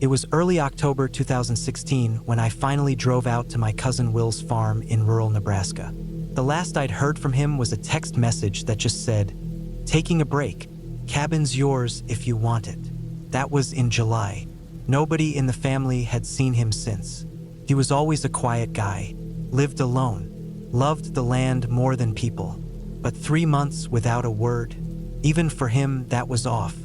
It was early October 2016 when I finally drove out to my cousin Will's farm in rural Nebraska. The last I'd heard from him was a text message that just said, "Taking a break. Cabin's yours if you want it." That was in July. Nobody in the family had seen him since. He was always a quiet guy, lived alone, loved the land more than people. But 3 months without a word, even for him, that was off.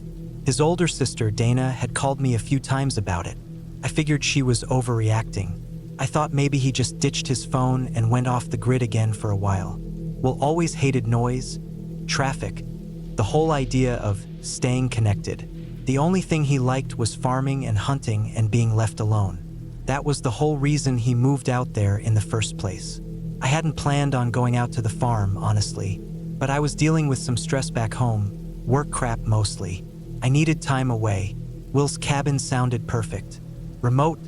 His older sister, Dana, had called me a few times about it. I figured she was overreacting. I thought maybe he just ditched his phone and went off the grid again for a while. Will always hated noise, traffic, the whole idea of staying connected. The only thing he liked was farming and hunting and being left alone. That was the whole reason he moved out there in the first place. I hadn't planned on going out to the farm, honestly, but I was dealing with some stress back home, work crap mostly. I needed time away. Will's cabin sounded perfect. Remote,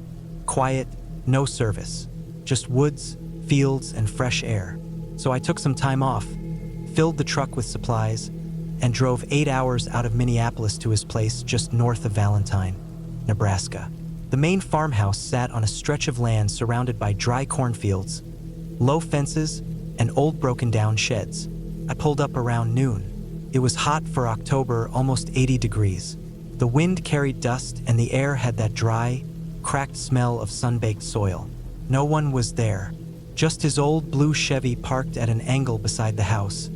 quiet, no service. Just woods, fields, and fresh air. So I took some time off, filled the truck with supplies, and drove 8 hours out of Minneapolis to his place just north of Valentine, Nebraska. The main farmhouse sat on a stretch of land surrounded by dry cornfields, low fences, and old broken-down sheds. I pulled up around noon. It was hot for October, almost 80 degrees. The wind carried dust and the air had that dry, cracked smell of sun-baked soil. No one was there, just his old blue Chevy parked at an angle beside the house,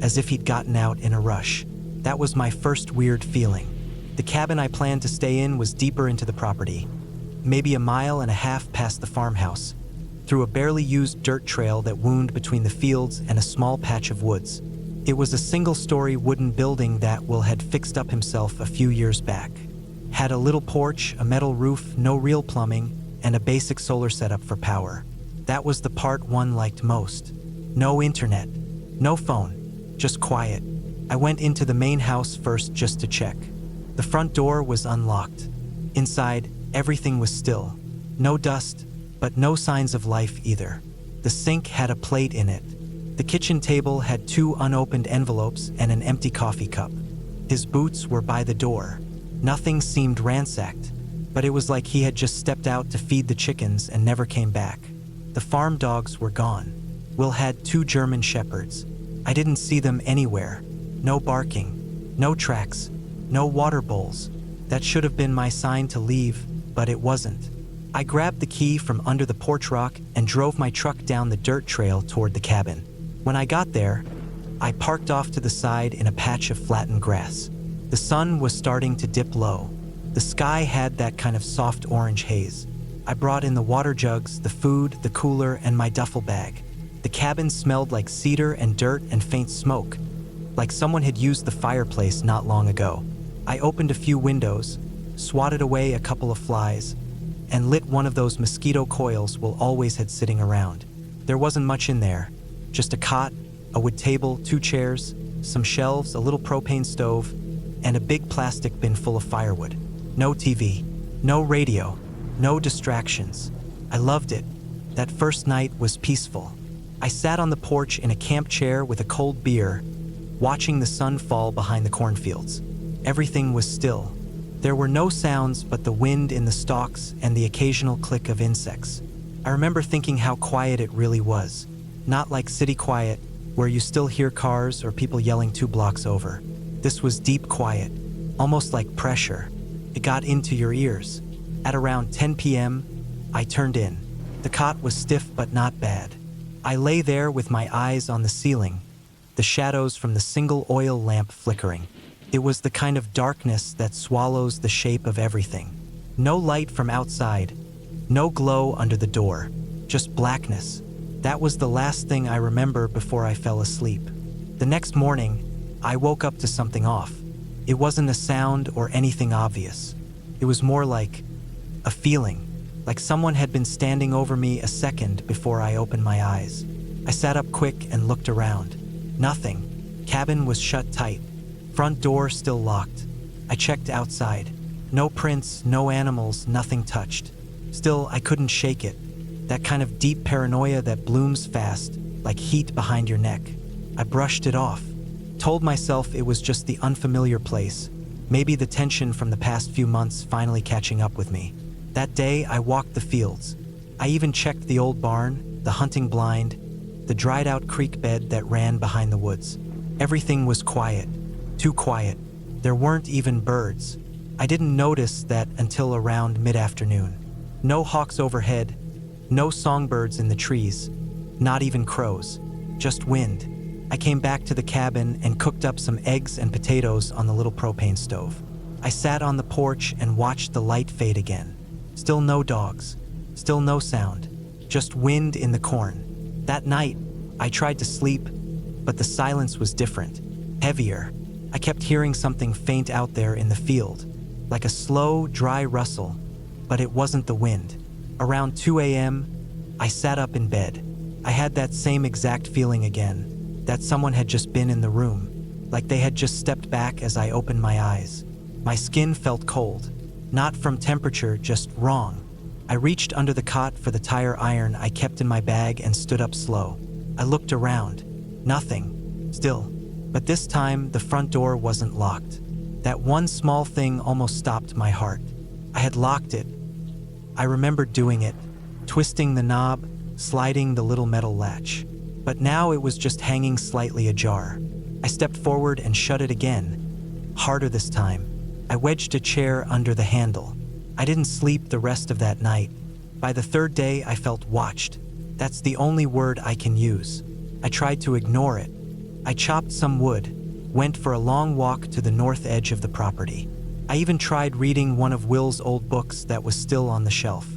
as if he'd gotten out in a rush. That was my first weird feeling. The cabin I planned to stay in was deeper into the property, maybe a mile and a half past the farmhouse, through a barely used dirt trail that wound between the fields and a small patch of woods. It was a single-story wooden building that Will had fixed up himself a few years back. Had a little porch, a metal roof, no real plumbing, and a basic solar setup for power. That was the part one liked most. No internet, no phone, just quiet. I went into the main house first just to check. The front door was unlocked. Inside, everything was still. No dust, but no signs of life either. The sink had a plate in it. The kitchen table had 2 unopened envelopes and an empty coffee cup. His boots were by the door. Nothing seemed ransacked, but it was like he had just stepped out to feed the chickens and never came back. The farm dogs were gone. Will had 2 German shepherds. I didn't see them anywhere. No barking, no tracks, no water bowls. That should have been my sign to leave, but it wasn't. I grabbed the key from under the porch rock and drove my truck down the dirt trail toward the cabin. When I got there, I parked off to the side in a patch of flattened grass. The sun was starting to dip low. The sky had that kind of soft orange haze. I brought in the water jugs, the food, the cooler, and my duffel bag. The cabin smelled like cedar and dirt and faint smoke, like someone had used the fireplace not long ago. I opened a few windows, swatted away a couple of flies, and lit one of those mosquito coils Will always had sitting around. There wasn't much in there. Just a cot, a wood table, 2 chairs, some shelves, a little propane stove, and a big plastic bin full of firewood. No TV, no radio, no distractions. I loved it. That first night was peaceful. I sat on the porch in a camp chair with a cold beer, watching the sun fall behind the cornfields. Everything was still. There were no sounds but the wind in the stalks and the occasional click of insects. I remember thinking how quiet it really was. Not like city quiet, where you still hear cars or people yelling 2 blocks over. This was deep quiet, almost like pressure. It got into your ears. At around 10 p.m., I turned in. The cot was stiff but not bad. I lay there with my eyes on the ceiling, the shadows from the single oil lamp flickering. It was the kind of darkness that swallows the shape of everything. No light from outside, no glow under the door, just blackness. That was the last thing I remember before I fell asleep. The next morning, I woke up to something off. It wasn't a sound or anything obvious. It was more like a feeling, like someone had been standing over me a second before I opened my eyes. I sat up quick and looked around. Nothing. Cabin was shut tight. Front door still locked. I checked outside. No prints, no animals, nothing touched. Still, I couldn't shake it. That kind of deep paranoia that blooms fast, like heat behind your neck. I brushed it off. Told myself it was just the unfamiliar place, maybe the tension from the past few months finally catching up with me. That day, I walked the fields. I even checked the old barn, the hunting blind, the dried-out creek bed that ran behind the woods. Everything was quiet, too quiet. There weren't even birds. I didn't notice that until around mid-afternoon. No hawks overhead, no songbirds in the trees, not even crows, just wind. I came back to the cabin and cooked up some eggs and potatoes on the little propane stove. I sat on the porch and watched the light fade again. Still no dogs, still no sound, just wind in the corn. That night, I tried to sleep, but the silence was different, heavier. I kept hearing something faint out there in the field, like a slow, dry rustle, but it wasn't the wind. Around 2 a.m., I sat up in bed. I had that same exact feeling again, that someone had just been in the room, like they had just stepped back as I opened my eyes. My skin felt cold, not from temperature, just wrong. I reached under the cot for the tire iron I kept in my bag and stood up slow. I looked around. Nothing. Still. But this time, the front door wasn't locked. That one small thing almost stopped my heart. I had locked it. I remembered doing it, twisting the knob, sliding the little metal latch. But now it was just hanging slightly ajar. I stepped forward and shut it again. Harder this time. I wedged a chair under the handle. I didn't sleep the rest of that night. By the third day, I felt watched. That's the only word I can use. I tried to ignore it. I chopped some wood, went for a long walk to the north edge of the property. I even tried reading one of Will's old books that was still on the shelf.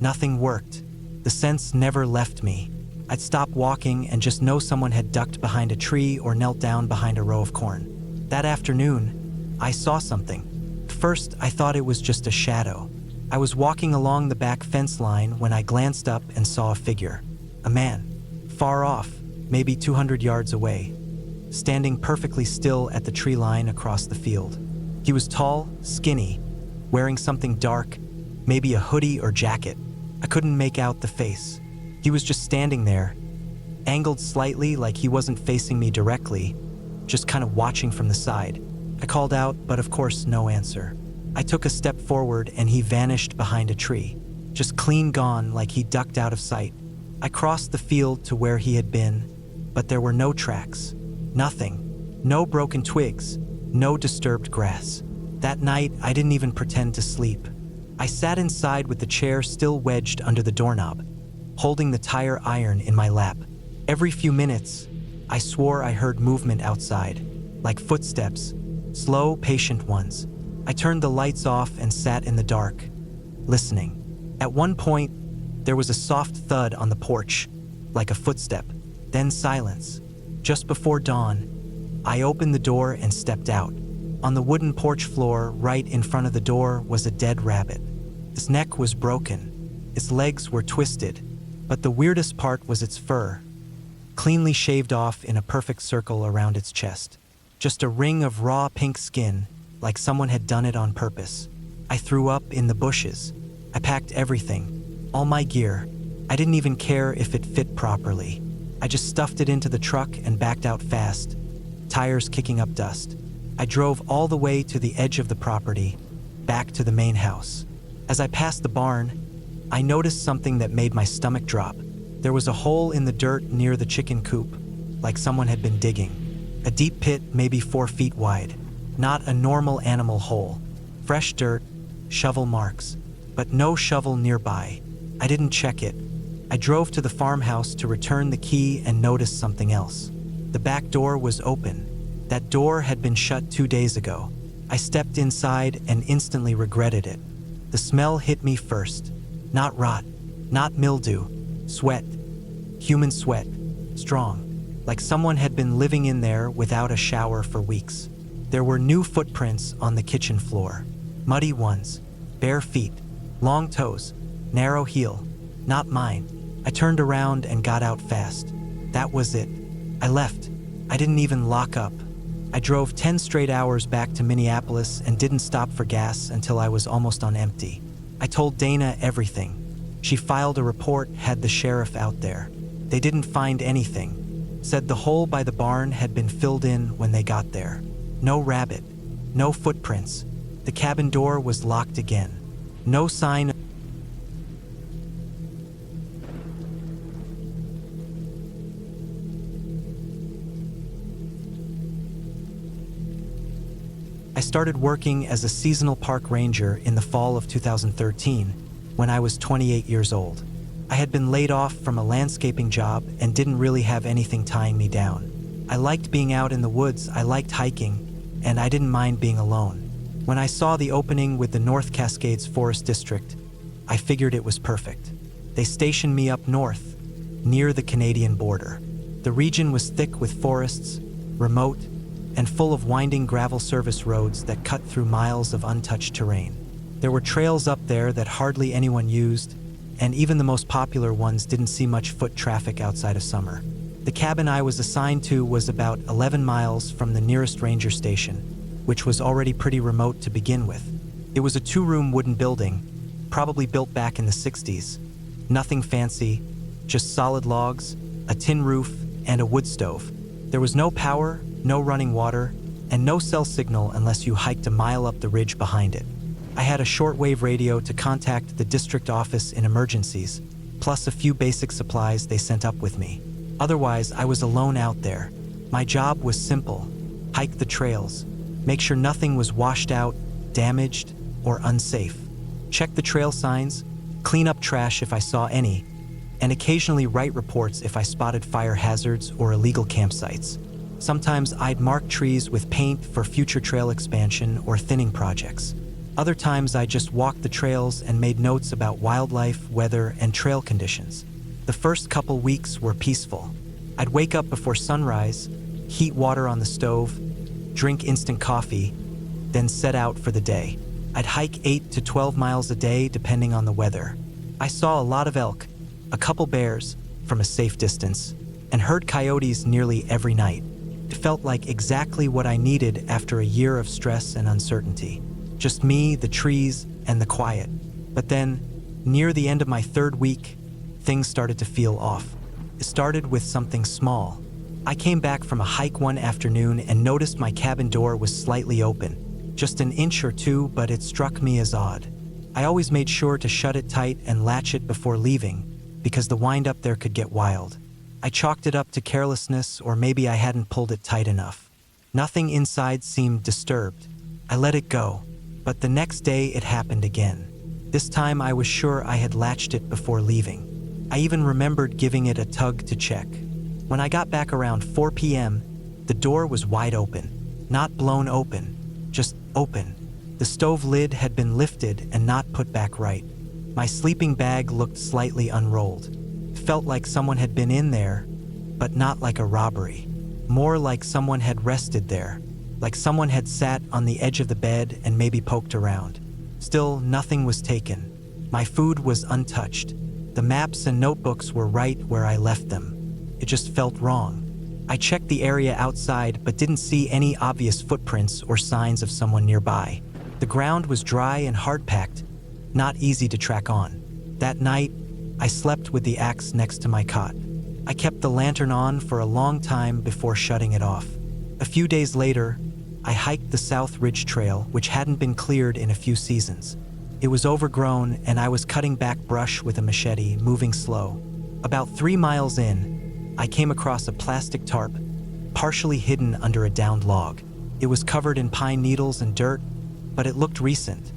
Nothing worked. The sense never left me. I'd stop walking and just know someone had ducked behind a tree or knelt down behind a row of corn. That afternoon, I saw something. At first, I thought it was just a shadow. I was walking along the back fence line when I glanced up and saw a figure. A man. Far off, maybe 200 yards away, standing perfectly still at the tree line across the field. He was tall, skinny, wearing something dark, maybe a hoodie or jacket. I couldn't make out the face. He was just standing there, angled slightly like he wasn't facing me directly, just kind of watching from the side. I called out, but of course no answer. I took a step forward and he vanished behind a tree, just clean gone like he ducked out of sight. I crossed the field to where he had been, but there were no tracks. Nothing. No broken twigs. No disturbed grass. That night, I didn't even pretend to sleep. I sat inside with the chair still wedged under the doorknob, holding the tire iron in my lap. Every few minutes, I swore I heard movement outside, like footsteps, slow, patient ones. I turned the lights off and sat in the dark, listening. At one point, there was a soft thud on the porch, like a footstep, then silence. Just before dawn, I opened the door and stepped out. On the wooden porch floor, right in front of the door, was a dead rabbit. Its neck was broken. Its legs were twisted, but the weirdest part was its fur, cleanly shaved off in a perfect circle around its chest. Just a ring of raw pink skin, like someone had done it on purpose. I threw up in the bushes. I packed everything, all my gear. I didn't even care if it fit properly. I just stuffed it into the truck and backed out fast, tires kicking up dust. I drove all the way to the edge of the property, back to the main house. As I passed the barn, I noticed something that made my stomach drop. There was a hole in the dirt near the chicken coop, like someone had been digging. A deep pit, maybe 4 feet wide. Not a normal animal hole. Fresh dirt, shovel marks, but no shovel nearby. I didn't check it. I drove to the farmhouse to return the key and noticed something else. The back door was open. That door had been shut 2 days ago. I stepped inside and instantly regretted it. The smell hit me first. Not rot, not mildew, sweat. Human sweat, strong, like someone had been living in there without a shower for weeks. There were new footprints on the kitchen floor. Muddy ones, bare feet, long toes, narrow heel. Not mine. I turned around and got out fast. That was it. I left. I didn't even lock up. I drove 10 straight hours back to Minneapolis and didn't stop for gas until I was almost on empty. I told Dana everything. She filed a report, had the sheriff out there. They didn't find anything. Said the hole by the barn had been filled in when they got there. No rabbit, No footprints. The cabin door was locked again. No sign. I started working as a seasonal park ranger in the fall of 2013 when I was 28 years old. I had been laid off from a landscaping job and didn't really have anything tying me down. I liked being out in the woods, I liked hiking, and I didn't mind being alone. When I saw the opening with the North Cascades Forest District, I figured it was perfect. They stationed me up north, near the Canadian border. The region was thick with forests, remote, and full of winding gravel service roads that cut through miles of untouched terrain. There were trails up there that hardly anyone used, and even the most popular ones didn't see much foot traffic outside of summer. The cabin I was assigned to was about 11 miles from the nearest ranger station, which was already pretty remote to begin with. It was a 2-room wooden building, probably built back in the 60s. Nothing fancy, just solid logs, a tin roof, and a wood stove. There was no power, no running water, and no cell signal unless you hiked a mile up the ridge behind it. I had a shortwave radio to contact the district office in emergencies, plus a few basic supplies they sent up with me. Otherwise, I was alone out there. My job was simple: hike the trails, make sure nothing was washed out, damaged, or unsafe, check the trail signs, clean up trash if I saw any, and occasionally write reports if I spotted fire hazards or illegal campsites. Sometimes I'd mark trees with paint for future trail expansion or thinning projects. Other times I just walked the trails and made notes about wildlife, weather, and trail conditions. The first couple weeks were peaceful. I'd wake up before sunrise, heat water on the stove, drink instant coffee, then set out for the day. I'd hike 8 to 12 miles a day depending on the weather. I saw a lot of elk, a couple bears from a safe distance, and heard coyotes nearly every night. It felt like exactly what I needed after a year of stress and uncertainty. Just me, the trees, and the quiet. But then, near the end of my 3rd week, things started to feel off. It started with something small. I came back from a hike one afternoon and noticed my cabin door was slightly open, just an inch or two, but it struck me as odd. I always made sure to shut it tight and latch it before leaving, because the wind up there could get wild. I chalked it up to carelessness, or maybe I hadn't pulled it tight enough. Nothing inside seemed disturbed. I let it go, but the next day it happened again. This time I was sure I had latched it before leaving. I even remembered giving it a tug to check. When I got back around 4 p.m., the door was wide open. Not blown open, just open. The stove lid had been lifted and not put back right. My sleeping bag looked slightly unrolled. Felt like someone had been in there, but not like a robbery. More like someone had rested there, like someone had sat on the edge of the bed and maybe poked around. Still, nothing was taken. My food was untouched. The maps and notebooks were right where I left them. It just felt wrong. I checked the area outside but didn't see any obvious footprints or signs of someone nearby. The ground was dry and hard-packed, not easy to track on. That night, I slept with the axe next to my cot. I kept the lantern on for a long time before shutting it off. A few days later, I hiked the South Ridge Trail, which hadn't been cleared in a few seasons. It was overgrown, and I was cutting back brush with a machete, moving slow. About 3 miles in, I came across a plastic tarp, partially hidden under a downed log. It was covered in pine needles and dirt, but it looked recent,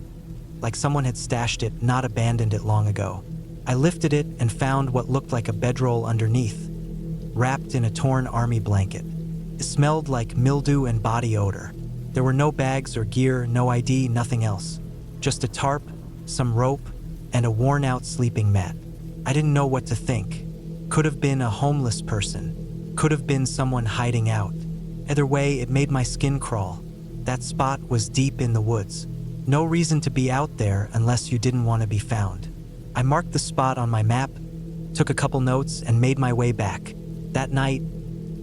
like someone had stashed it, not abandoned it long ago. I lifted it and found what looked like a bedroll underneath, wrapped in a torn army blanket. It smelled like mildew and body odor. There were no bags or gear, no ID, nothing else. Just a tarp, some rope, and a worn-out sleeping mat. I didn't know what to think. Could have been a homeless person. Could have been someone hiding out. Either way, it made my skin crawl. That spot was deep in the woods. No reason to be out there unless you didn't want to be found. I marked the spot on my map, took a couple notes, and made my way back. That night,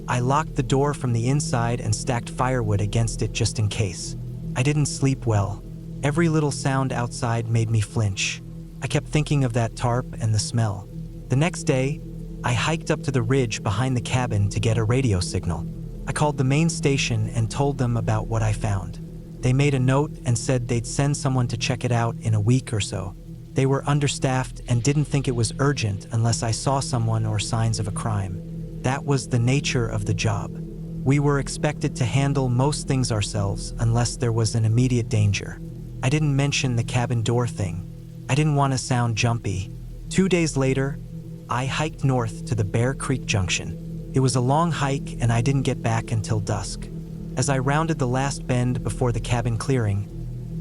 I locked the door from the inside and stacked firewood against it just in case. I didn't sleep well. Every little sound outside made me flinch. I kept thinking of that tarp and the smell. The next day, I hiked up to the ridge behind the cabin to get a radio signal. I called the main station and told them about what I found. They made a note and said they'd send someone to check it out in a week or so. They were understaffed and didn't think it was urgent unless I saw someone or signs of a crime. That was the nature of the job. We were expected to handle most things ourselves unless there was an immediate danger. I didn't mention the cabin door thing. I didn't want to sound jumpy. 2 days later, I hiked north to the Bear Creek Junction. It was a long hike and I didn't get back until dusk. As I rounded the last bend before the cabin clearing,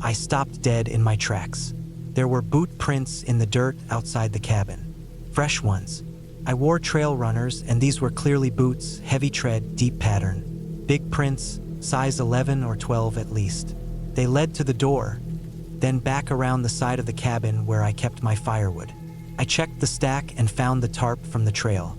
I stopped dead in my tracks. There were boot prints in the dirt outside the cabin. Fresh ones. I wore trail runners and these were clearly boots, heavy tread, deep pattern. Big prints, size 11 or 12 at least. They led to the door, then back around the side of the cabin where I kept my firewood. I checked the stack and found the tarp from the trail,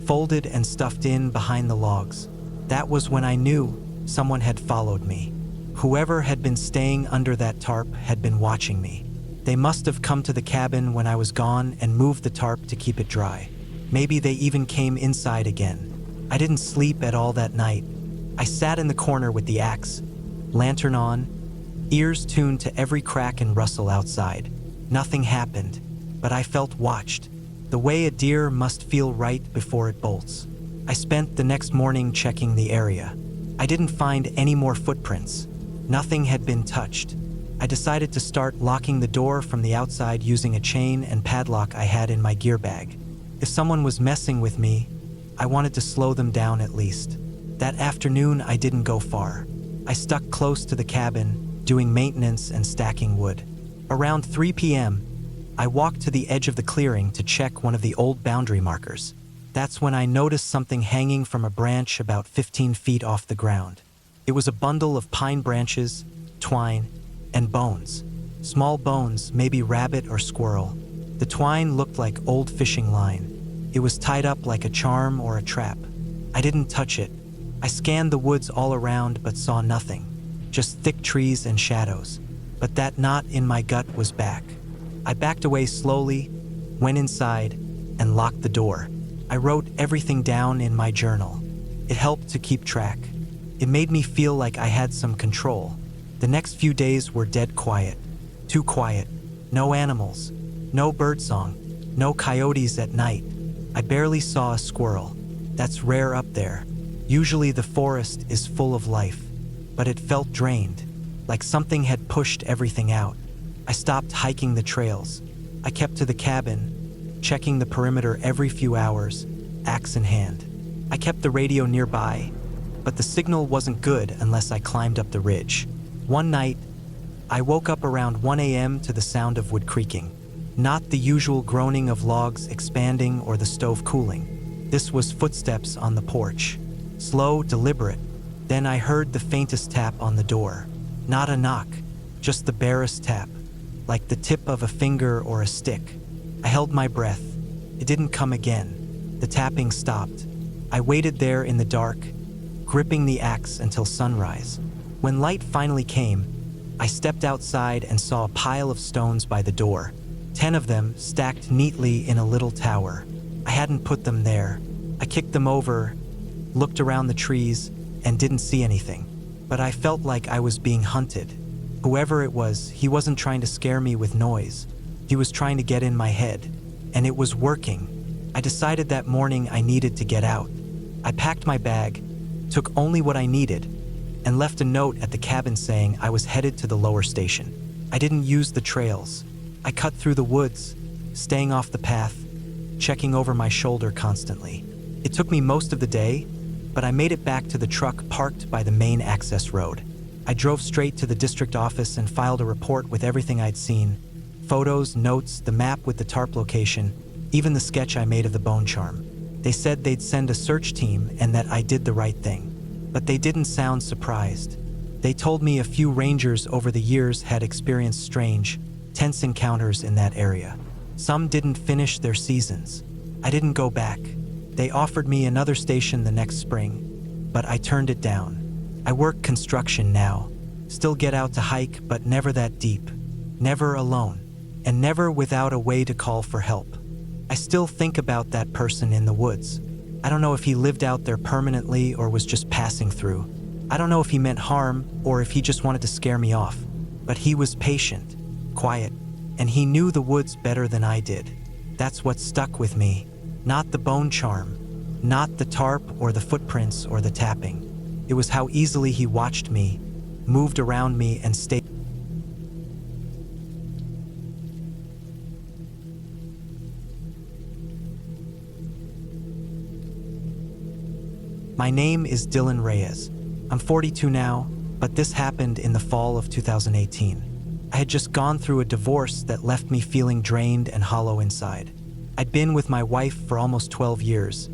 folded and stuffed in behind the logs. That was when I knew someone had followed me. Whoever had been staying under that tarp had been watching me. They must have come to the cabin when I was gone and moved the tarp to keep it dry. Maybe they even came inside again. I didn't sleep at all that night. I sat in the corner with the axe, lantern on, ears tuned to every crack and rustle outside. Nothing happened, but I felt watched, the way a deer must feel right before it bolts. I spent the next morning checking the area. I didn't find any more footprints. Nothing had been touched. I decided to start locking the door from the outside using a chain and padlock I had in my gear bag. If someone was messing with me, I wanted to slow them down at least. That afternoon, I didn't go far. I stuck close to the cabin, doing maintenance and stacking wood. Around 3 p.m., I walked to the edge of the clearing to check one of the old boundary markers. That's when I noticed something hanging from a branch about 15 feet off the ground. It was a bundle of pine branches, twine, and bones. Small bones, maybe rabbit or squirrel. The twine looked like old fishing line. It was tied up like a charm or a trap. I didn't touch it. I scanned the woods all around but saw nothing, just thick trees and shadows. But that knot in my gut was back. I backed away slowly, went inside, and locked the door. I wrote everything down in my journal. It helped to keep track. It made me feel like I had some control. The next few days were dead quiet. Too quiet. No animals. No birdsong. No coyotes at night. I barely saw a squirrel. That's rare up there. Usually the forest is full of life. But it felt drained, like something had pushed everything out. I stopped hiking the trails. I kept to the cabin, checking the perimeter every few hours, axe in hand. I kept the radio nearby, but the signal wasn't good unless I climbed up the ridge. One night, I woke up around 1 a.m. to the sound of wood creaking. Not the usual groaning of logs expanding or the stove cooling. This was footsteps on the porch. Slow, deliberate. Then I heard the faintest tap on the door. Not a knock, just the barest tap, like the tip of a finger or a stick. I held my breath. It didn't come again. The tapping stopped. I waited there in the dark, gripping the axe until sunrise. When light finally came, I stepped outside and saw a pile of stones by the door, 10 of them stacked neatly in a little tower. I hadn't put them there. I kicked them over, looked around the trees, and didn't see anything. But I felt like I was being hunted. Whoever it was, he wasn't trying to scare me with noise. He was trying to get in my head. And it was working. I decided that morning I needed to get out. I packed my bag, took only what I needed, and left a note at the cabin saying I was headed to the lower station. I didn't use the trails. I cut through the woods, staying off the path, checking over my shoulder constantly. It took me most of the day, but I made it back to the truck parked by the main access road. I drove straight to the district office and filed a report with everything I'd seen. Photos, notes, the map with the tarp location, even the sketch I made of the bone charm. They said they'd send a search team and that I did the right thing. But they didn't sound surprised. They told me a few rangers over the years had experienced strange, tense encounters in that area. Some didn't finish their seasons. I didn't go back. They offered me another station the next spring, but I turned it down. I work construction now. Still get out to hike, but never that deep. Never alone. And never without a way to call for help. I still think about that person in the woods. I don't know if he lived out there permanently or was just passing through. I don't know if he meant harm or if he just wanted to scare me off, but he was patient, quiet, and he knew the woods better than I did. That's what stuck with me, not the bone charm, not the tarp or the footprints or the tapping. It was how easily he watched me, moved around me, and stayed. My name is Dylan Reyes. I'm 42 now, but this happened in the fall of 2018. I had just gone through a divorce that left me feeling drained and hollow inside. I'd been with my wife for almost 12 years,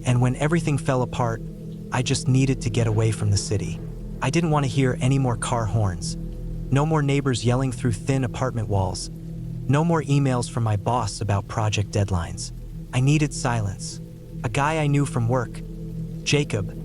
and when everything fell apart, I just needed to get away from the city. I didn't want to hear any more car horns, no more neighbors yelling through thin apartment walls, no more emails from my boss about project deadlines. I needed silence. A guy I knew from work, Jacob,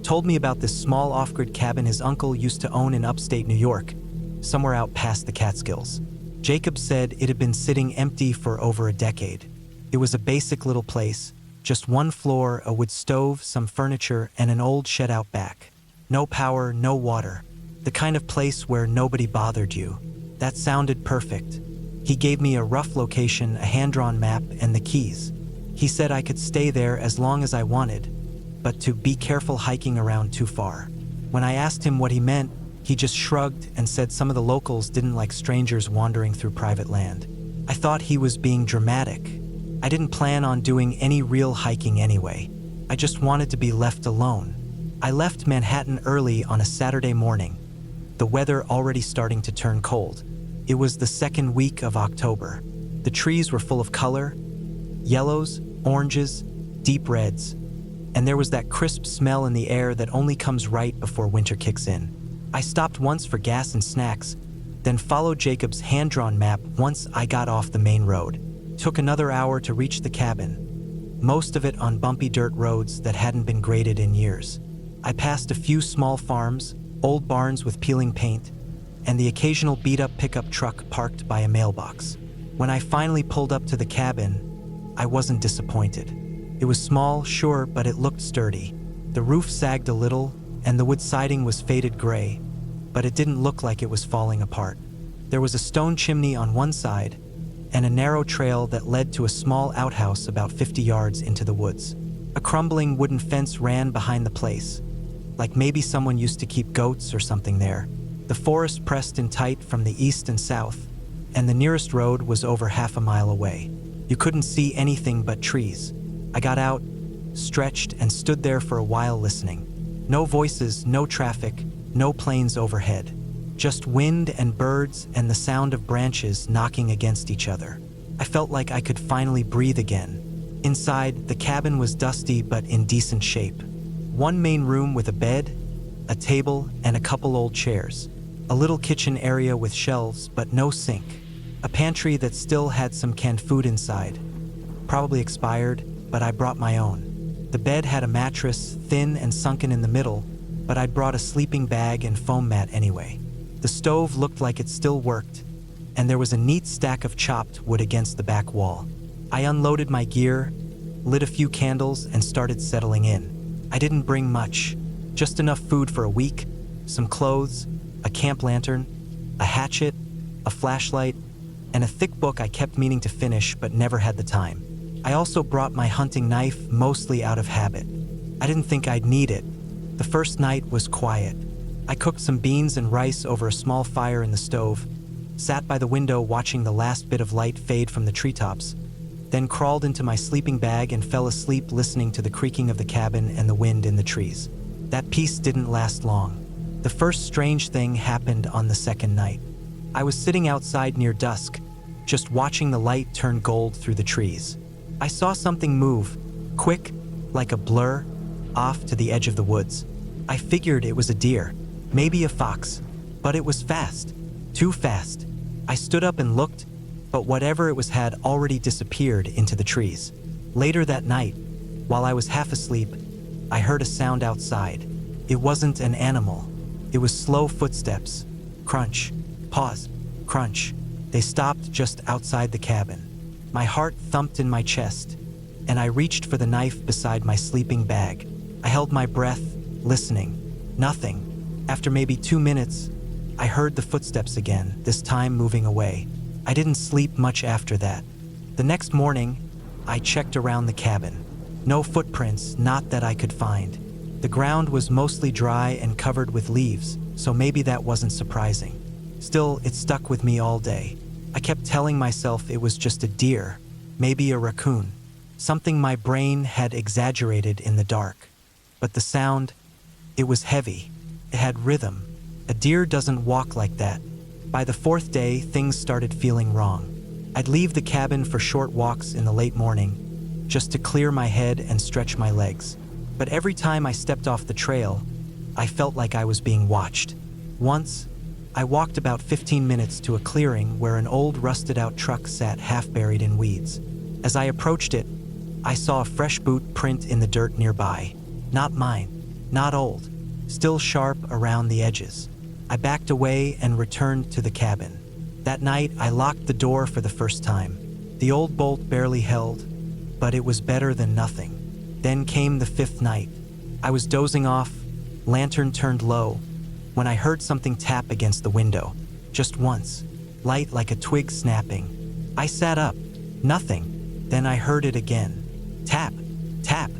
told me about this small off-grid cabin his uncle used to own in upstate New York, somewhere out past the Catskills. Jacob said it had been sitting empty for over a decade. It was a basic little place, just one floor, a wood stove, some furniture, and an old shed out back. No power, no water. The kind of place where nobody bothered you. That sounded perfect. He gave me a rough location, a hand-drawn map, and the keys. He said I could stay there as long as I wanted, but to be careful hiking around too far. When I asked him what he meant, he just shrugged and said some of the locals didn't like strangers wandering through private land. I thought he was being dramatic. I didn't plan on doing any real hiking anyway. I just wanted to be left alone. I left Manhattan early on a Saturday morning, the weather already starting to turn cold. It was the second week of October. The trees were full of color, yellows, oranges, deep reds, and there was that crisp smell in the air that only comes right before winter kicks in. I stopped once for gas and snacks, then followed Jacob's hand-drawn map once I got off the main road. Took another hour to reach the cabin, most of it on bumpy dirt roads that hadn't been graded in years. I passed a few small farms, old barns with peeling paint, and the occasional beat-up pickup truck parked by a mailbox. When I finally pulled up to the cabin, I wasn't disappointed. It was small, sure, but it looked sturdy. The roof sagged a little, and the wood siding was faded gray, but it didn't look like it was falling apart. There was a stone chimney on one side, and a narrow trail that led to a small outhouse about 50 yards into the woods. A crumbling wooden fence ran behind the place, like maybe someone used to keep goats or something there. The forest pressed in tight from the east and south, and the nearest road was over half a mile away. You couldn't see anything but trees. I got out, stretched, and stood there for a while listening. No voices, no traffic, no planes overhead. Just wind and birds and the sound of branches knocking against each other. I felt like I could finally breathe again. Inside, the cabin was dusty but in decent shape. One main room with a bed, a table, and a couple old chairs. A little kitchen area with shelves but no sink. A pantry that still had some canned food inside. Probably expired, but I brought my own. The bed had a mattress, thin and sunken in the middle, but I'd brought a sleeping bag and foam mat anyway. The stove looked like it still worked, and there was a neat stack of chopped wood against the back wall. I unloaded my gear, lit a few candles, and started settling in. I didn't bring much, just enough food for a week, some clothes, a camp lantern, a hatchet, a flashlight, and a thick book I kept meaning to finish but never had the time. I also brought my hunting knife, mostly out of habit. I didn't think I'd need it. The first night was quiet. I cooked some beans and rice over a small fire in the stove, sat by the window watching the last bit of light fade from the treetops, then crawled into my sleeping bag and fell asleep listening to the creaking of the cabin and the wind in the trees. That peace didn't last long. The first strange thing happened on the second night. I was sitting outside near dusk, just watching the light turn gold through the trees. I saw something move, quick, like a blur, off to the edge of the woods. I figured it was a deer, maybe a fox, but it was fast, too fast. I stood up and looked, but whatever it was had already disappeared into the trees. Later that night, while I was half asleep, I heard a sound outside. It wasn't an animal. It was slow footsteps. Crunch, pause, crunch. They stopped just outside the cabin. My heart thumped in my chest, and I reached for the knife beside my sleeping bag. I held my breath, listening. Nothing. After maybe 2 minutes, I heard the footsteps again, this time moving away. I didn't sleep much after that. The next morning, I checked around the cabin. No footprints, not that I could find. The ground was mostly dry and covered with leaves, so maybe that wasn't surprising. Still, it stuck with me all day. I kept telling myself it was just a deer, maybe a raccoon, something my brain had exaggerated in the dark. But the sound, it was heavy. It had rhythm. A deer doesn't walk like that. By the 4th day, things started feeling wrong. I'd leave the cabin for short walks in the late morning, just to clear my head and stretch my legs. But every time I stepped off the trail, I felt like I was being watched. Once, I walked about 15 minutes to a clearing where an old rusted-out truck sat half-buried in weeds. As I approached it, I saw a fresh boot print in the dirt nearby. Not mine, not old, still sharp around the edges. I backed away and returned to the cabin. That night, I locked the door for the first time. The old bolt barely held, but it was better than nothing. Then came the 5th night. I was dozing off, lantern turned low, when I heard something tap against the window. Just once, light like a twig snapping. I sat up. Nothing. Then I heard it again. Tap, tap.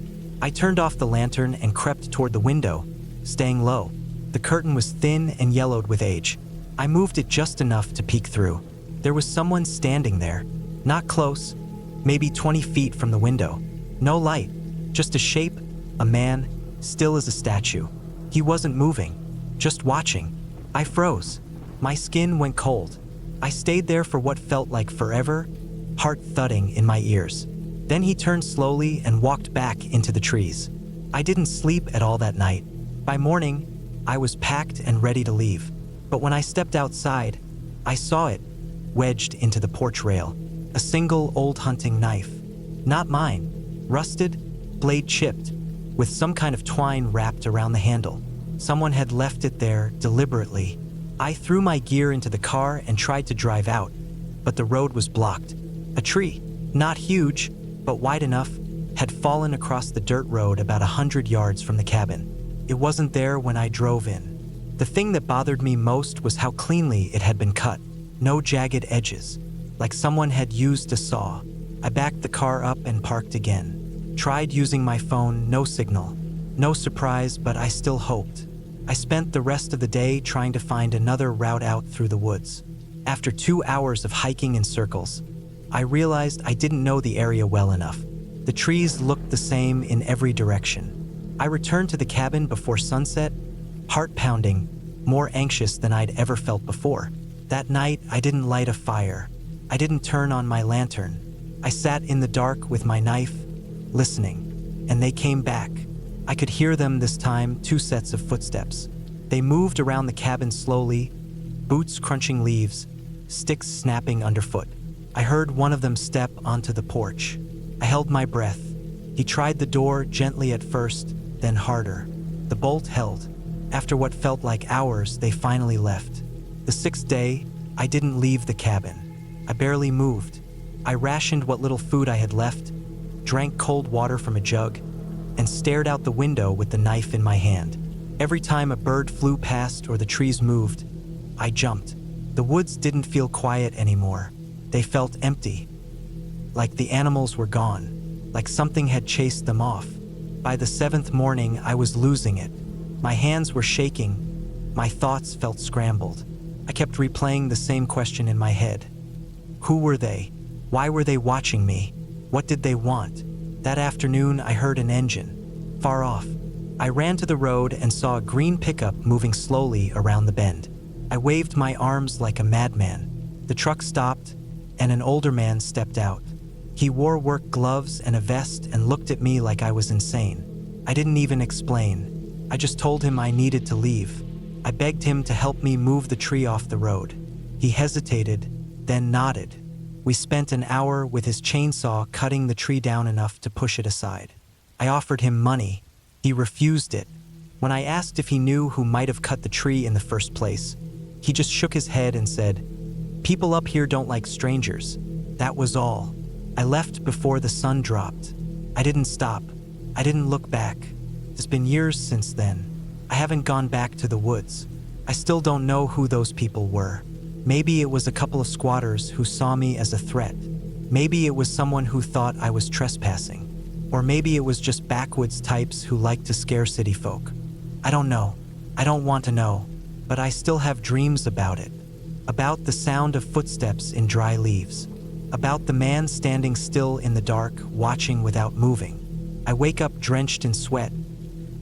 I turned off the lantern and crept toward the window, staying low. The curtain was thin and yellowed with age. I moved it just enough to peek through. There was someone standing there, not close, maybe 20 feet from the window. No light, just a shape, a man, still as a statue. He wasn't moving, just watching. I froze. My skin went cold. I stayed there for what felt like forever, heart thudding in my ears. Then he turned slowly and walked back into the trees. I didn't sleep at all that night. By morning, I was packed and ready to leave. But when I stepped outside, I saw it, wedged into the porch rail. A single old hunting knife. Not mine. Rusted, blade chipped, with some kind of twine wrapped around the handle. Someone had left it there deliberately. I threw my gear into the car and tried to drive out, but the road was blocked. A tree, not huge, but wide enough, had fallen across the dirt road about 100 yards from the cabin. It wasn't there when I drove in. The thing that bothered me most was how cleanly it had been cut. No jagged edges, like someone had used a saw. I backed the car up and parked again. Tried using my phone, no signal. No surprise, but I still hoped. I spent the rest of the day trying to find another route out through the woods. After 2 hours of hiking in circles, I realized I didn't know the area well enough. The trees looked the same in every direction. I returned to the cabin before sunset, heart pounding, more anxious than I'd ever felt before. That night, I didn't light a fire. I didn't turn on my lantern. I sat in the dark with my knife, listening, and they came back. I could hear them this time, 2 sets of footsteps. They moved around the cabin slowly, boots crunching leaves, sticks snapping underfoot. I heard one of them step onto the porch. I held my breath. He tried the door gently at first, then harder. The bolt held. After what felt like hours, they finally left. The 6th day, I didn't leave the cabin. I barely moved. I rationed what little food I had left, drank cold water from a jug, and stared out the window with the knife in my hand. Every time a bird flew past or the trees moved, I jumped. The woods didn't feel quiet anymore. They felt empty, like the animals were gone, like something had chased them off. By the 7th morning, I was losing it. My hands were shaking. My thoughts felt scrambled. I kept replaying the same question in my head. Who were they? Why were they watching me? What did they want? That afternoon, I heard an engine, far off. I ran to the road and saw a green pickup moving slowly around the bend. I waved my arms like a madman. The truck stopped, and an older man stepped out. He wore work gloves and a vest and looked at me like I was insane. I didn't even explain. I just told him I needed to leave. I begged him to help me move the tree off the road. He hesitated, then nodded. We spent an hour with his chainsaw cutting the tree down enough to push it aside. I offered him money. He refused it. When I asked if he knew who might have cut the tree in the first place, he just shook his head and said, "People up here don't like strangers." That was all. I left before the sun dropped. I didn't stop. I didn't look back. It's been years since then. I haven't gone back to the woods. I still don't know who those people were. Maybe it was a couple of squatters who saw me as a threat. Maybe it was someone who thought I was trespassing. Or maybe it was just backwoods types who like to scare city folk. I don't know. I don't want to know. But I still have dreams about it. About the sound of footsteps in dry leaves. About the man standing still in the dark, watching without moving. I wake up drenched in sweat,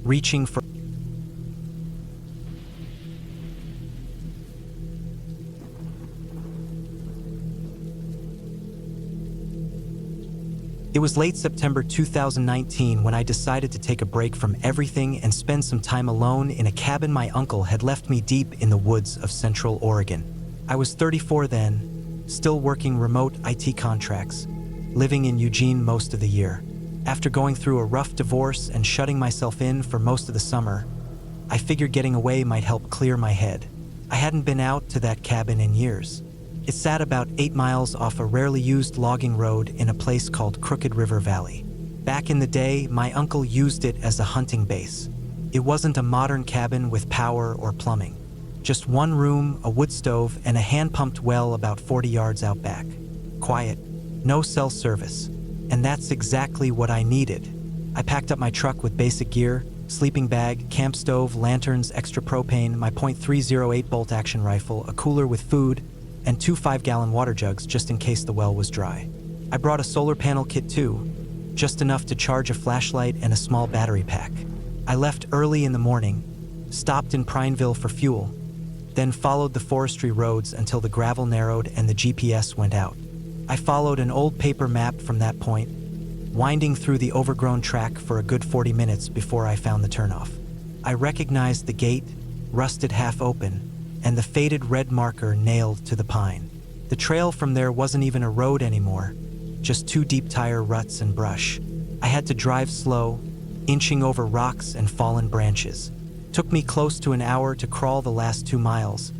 reaching for... It was late September 2019 when I decided to take a break from everything and spend some time alone in a cabin my uncle had left me deep in the woods of Central Oregon. I was 34 then, still working remote IT contracts, living in Eugene most of the year. After going through a rough divorce and shutting myself in for most of the summer, I figured getting away might help clear my head. I hadn't been out to that cabin in years. It sat about 8 miles off a rarely used logging road in a place called Crooked River Valley. Back in the day, my uncle used it as a hunting base. It wasn't a modern cabin with power or plumbing. Just one room, a wood stove, and a hand-pumped well about 40 yards out back. Quiet, no cell service. And that's exactly what I needed. I packed up my truck with basic gear, sleeping bag, camp stove, lanterns, extra propane, my .308 bolt-action rifle, a cooler with food, and 2 5-gallon water jugs just in case the well was dry. I brought a solar panel kit too, just enough to charge a flashlight and a small battery pack. I left early in the morning, stopped in Prineville for fuel, then followed the forestry roads until the gravel narrowed and the GPS went out. I followed an old paper map from that point, winding through the overgrown track for a good 40 minutes before I found the turnoff. I recognized the gate, rusted half open, and the faded red marker nailed to the pine. The trail from there wasn't even a road anymore, just 2 deep tire ruts and brush. I had to drive slow, inching over rocks and fallen branches. Took me close to an hour to crawl the last 2 miles,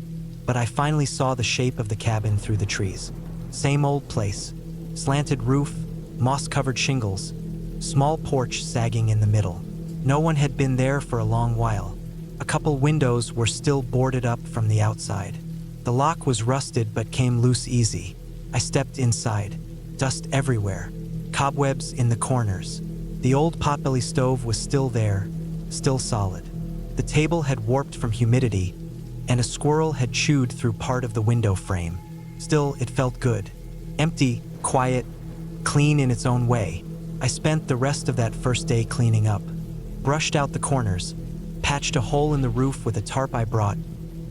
but I finally saw the shape of the cabin through the trees. Same old place, slanted roof, moss-covered shingles, small porch sagging in the middle. No one had been there for a long while. A couple windows were still boarded up from the outside. The lock was rusted but came loose easy. I stepped inside. Dust everywhere. Cobwebs in the corners. The old potbelly stove was still there, still solid. The table had warped from humidity, and a squirrel had chewed through part of the window frame. Still, it felt good. Empty, quiet, clean in its own way. I spent the rest of that first day cleaning up. Brushed out the corners, patched a hole in the roof with a tarp I brought,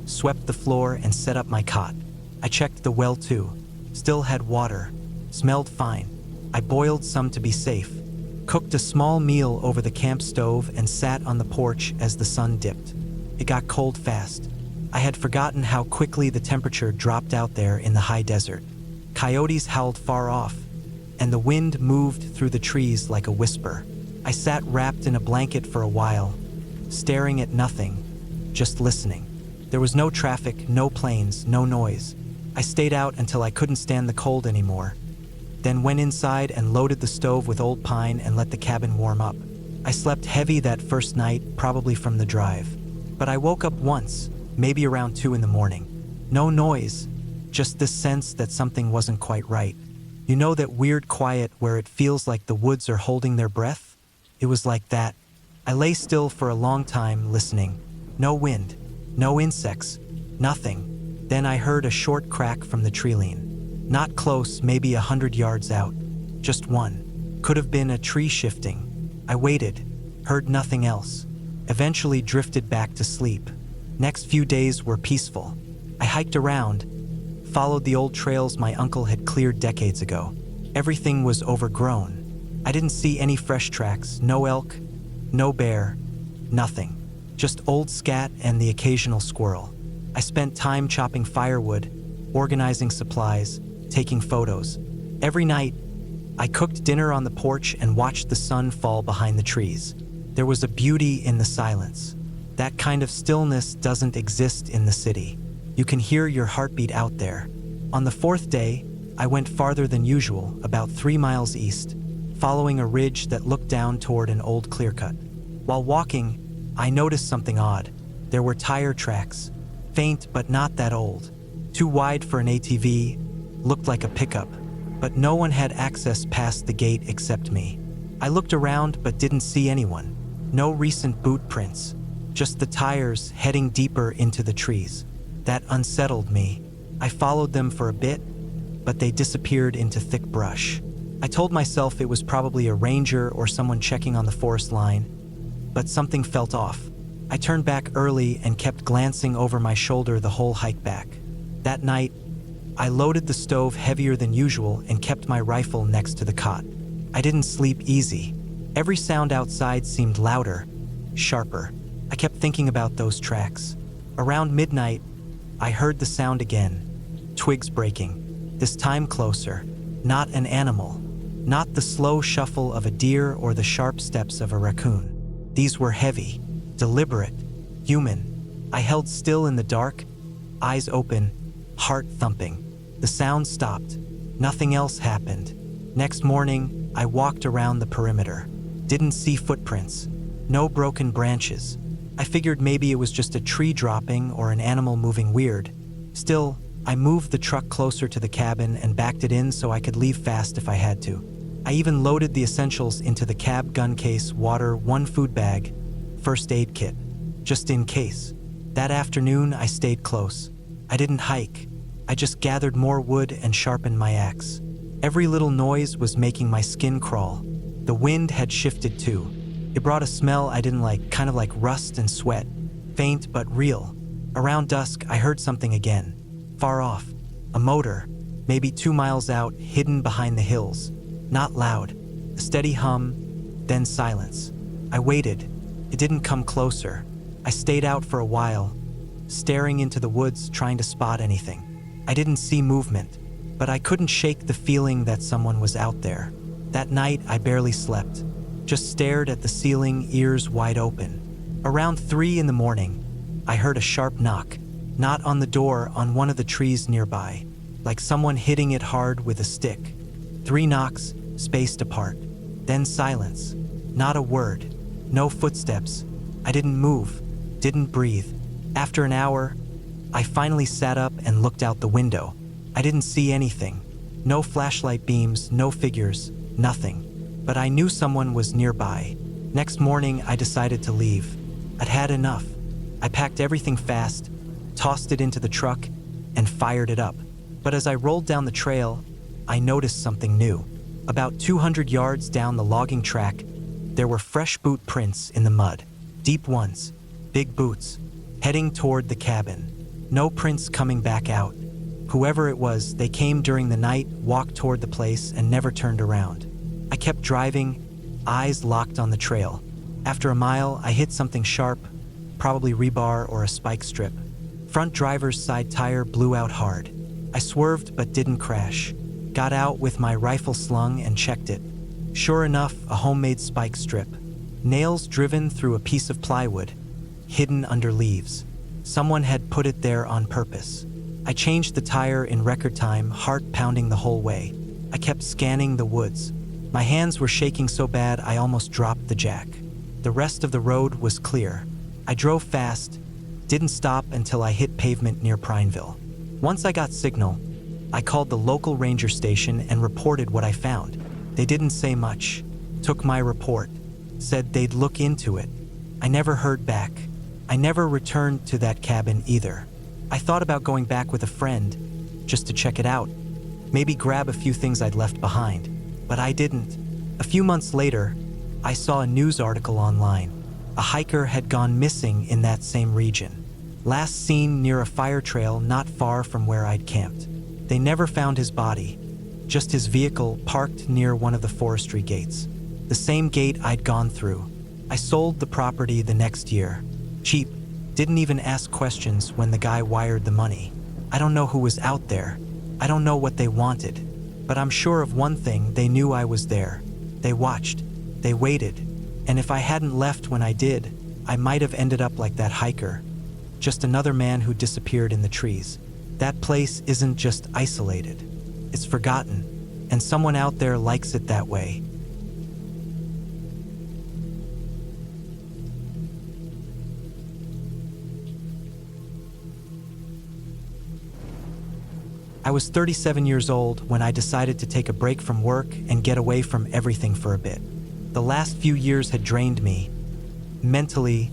swept the floor and set up my cot. I checked the well too. Still had water. Smelled fine. I boiled some to be safe. Cooked a small meal over the camp stove and sat on the porch as the sun dipped. It got cold fast. I had forgotten how quickly the temperature dropped out there in the high desert. Coyotes howled far off, and the wind moved through the trees like a whisper. I sat wrapped in a blanket for a while, staring at nothing, just listening. There was no traffic, no planes, no noise. I stayed out until I couldn't stand the cold anymore, then went inside and loaded the stove with old pine and let the cabin warm up. I slept heavy that first night, probably from the drive. But I woke up once, maybe around 2 in the morning. No noise, just this sense that something wasn't quite right. You know that weird quiet where it feels like the woods are holding their breath? It was like that. I lay still for a long time, listening. No wind, no insects, nothing. Then I heard a short crack from the tree-line. Not close, maybe 100 yards out. Just one. Could have been a tree shifting. I waited, heard nothing else. Eventually drifted back to sleep. Next few days were peaceful. I hiked around, followed the old trails my uncle had cleared decades ago. Everything was overgrown. I didn't see any fresh tracks, no elk, no bear, nothing. Just old scat and the occasional squirrel. I spent time chopping firewood, organizing supplies, taking photos. Every night, I cooked dinner on the porch and watched the sun fall behind the trees. There was a beauty in the silence. That kind of stillness doesn't exist in the city. You can hear your heartbeat out there. On the 4th day, I went farther than usual, about 3 miles east, following a ridge that looked down toward an old clear-cut. While walking, I noticed something odd. There were tire tracks, faint but not that old. Too wide for an ATV, looked like a pickup, but no one had access past the gate except me. I looked around but didn't see anyone. No recent boot prints, just the tires heading deeper into the trees. That unsettled me. I followed them for a bit, but they disappeared into thick brush. I told myself it was probably a ranger or someone checking on the forest line, but something felt off. I turned back early and kept glancing over my shoulder the whole hike back. That night, I loaded the stove heavier than usual and kept my rifle next to the cot. I didn't sleep easy. Every sound outside seemed louder, sharper. I kept thinking about those tracks. Around midnight, I heard the sound again. Twigs breaking, this time closer. Not an animal. Not the slow shuffle of a deer or the sharp steps of a raccoon. These were heavy, deliberate, human. I held still in the dark, eyes open, heart thumping. The sound stopped. Nothing else happened. Next morning, I walked around the perimeter. Didn't see footprints. No broken branches. I figured maybe it was just a tree dropping or an animal moving weird. Still, I moved the truck closer to the cabin and backed it in so I could leave fast if I had to. I even loaded the essentials into the cab gun case, water, 1 food bag, first aid kit, just in case. That afternoon, I stayed close. I didn't hike. I just gathered more wood and sharpened my axe. Every little noise was making my skin crawl. The wind had shifted too. It brought a smell I didn't like, kind of like rust and sweat. Faint but real. Around dusk, I heard something again. Far off. A motor, maybe 2 miles out, hidden behind the hills. Not loud. A steady hum, then silence. I waited. It didn't come closer. I stayed out for a while, staring into the woods, trying to spot anything. I didn't see movement, but I couldn't shake the feeling that someone was out there. That night, I barely slept. Just stared at the ceiling, ears wide open. Around 3 in the morning, I heard a sharp knock. Not on the door, on one of the trees nearby, like someone hitting it hard with a stick. 3 knocks, spaced apart. Then silence. Not a word. No footsteps. I didn't move, didn't breathe. After an hour, I finally sat up and looked out the window. I didn't see anything. No flashlight beams, no figures, nothing. But I knew someone was nearby. Next morning, I decided to leave. I'd had enough. I packed everything fast, tossed it into the truck, and fired it up. But as I rolled down the trail, I noticed something new. About 200 yards down the logging track, there were fresh boot prints in the mud. Deep ones, big boots, heading toward the cabin. No prints coming back out. Whoever it was, they came during the night, walked toward the place, and never turned around. I kept driving, eyes locked on the trail. After a mile, I hit something sharp, probably rebar or a spike strip. Front driver's side tire blew out hard. I swerved but didn't crash. Got out with my rifle slung and checked it. Sure enough, a homemade spike strip. Nails driven through a piece of plywood, hidden under leaves. Someone had put it there on purpose. I changed the tire in record time, heart pounding the whole way. I kept scanning the woods. My hands were shaking so bad I almost dropped the jack. The rest of the road was clear. I drove fast, didn't stop until I hit pavement near Prineville. Once I got signal, I called the local ranger station and reported what I found. They didn't say much, took my report, said they'd look into it. I never heard back. I never returned to that cabin either. I thought about going back with a friend, just to check it out, maybe grab a few things I'd left behind, but I didn't. A few months later, I saw a news article online. A hiker had gone missing in that same region. Last seen near a fire trail not far from where I'd camped. They never found his body, just his vehicle parked near one of the forestry gates. The same gate I'd gone through. I sold the property the next year. Cheap, didn't even ask questions when the guy wired the money. I don't know who was out there. I don't know what they wanted. But I'm sure of one thing, they knew I was there. They watched, they waited, and if I hadn't left when I did, I might have ended up like that hiker. Just another man who disappeared in the trees. That place isn't just isolated. It's forgotten, and someone out there likes it that way. I was 37 years old when I decided to take a break from work and get away from everything for a bit. The last few years had drained me, mentally,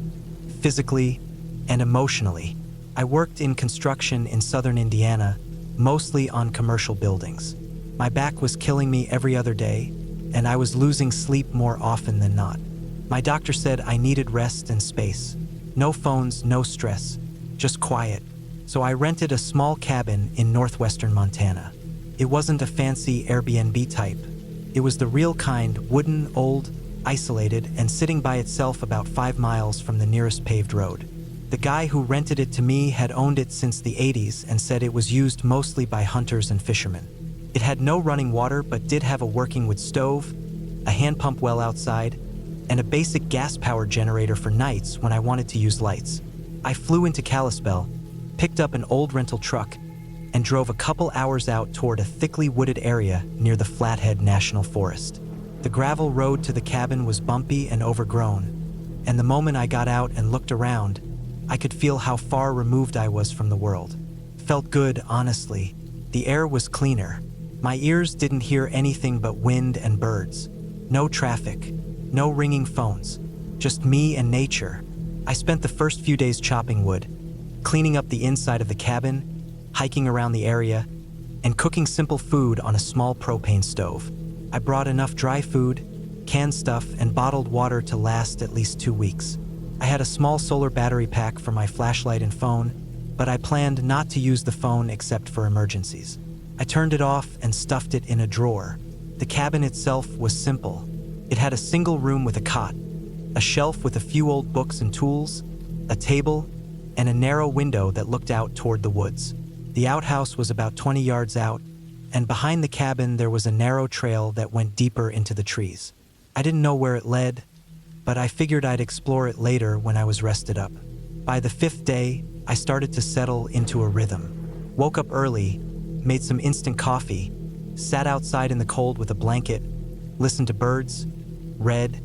physically, and emotionally. I worked in construction in southern Indiana, mostly on commercial buildings. My back was killing me every other day, and I was losing sleep more often than not. My doctor said I needed rest and space. No phones, no stress, just quiet. So I rented a small cabin in northwestern Montana. It wasn't a fancy Airbnb type. It was the real kind, wooden, old, isolated, and sitting by itself about 5 miles from the nearest paved road. The guy who rented it to me had owned it since the 80s and said it was used mostly by hunters and fishermen. It had no running water but did have a working wood stove, a hand pump well outside, and a basic gas-powered generator for nights when I wanted to use lights. I flew into Kalispell, picked up an old rental truck, and drove a couple hours out toward a thickly wooded area near the Flathead National Forest. The gravel road to the cabin was bumpy and overgrown, and the moment I got out and looked around, I could feel how far removed I was from the world. Felt good, honestly. The air was cleaner. My ears didn't hear anything but wind and birds. No traffic, no ringing phones, just me and nature. I spent the first few days chopping wood, cleaning up the inside of the cabin, hiking around the area, and cooking simple food on a small propane stove. I brought enough dry food, canned stuff, and bottled water to last at least 2 weeks. I had a small solar battery pack for my flashlight and phone, but I planned not to use the phone except for emergencies. I turned it off and stuffed it in a drawer. The cabin itself was simple. It had a single room with a cot, a shelf with a few old books and tools, a table, and a narrow window that looked out toward the woods. The outhouse was about 20 yards out, and behind the cabin there was a narrow trail that went deeper into the trees. I didn't know where it led, but I figured I'd explore it later when I was rested up. By the 5th day, I started to settle into a rhythm. Woke up early, made some instant coffee, sat outside in the cold with a blanket, listened to birds, read,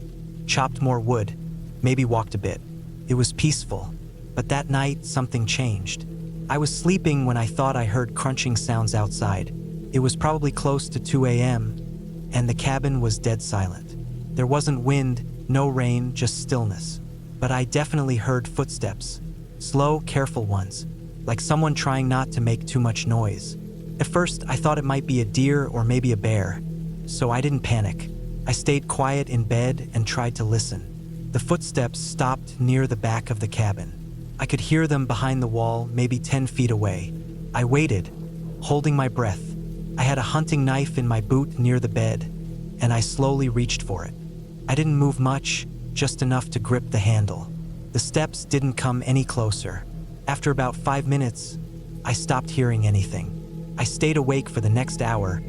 chopped more wood, maybe walked a bit. It was peaceful, but that night something changed. I was sleeping when I thought I heard crunching sounds outside. It was probably close to 2 a.m., and the cabin was dead silent. There wasn't wind, no rain, just stillness. But I definitely heard footsteps, slow, careful ones, like someone trying not to make too much noise. At first, I thought it might be a deer or maybe a bear, so I didn't panic. I stayed quiet in bed and tried to listen. The footsteps stopped near the back of the cabin. I could hear them behind the wall, maybe 10 feet away. I waited, holding my breath. I had a hunting knife in my boot near the bed, and I slowly reached for it. I didn't move much, just enough to grip the handle. The steps didn't come any closer. After about 5 minutes, I stopped hearing anything. I stayed awake for the next hour,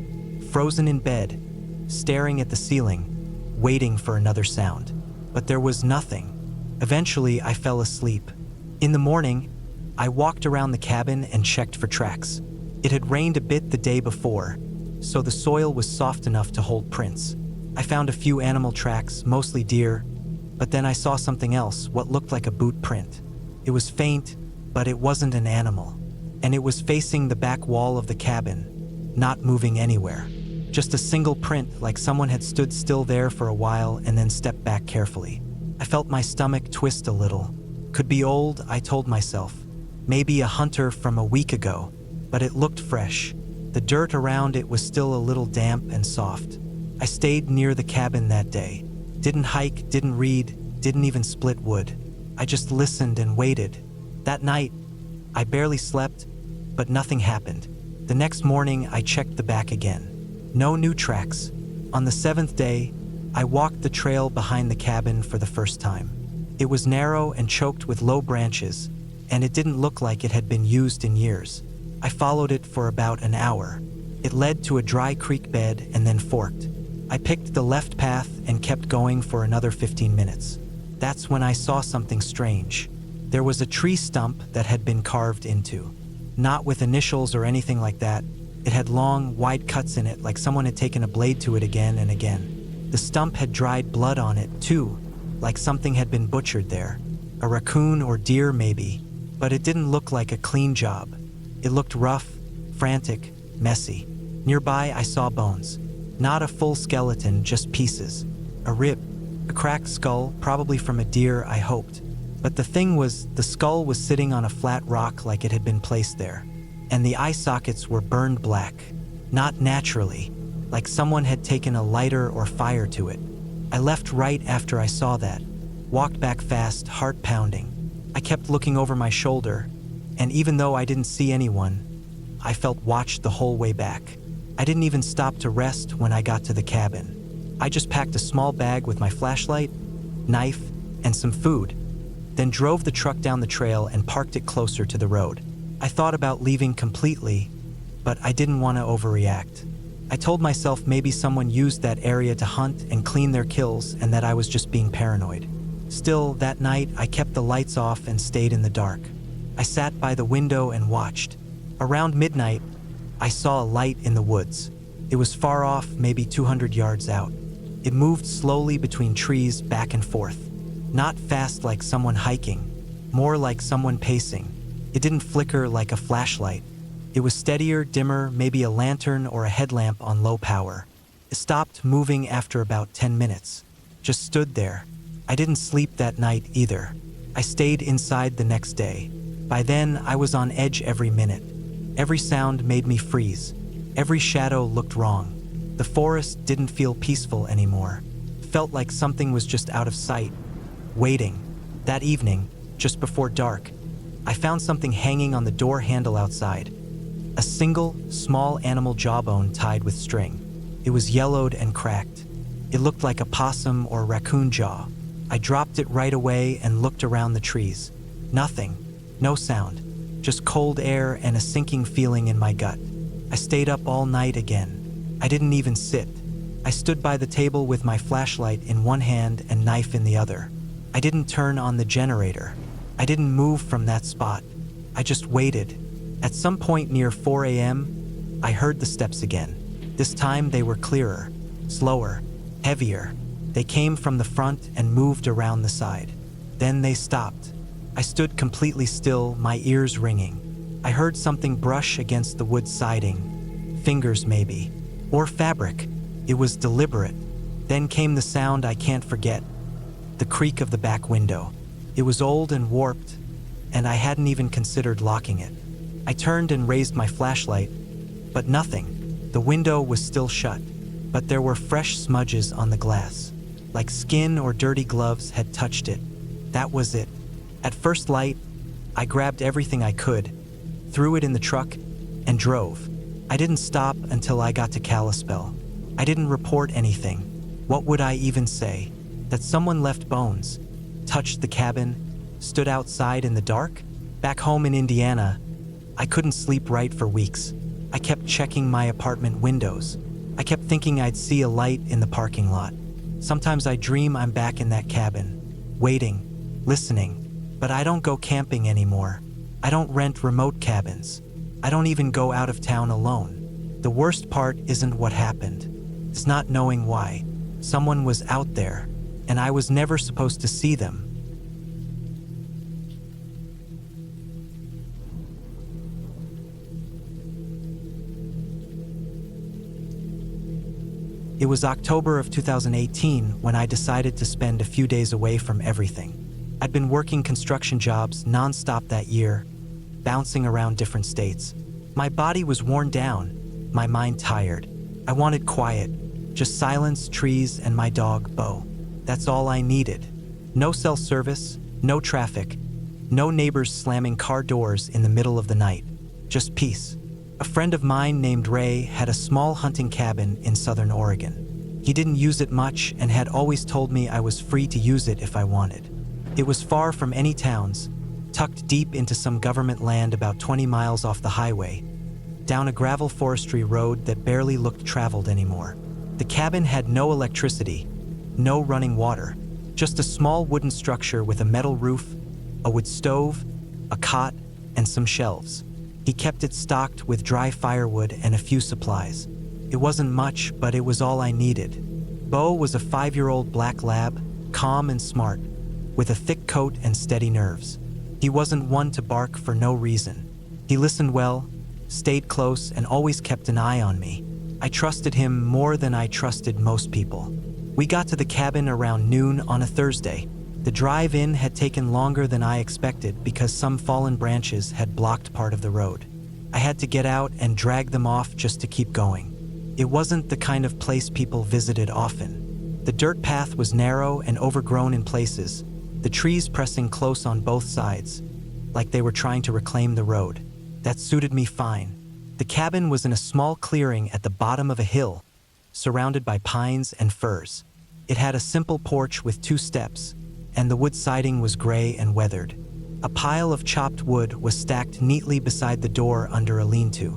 frozen in bed, staring at the ceiling, waiting for another sound. But there was nothing. Eventually, I fell asleep. In the morning, I walked around the cabin and checked for tracks. It had rained a bit the day before, so the soil was soft enough to hold prints. I found a few animal tracks, mostly deer, but then I saw something else, what looked like a boot print. It was faint, but it wasn't an animal, and it was facing the back wall of the cabin, not moving anywhere. Just a single print, like someone had stood still there for a while and then stepped back carefully. I felt my stomach twist a little. Could be old, I told myself. Maybe a hunter from a week ago, but it looked fresh. The dirt around it was still a little damp and soft. I stayed near the cabin that day. Didn't hike, didn't read, didn't even split wood. I just listened and waited. That night, I barely slept, but nothing happened. The next morning, I checked the back again. No new tracks. On the 7th day, I walked the trail behind the cabin for the first time. It was narrow and choked with low branches, and it didn't look like it had been used in years. I followed it for about an hour. It led to a dry creek bed and then forked. I picked the left path and kept going for another 15 minutes. That's when I saw something strange. There was a tree stump that had been carved into. Not with initials or anything like that. It had long, wide cuts in it, like someone had taken a blade to it again and again. The stump had dried blood on it, too, like something had been butchered there. A raccoon or deer, maybe. But it didn't look like a clean job. It looked rough, frantic, messy. Nearby, I saw bones. Not a full skeleton, just pieces. A rib, a cracked skull, probably from a deer, I hoped. But the thing was, the skull was sitting on a flat rock like it had been placed there. And the eye sockets were burned black. Not naturally, like someone had taken a lighter or fire to it. I left right after I saw that. Walked back fast, heart pounding. I kept looking over my shoulder, and even though I didn't see anyone, I felt watched the whole way back. I didn't even stop to rest when I got to the cabin. I just packed a small bag with my flashlight, knife, and some food, then drove the truck down the trail and parked it closer to the road. I thought about leaving completely, but I didn't want to overreact. I told myself maybe someone used that area to hunt and clean their kills and that I was just being paranoid. Still, that night, I kept the lights off and stayed in the dark. I sat by the window and watched. Around midnight, I saw a light in the woods. It was far off, maybe 200 yards out. It moved slowly between trees, back and forth. Not fast like someone hiking, more like someone pacing. It didn't flicker like a flashlight. It was steadier, dimmer, maybe a lantern or a headlamp on low power. It stopped moving after about 10 minutes. Just stood there. I didn't sleep that night either. I stayed inside the next day. By then, I was on edge every minute. Every sound made me freeze. Every shadow looked wrong. The forest didn't feel peaceful anymore. It felt like something was just out of sight, waiting. That evening, just before dark, I found something hanging on the door handle outside. A single, small animal jawbone tied with string. It was yellowed and cracked. It looked like a possum or raccoon jaw. I dropped it right away and looked around the trees. Nothing. No sound. Just cold air and a sinking feeling in my gut. I stayed up all night again. I didn't even sit. I stood by the table with my flashlight in one hand and knife in the other. I didn't turn on the generator. I didn't move from that spot. I just waited. At some point near 4 a.m., I heard the steps again. This time they were clearer, slower, heavier. They came from the front and moved around the side. Then they stopped. I stood completely still, my ears ringing. I heard something brush against the wood siding. Fingers maybe. Or fabric. It was deliberate. Then came the sound I can't forget. The creak of the back window. It was old and warped, and I hadn't even considered locking it. I turned and raised my flashlight, but nothing. The window was still shut, but there were fresh smudges on the glass, like skin or dirty gloves had touched it. That was it. At first light, I grabbed everything I could, threw it in the truck, and drove. I didn't stop until I got to Kalispell. I didn't report anything. What would I even say? That someone left bones, touched the cabin, stood outside in the dark? Back home in Indiana, I couldn't sleep right for weeks. I kept checking my apartment windows. I kept thinking I'd see a light in the parking lot. Sometimes I dream I'm back in that cabin, waiting, listening. But I don't go camping anymore. I don't rent remote cabins. I don't even go out of town alone. The worst part isn't what happened. It's not knowing why. Someone was out there, and I was never supposed to see them. It was October of 2018 when I decided to spend a few days away from everything. I'd been working construction jobs nonstop that year, bouncing around different states. My body was worn down, my mind tired. I wanted quiet, just silence, trees, and my dog, Bo. That's all I needed. No cell service, no traffic, no neighbors slamming car doors in the middle of the night. Just peace. A friend of mine named Ray had a small hunting cabin in southern Oregon. He didn't use it much and had always told me I was free to use it if I wanted. It was far from any towns, tucked deep into some government land about 20 miles off the highway, down a gravel forestry road that barely looked traveled anymore. The cabin had no electricity, no running water, just a small wooden structure with a metal roof, a wood stove, a cot, and some shelves. He kept it stocked with dry firewood and a few supplies. It wasn't much, but it was all I needed. Bo was a 5-year-old black lab, calm and smart, with a thick coat and steady nerves. He wasn't one to bark for no reason. He listened well, stayed close, and always kept an eye on me. I trusted him more than I trusted most people. We got to the cabin around noon on a Thursday. The drive in had taken longer than I expected because some fallen branches had blocked part of the road. I had to get out and drag them off just to keep going. It wasn't the kind of place people visited often. The dirt path was narrow and overgrown in places, the trees pressing close on both sides, like they were trying to reclaim the road. That suited me fine. The cabin was in a small clearing at the bottom of a hill, surrounded by pines and firs. It had a simple porch with 2 steps, and the wood siding was gray and weathered. A pile of chopped wood was stacked neatly beside the door under a lean-to.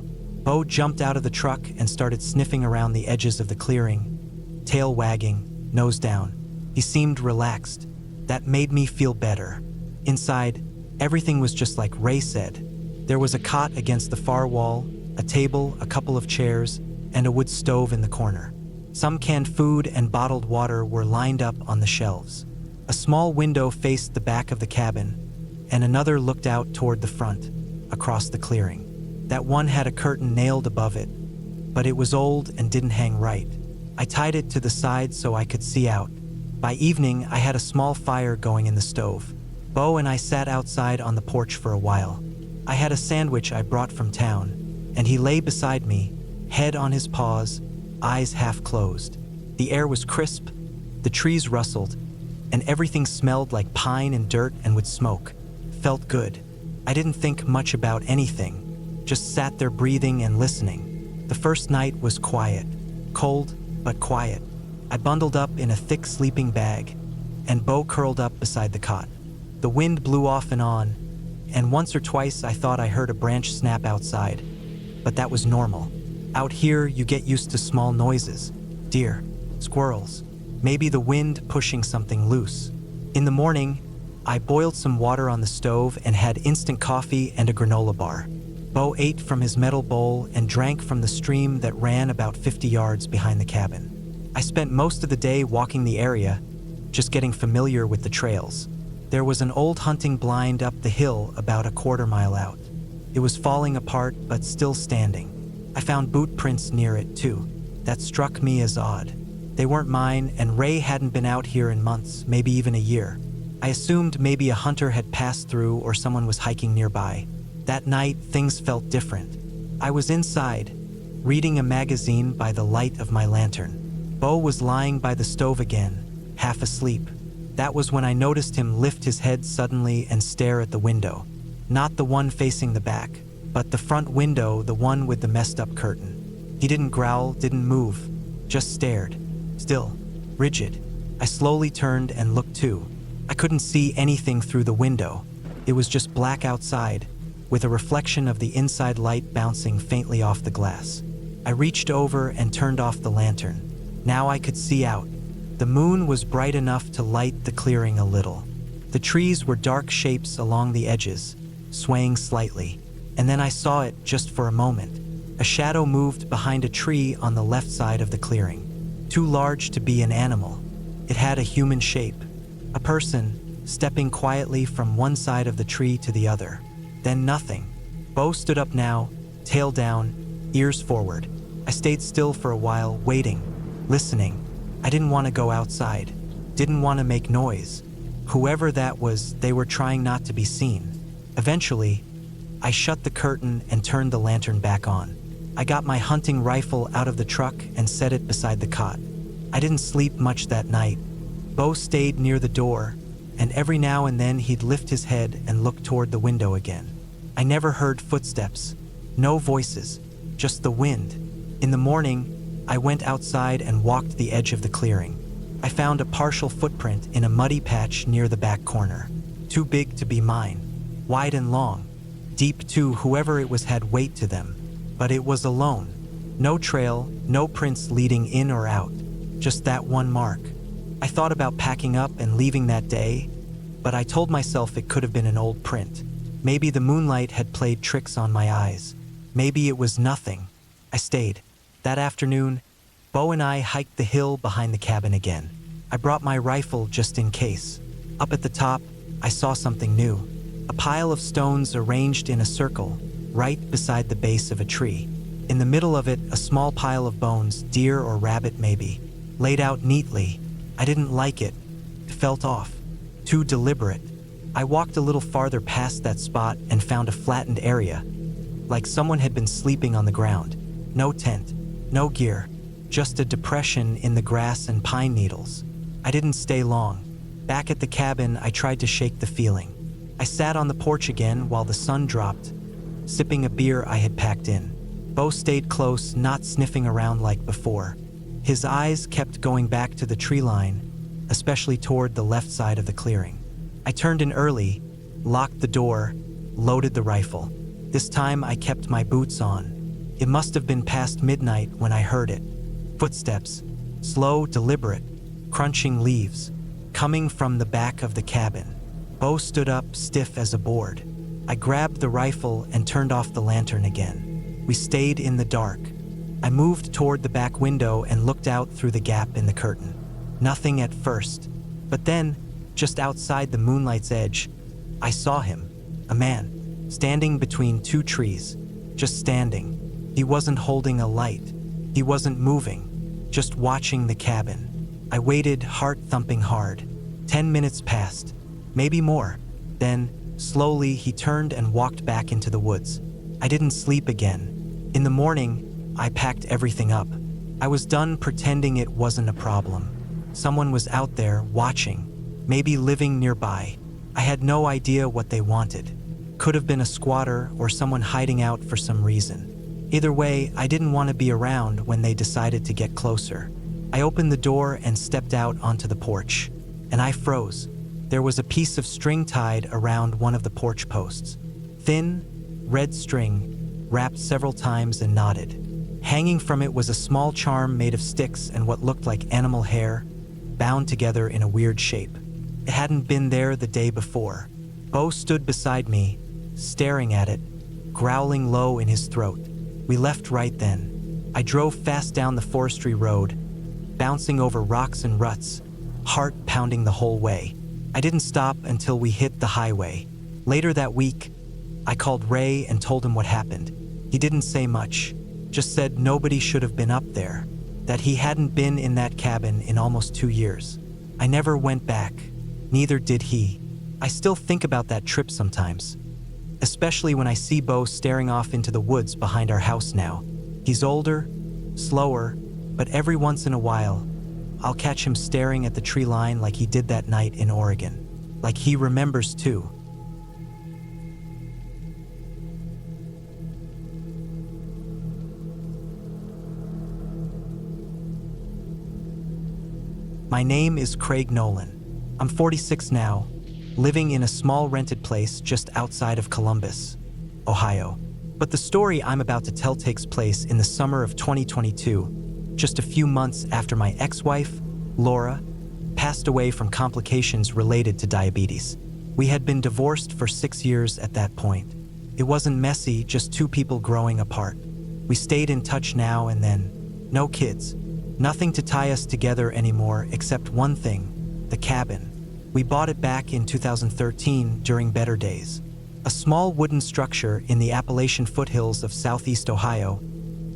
Bo jumped out of the truck and started sniffing around the edges of the clearing, tail wagging, nose down. He seemed relaxed. That made me feel better. Inside, everything was just like Ray said. There was a cot against the far wall, a table, a couple of chairs, and a wood stove in the corner. Some canned food and bottled water were lined up on the shelves. A small window faced the back of the cabin, and another looked out toward the front, across the clearing. That one had a curtain nailed above it, but it was old and didn't hang right. I tied it to the side so I could see out. By evening, I had a small fire going in the stove. Bo and I sat outside on the porch for a while. I had a sandwich I brought from town, and he lay beside me, head on his paws, eyes half closed. The air was crisp, the trees rustled, and everything smelled like pine and dirt and would smoke. Felt good. I didn't think much about anything, just sat there breathing and listening. The first night was quiet, cold but quiet. I bundled up in a thick sleeping bag, and Bo curled up beside the cot. The wind blew off and on, and once or twice I thought I heard a branch snap outside, but that was normal. Out here, you get used to small noises, deer, squirrels, maybe the wind pushing something loose. In the morning, I boiled some water on the stove and had instant coffee and a granola bar. Bo ate from his metal bowl and drank from the stream that ran about 50 yards behind the cabin. I spent most of the day walking the area, just getting familiar with the trails. There was an old hunting blind up the hill about a quarter mile out. It was falling apart but still standing. I found boot prints near it too. That struck me as odd. They weren't mine, and Ray hadn't been out here in months, maybe even a year. I assumed maybe a hunter had passed through or someone was hiking nearby. That night, things felt different. I was inside, reading a magazine by the light of my lantern. Bo was lying by the stove again, half asleep. That was when I noticed him lift his head suddenly and stare at the window. Not the one facing the back, but the front window, the one with the messed up curtain. He didn't growl, didn't move, just stared. Still, rigid. I slowly turned and looked too. I couldn't see anything through the window. It was just black outside, with a reflection of the inside light bouncing faintly off the glass. I reached over and turned off the lantern. Now I could see out. The moon was bright enough to light the clearing a little. The trees were dark shapes along the edges, swaying slightly. And then I saw it just for a moment. A shadow moved behind a tree on the left side of the clearing. Too large to be an animal. It had a human shape. A person, stepping quietly from one side of the tree to the other. Then nothing. Bo stood up now, tail down, ears forward. I stayed still for a while, waiting, listening. I didn't want to go outside. Didn't want to make noise. Whoever that was, they were trying not to be seen. Eventually, I shut the curtain and turned the lantern back on. I got my hunting rifle out of the truck and set it beside the cot. I didn't sleep much that night. Bo stayed near the door, and every now and then he'd lift his head and look toward the window again. I never heard footsteps, no voices, just the wind. In the morning, I went outside and walked the edge of the clearing. I found a partial footprint in a muddy patch near the back corner. Too big to be mine. Wide and long. Deep too, whoever it was had weight to them. But it was alone. No trail, no prints leading in or out. Just that one mark. I thought about packing up and leaving that day, but I told myself it could have been an old print. Maybe the moonlight had played tricks on my eyes. Maybe it was nothing. I stayed. That afternoon, Bo and I hiked the hill behind the cabin again. I brought my rifle just in case. Up at the top, I saw something new. A pile of stones arranged in a circle, right beside the base of a tree. In the middle of it, a small pile of bones, deer or rabbit maybe, laid out neatly. I didn't like it. It felt off. Too deliberate. I walked a little farther past that spot and found a flattened area, like someone had been sleeping on the ground. No tent, no gear, just a depression in the grass and pine needles. I didn't stay long. Back at the cabin, I tried to shake the feeling. I sat on the porch again while the sun dropped, sipping a beer I had packed in. Bo stayed close, not sniffing around like before. His eyes kept going back to the tree line, especially toward the left side of the clearing. I turned in early, locked the door, loaded the rifle. This time I kept my boots on. It must have been past midnight when I heard it. Footsteps, slow, deliberate, crunching leaves, coming from the back of the cabin. Bo stood up, stiff as a board. I grabbed the rifle and turned off the lantern again. We stayed in the dark. I moved toward the back window and looked out through the gap in the curtain. Nothing at first, but then, just outside the moonlight's edge, I saw him, a man, standing between two trees, just standing. He wasn't holding a light. He wasn't moving, just watching the cabin. I waited, heart thumping hard. 10 minutes passed, maybe more. Then, slowly, he turned and walked back into the woods. I didn't sleep again. In the morning, I packed everything up. I was done pretending it wasn't a problem. Someone was out there, watching, maybe living nearby. I had no idea what they wanted. Could have been a squatter or someone hiding out for some reason. Either way, I didn't want to be around when they decided to get closer. I opened the door and stepped out onto the porch, and I froze. There was a piece of string tied around one of the porch posts. Thin, red string, wrapped several times and knotted. Hanging from it was a small charm made of sticks and what looked like animal hair, bound together in a weird shape. It hadn't been there the day before. Bo stood beside me, staring at it, growling low in his throat. We left right then. I drove fast down the forestry road, bouncing over rocks and ruts, heart pounding the whole way. I didn't stop until we hit the highway. Later that week, I called Ray and told him what happened. He didn't say much, just said nobody should have been up there, that he hadn't been in that cabin in almost 2 years. I never went back, neither did he. I still think about that trip sometimes, especially when I see Bo staring off into the woods behind our house now. He's older, slower, but every once in a while, I'll catch him staring at the tree line like he did that night in Oregon. Like he remembers too. My name is Craig Nolan. I'm 46 now, living in a small rented place just outside of Columbus, Ohio. But the story I'm about to tell takes place in the summer of 2022, just a few months after my ex-wife, Laura, passed away from complications related to diabetes. We had been divorced for 6 years at that point. It wasn't messy, just two people growing apart. We stayed in touch now and then. No kids. Nothing to tie us together anymore except one thing, the cabin. We bought it back in 2013 during better days. A small wooden structure in the Appalachian foothills of southeast Ohio,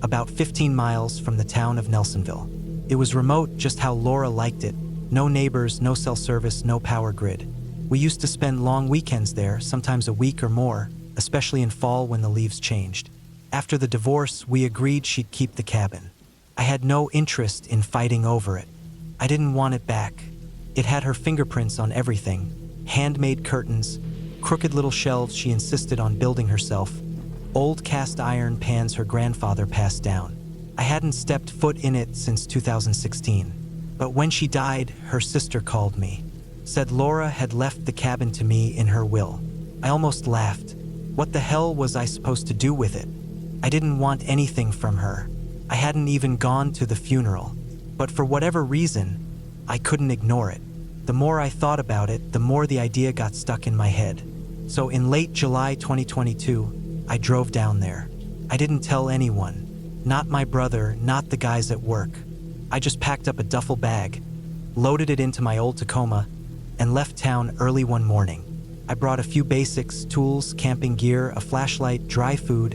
about 15 miles from the town of Nelsonville. It was remote, just how Laura liked it. No neighbors, no cell service, no power grid. We used to spend long weekends there, sometimes a week or more, especially in fall when the leaves changed. After the divorce, we agreed she'd keep the cabin. I had no interest in fighting over it. I didn't want it back. It had her fingerprints on everything. Handmade curtains, crooked little shelves she insisted on building herself, old cast iron pans her grandfather passed down. I hadn't stepped foot in it since 2016. But when she died, her sister called me. Said Laura had left the cabin to me in her will. I almost laughed. What the hell was I supposed to do with it? I didn't want anything from her. I hadn't even gone to the funeral. But for whatever reason, I couldn't ignore it. The more I thought about it, the more the idea got stuck in my head. So in late July 2022, I drove down there. I didn't tell anyone. Not my brother, not the guys at work. I just packed up a duffel bag, loaded it into my old Tacoma, and left town early one morning. I brought a few basics, tools, camping gear, a flashlight, dry food,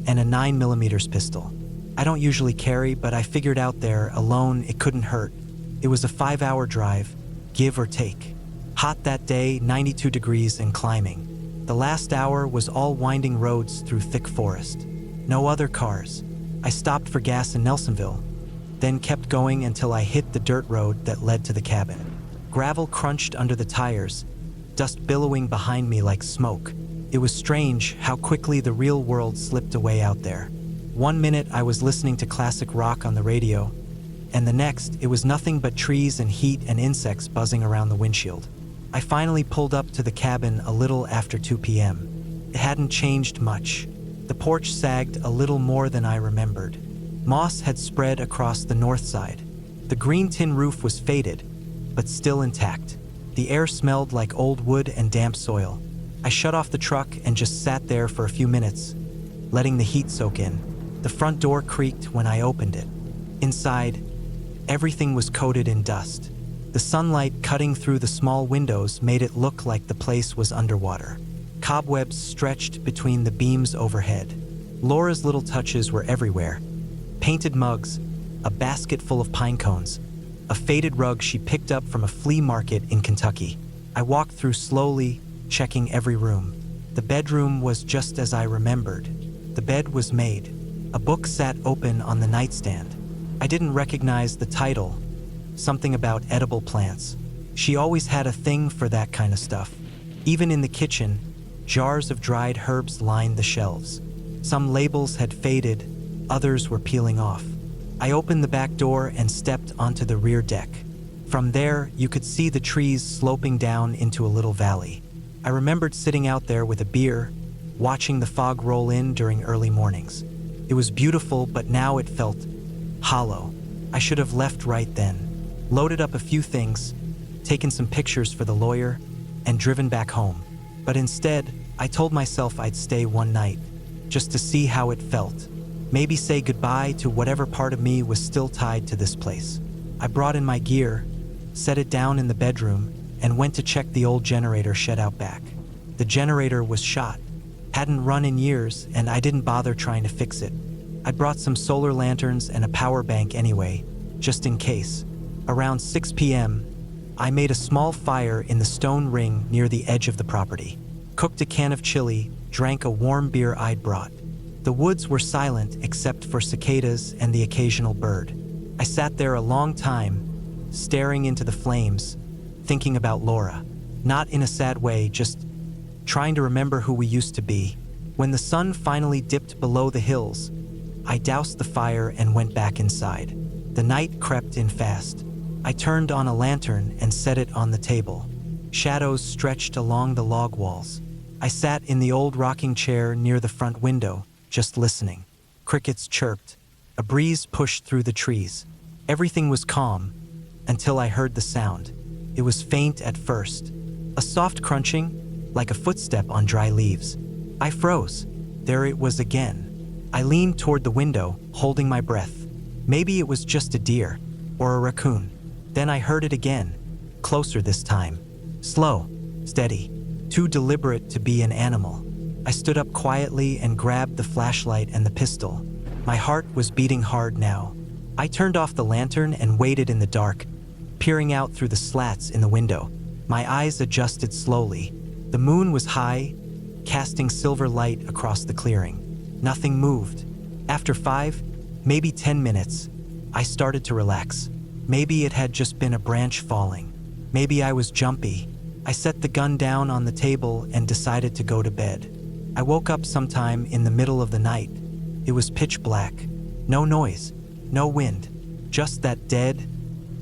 and a 9mm pistol. I don't usually carry, but I figured out there, alone, it couldn't hurt. It was a 5-hour drive, give or take. Hot that day, 92 degrees and climbing. The last hour was all winding roads through thick forest. No other cars. I stopped for gas in Nelsonville, then kept going until I hit the dirt road that led to the cabin. Gravel crunched under the tires, dust billowing behind me like smoke. It was strange how quickly the real world slipped away out there. 1 minute I was listening to classic rock on the radio, and the next it was nothing but trees and heat and insects buzzing around the windshield. I finally pulled up to the cabin a little after 2 p.m. It hadn't changed much. The porch sagged a little more than I remembered. Moss had spread across the north side. The green tin roof was faded, but still intact. The air smelled like old wood and damp soil. I shut off the truck and just sat there for a few minutes, letting the heat soak in. The front door creaked when I opened it. Inside, everything was coated in dust. The sunlight cutting through the small windows made it look like the place was underwater. Cobwebs stretched between the beams overhead. Laura's little touches were everywhere. Painted mugs, a basket full of pine cones, a faded rug she picked up from a flea market in Kentucky. I walked through slowly, checking every room. The bedroom was just as I remembered. The bed was made. A book sat open on the nightstand. I didn't recognize the title, something about edible plants. She always had a thing for that kind of stuff. Even in the kitchen, jars of dried herbs lined the shelves. Some labels had faded, others were peeling off. I opened the back door and stepped onto the rear deck. From there, you could see the trees sloping down into a little valley. I remembered sitting out there with a beer, watching the fog roll in during early mornings. It was beautiful, but now it felt hollow. I should have left right then. Loaded up a few things, taken some pictures for the lawyer, and driven back home. But instead, I told myself I'd stay one night, just to see how it felt. Maybe say goodbye to whatever part of me was still tied to this place. I brought in my gear, set it down in the bedroom, and went to check the old generator shed out back. The generator was shot, hadn't run in years, and I didn't bother trying to fix it. I brought some solar lanterns and a power bank anyway, just in case. Around 6 p.m., I made a small fire in the stone ring near the edge of the property, cooked a can of chili, drank a warm beer I'd brought. The woods were silent except for cicadas and the occasional bird. I sat there a long time, staring into the flames, thinking about Laura. Not in a sad way, just trying to remember who we used to be. When the sun finally dipped below the hills, I doused the fire and went back inside. The night crept in fast. I turned on a lantern and set it on the table. Shadows stretched along the log walls. I sat in the old rocking chair near the front window, just listening. Crickets chirped. A breeze pushed through the trees. Everything was calm until I heard the sound. It was faint at first, a soft crunching, like a footstep on dry leaves. I froze. There it was again. I leaned toward the window, holding my breath. Maybe it was just a deer or a raccoon. Then I heard it again, closer this time. Slow, steady, too deliberate to be an animal. I stood up quietly and grabbed the flashlight and the pistol. My heart was beating hard now. I turned off the lantern and waited in the dark, peering out through the slats in the window. My eyes adjusted slowly. The moon was high, casting silver light across the clearing. Nothing moved. After 5, maybe 10 minutes, I started to relax. Maybe it had just been a branch falling. Maybe I was jumpy. I set the gun down on the table and decided to go to bed. I woke up sometime in the middle of the night. It was pitch black. No noise, no wind, just that dead,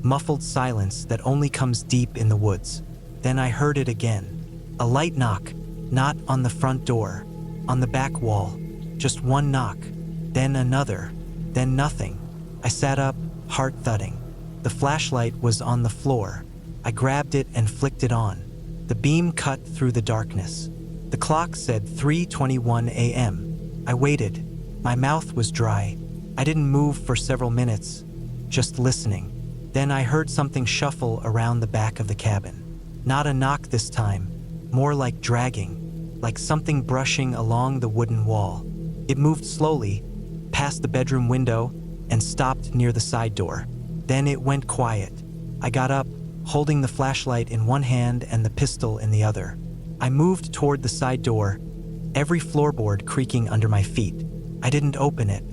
muffled silence that only comes deep in the woods. Then I heard it again. A light knock, not on the front door, on the back wall. Just one knock, then another, then nothing. I sat up, heart thudding. The flashlight was on the floor. I grabbed it and flicked it on. The beam cut through the darkness. The clock said 3:21 a.m. I waited. My mouth was dry. I didn't move for several minutes, just listening. Then I heard something shuffle around the back of the cabin. Not a knock this time, more like dragging, like something brushing along the wooden wall. It moved slowly, past the bedroom window, and stopped near the side door. Then it went quiet. I got up, holding the flashlight in one hand and the pistol in the other. I moved toward the side door, every floorboard creaking under my feet. I didn't open it.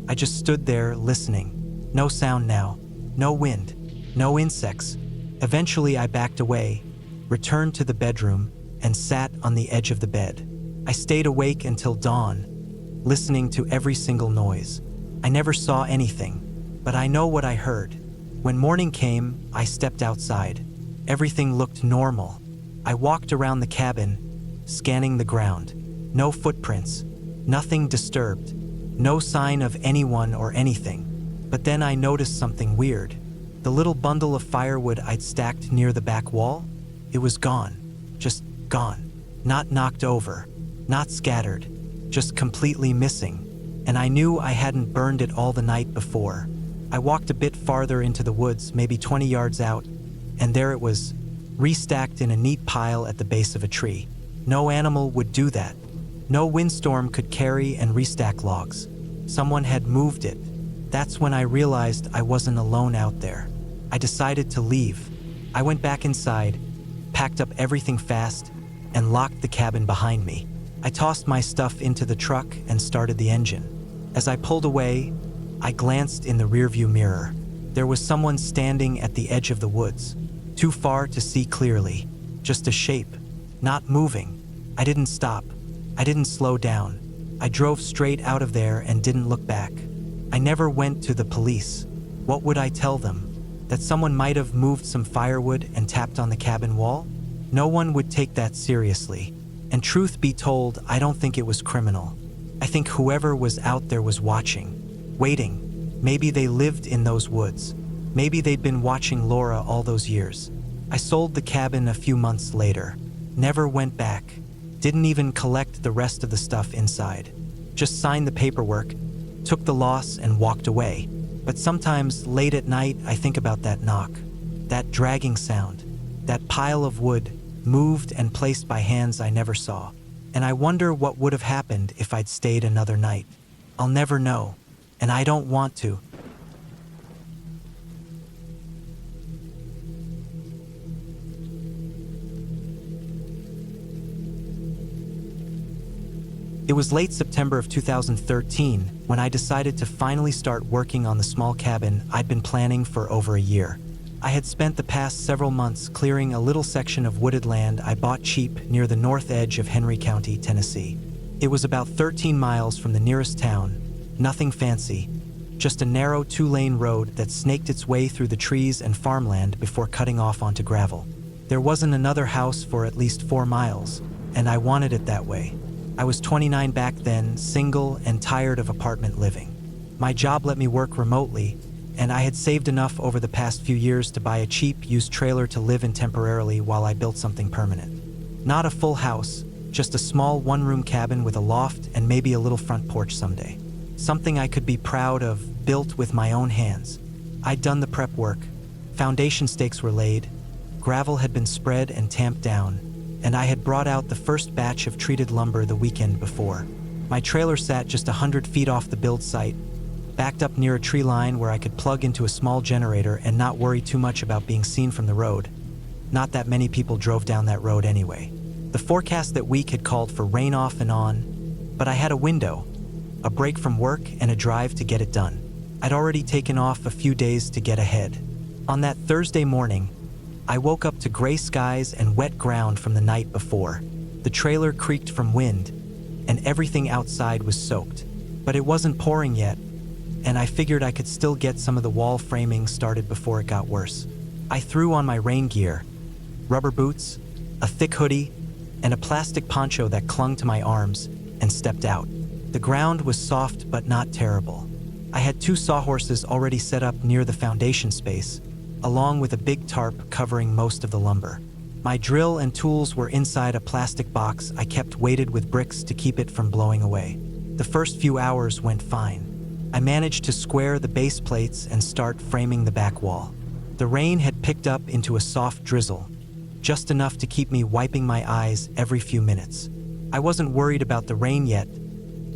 I just stood there listening. No sound now, no wind, no insects. Eventually I backed away, returned to the bedroom, and sat on the edge of the bed. I stayed awake until dawn, listening to every single noise. I never saw anything, but I know what I heard. When morning came, I stepped outside. Everything looked normal. I walked around the cabin, scanning the ground. No footprints, nothing disturbed, no sign of anyone or anything. But then I noticed something weird. The little bundle of firewood I'd stacked near the back wall, it was gone. Just gone. Not knocked over, not scattered, just completely missing. And I knew I hadn't burned it all the night before. I walked a bit farther into the woods, maybe 20 yards out, and there it was, restacked in a neat pile at the base of a tree. No animal would do that. No windstorm could carry and restack logs. Someone had moved it. That's when I realized I wasn't alone out there. I decided to leave. I went back inside, packed up everything fast, and locked the cabin behind me. I tossed my stuff into the truck and started the engine. As I pulled away, I glanced in the rearview mirror. There was someone standing at the edge of the woods, too far to see clearly, just a shape, not moving. I didn't stop. I didn't slow down. I drove straight out of there and didn't look back. I never went to the police. What would I tell them? That someone might have moved some firewood and tapped on the cabin wall? No one would take that seriously. And truth be told, I don't think it was criminal. I think whoever was out there was watching, waiting. Maybe they lived in those woods. Maybe they'd been watching Laura all those years. I sold the cabin a few months later. Never went back. Didn't even collect the rest of the stuff inside. Just signed the paperwork, took the loss, and walked away. But sometimes, late at night, I think about that knock, that dragging sound, that pile of wood, moved and placed by hands I never saw. And I wonder what would have happened if I'd stayed another night. I'll never know, and I don't want to. It was late September of 2013 when I decided to finally start working on the small cabin I'd been planning for over a year. I had spent the past several months clearing a little section of wooded land I bought cheap near the north edge of Henry County, Tennessee. It was about 13 miles from the nearest town, nothing fancy, just a narrow 2-lane road that snaked its way through the trees and farmland before cutting off onto gravel. There wasn't another house for at least 4 miles, and I wanted it that way. I was 29 back then, single and tired of apartment living. My job let me work remotely, and I had saved enough over the past few years to buy a cheap, used trailer to live in temporarily while I built something permanent. Not a full house, just a small one-room cabin with a loft and maybe a little front porch someday. Something I could be proud of, built with my own hands. I'd done the prep work. Foundation stakes were laid, gravel had been spread and tamped down, and I had brought out the first batch of treated lumber the weekend before. My trailer sat just 100 feet off the build site, backed up near a tree line where I could plug into a small generator and not worry too much about being seen from the road. Not that many people drove down that road anyway. The forecast that week had called for rain off and on, but I had a window, a break from work, and a drive to get it done. I'd already taken off a few days to get ahead. On that Thursday morning, I woke up to gray skies and wet ground from the night before. The trailer creaked from wind, and everything outside was soaked. But it wasn't pouring yet, and I figured I could still get some of the wall framing started before it got worse. I threw on my rain gear, rubber boots, a thick hoodie, and a plastic poncho that clung to my arms, and stepped out. The ground was soft but not terrible. I had 2 sawhorses already set up near the foundation space, along with a big tarp covering most of the lumber. My drill and tools were inside a plastic box I kept weighted with bricks to keep it from blowing away. The first few hours went fine. I managed to square the base plates and start framing the back wall. The rain had picked up into a soft drizzle, just enough to keep me wiping my eyes every few minutes. I wasn't worried about the rain yet.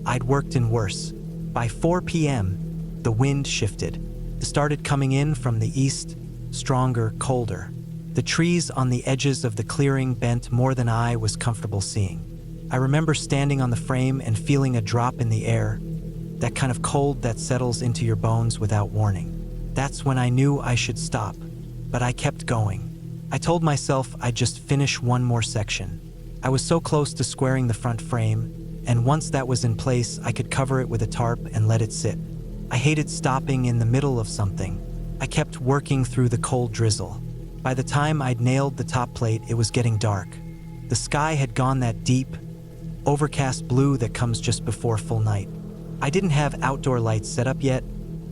I'd worked in worse. By 4 p.m., the wind shifted. It started coming in from the east, stronger, colder. The trees on the edges of the clearing bent more than I was comfortable seeing. I remember standing on the frame and feeling a drop in the air, that kind of cold that settles into your bones without warning. That's when I knew I should stop, but I kept going. I told myself I'd just finish one more section. I was so close to squaring the front frame, and once that was in place, I could cover it with a tarp and let it sit. I hated stopping in the middle of something. I kept working through the cold drizzle. By the time I'd nailed the top plate, it was getting dark. The sky had gone that deep, overcast blue that comes just before full night. I didn't have outdoor lights set up yet,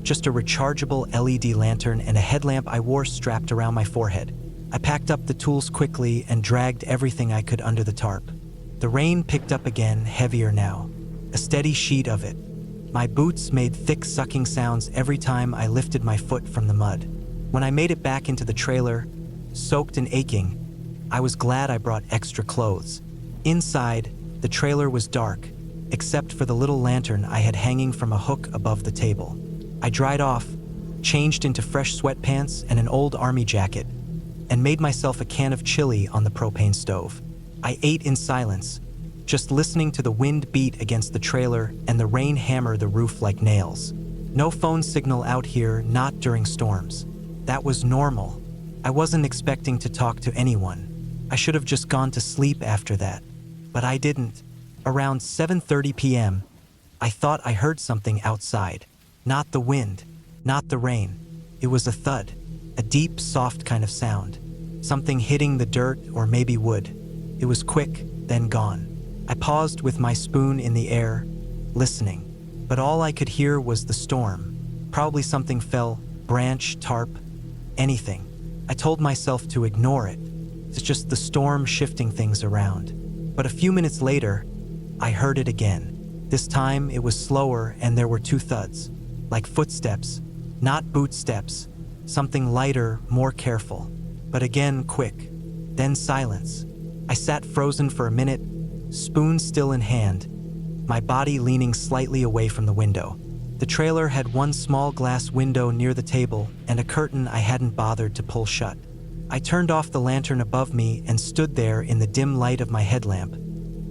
just a rechargeable LED lantern and a headlamp I wore strapped around my forehead. I packed up the tools quickly and dragged everything I could under the tarp. The rain picked up again, heavier now, a steady sheet of it. My boots made thick sucking sounds every time I lifted my foot from the mud. When I made it back into the trailer, soaked and aching, I was glad I brought extra clothes. Inside, the trailer was dark, except for the little lantern I had hanging from a hook above the table. I dried off, changed into fresh sweatpants and an old army jacket, and made myself a can of chili on the propane stove. I ate in silence, just listening to the wind beat against the trailer and the rain hammer the roof like nails. No phone signal out here, not during storms. That was normal. I wasn't expecting to talk to anyone. I should have just gone to sleep after that. But I didn't. Around 7:30 p.m., I thought I heard something outside. Not the wind, not the rain. It was a thud, a deep, soft kind of sound. Something hitting the dirt or maybe wood. It was quick, then gone. I paused with my spoon in the air, listening. But all I could hear was the storm. Probably something fell, branch, tarp, anything. I told myself to ignore it. It's just the storm shifting things around. But a few minutes later, I heard it again. This time it was slower and there were 2 thuds, like footsteps, not boot steps, something lighter, more careful. But again, quick. Then silence. I sat frozen for a minute, spoon still in hand, my body leaning slightly away from the window. The trailer had one small glass window near the table and a curtain I hadn't bothered to pull shut. I turned off the lantern above me and stood there in the dim light of my headlamp,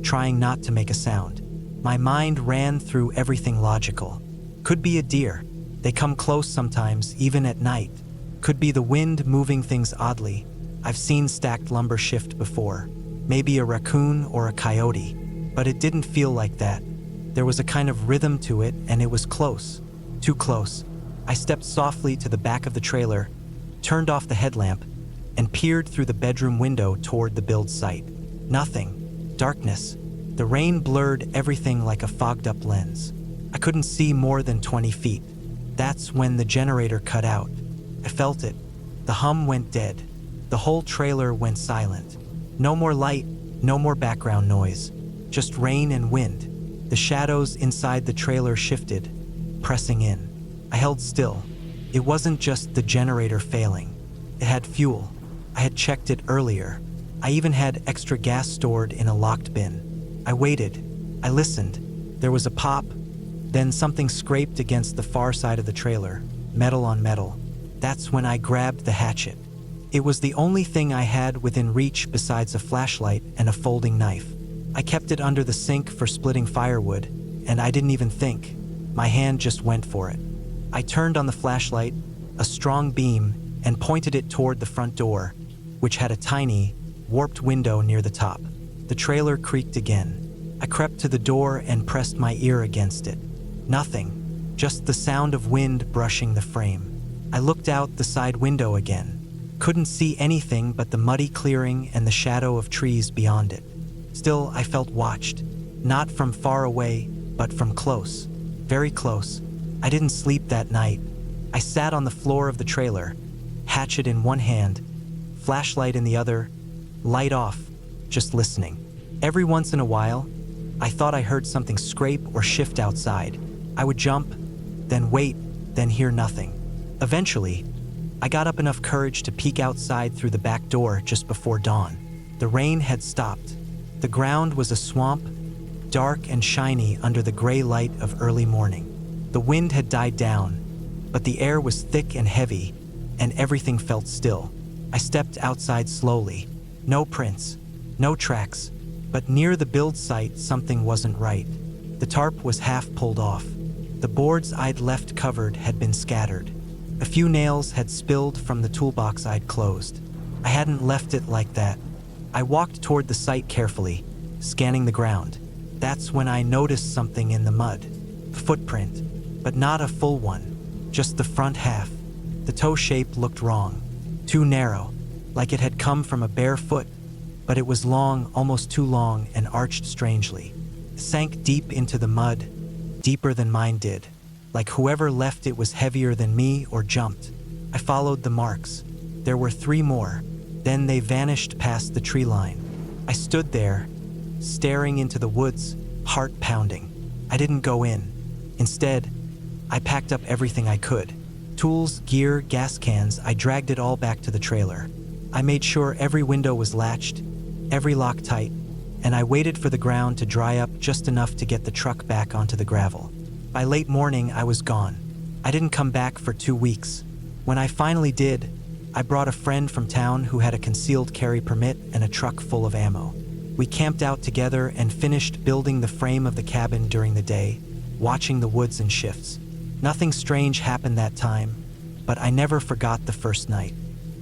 trying not to make a sound. My mind ran through everything logical. Could be a deer. They come close sometimes, even at night. Could be the wind moving things oddly. I've seen stacked lumber shift before. Maybe a raccoon or a coyote. But it didn't feel like that. There was a kind of rhythm to it, and it was close. Too close. I stepped softly to the back of the trailer, turned off the headlamp, and peered through the bedroom window toward the build site. Nothing. Darkness. The rain blurred everything like a fogged-up lens. I couldn't see more than 20 feet. That's when the generator cut out. I felt it. The hum went dead. The whole trailer went silent. No more light, no more background noise. Just rain and wind. The shadows inside the trailer shifted, pressing in. I held still. It wasn't just the generator failing. It had fuel. I had checked it earlier. I even had extra gas stored in a locked bin. I waited. I listened. There was a pop. Then something scraped against the far side of the trailer, metal on metal. That's when I grabbed the hatchet. It was the only thing I had within reach besides a flashlight and a folding knife. I kept it under the sink for splitting firewood, and I didn't even think. My hand just went for it. I turned on the flashlight, a strong beam, and pointed it toward the front door, which had a tiny, warped window near the top. The trailer creaked again. I crept to the door and pressed my ear against it. Nothing, just the sound of wind brushing the frame. I looked out the side window again. Couldn't see anything but the muddy clearing and the shadow of trees beyond it. Still, I felt watched. Not from far away, but from close. Very close. I didn't sleep that night. I sat on the floor of the trailer, hatchet in one hand, flashlight in the other, light off, just listening. Every once in a while, I thought I heard something scrape or shift outside. I would jump, then wait, then hear nothing. Eventually, I got up enough courage to peek outside through the back door just before dawn. The rain had stopped. The ground was a swamp, dark and shiny under the gray light of early morning. The wind had died down, but the air was thick and heavy, and everything felt still. I stepped outside slowly. No prints, no tracks, but near the build site something wasn't right. The tarp was half pulled off. The boards I'd left covered had been scattered. A few nails had spilled from the toolbox I'd closed. I hadn't left it like that. I walked toward the site carefully, scanning the ground. That's when I noticed something in the mud. A footprint, but not a full one, just the front half. The toe shape looked wrong, too narrow, like it had come from a bare foot, but it was long, almost too long, and arched strangely. It sank deep into the mud, deeper than mine did, like whoever left it was heavier than me or jumped. I followed the marks. There were 3 more, then they vanished past the tree line. I stood there, staring into the woods, heart pounding. I didn't go in. Instead, I packed up everything I could. Tools, gear, gas cans, I dragged it all back to the trailer. I made sure every window was latched, every lock tight, and I waited for the ground to dry up just enough to get the truck back onto the gravel. By late morning, I was gone. I didn't come back for 2 weeks. When I finally did, I brought a friend from town who had a concealed carry permit and a truck full of ammo. We camped out together and finished building the frame of the cabin during the day, watching the woods in shifts. Nothing strange happened that time, but I never forgot the first night.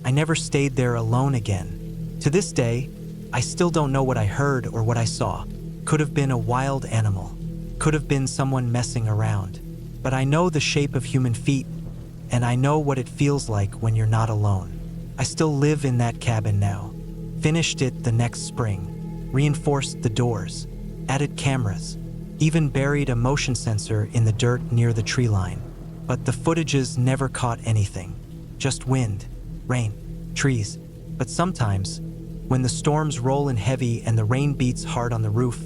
I never stayed there alone again. To this day, I still don't know what I heard or what I saw. Could have been a wild animal. Could have been someone messing around. But I know the shape of human feet, and I know what it feels like when you're not alone. I still live in that cabin now. Finished it the next spring. Reinforced the doors. Added cameras. Even buried a motion sensor in the dirt near the tree line. But the footages never caught anything. Just wind, rain, trees. But sometimes, when the storms roll in heavy and the rain beats hard on the roof,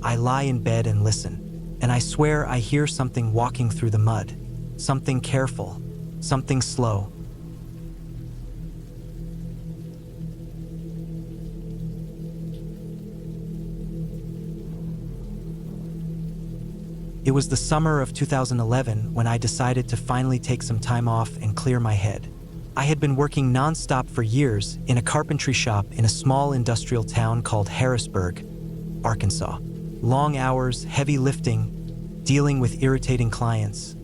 I lie in bed and listen. And I swear I hear something walking through the mud. Something careful. Something slow. It was the summer of 2011 when I decided to finally take some time off and clear my head. I had been working nonstop for years in a carpentry shop in a small industrial town called Harrisburg, Arkansas. Long hours, heavy lifting, dealing with irritating clients.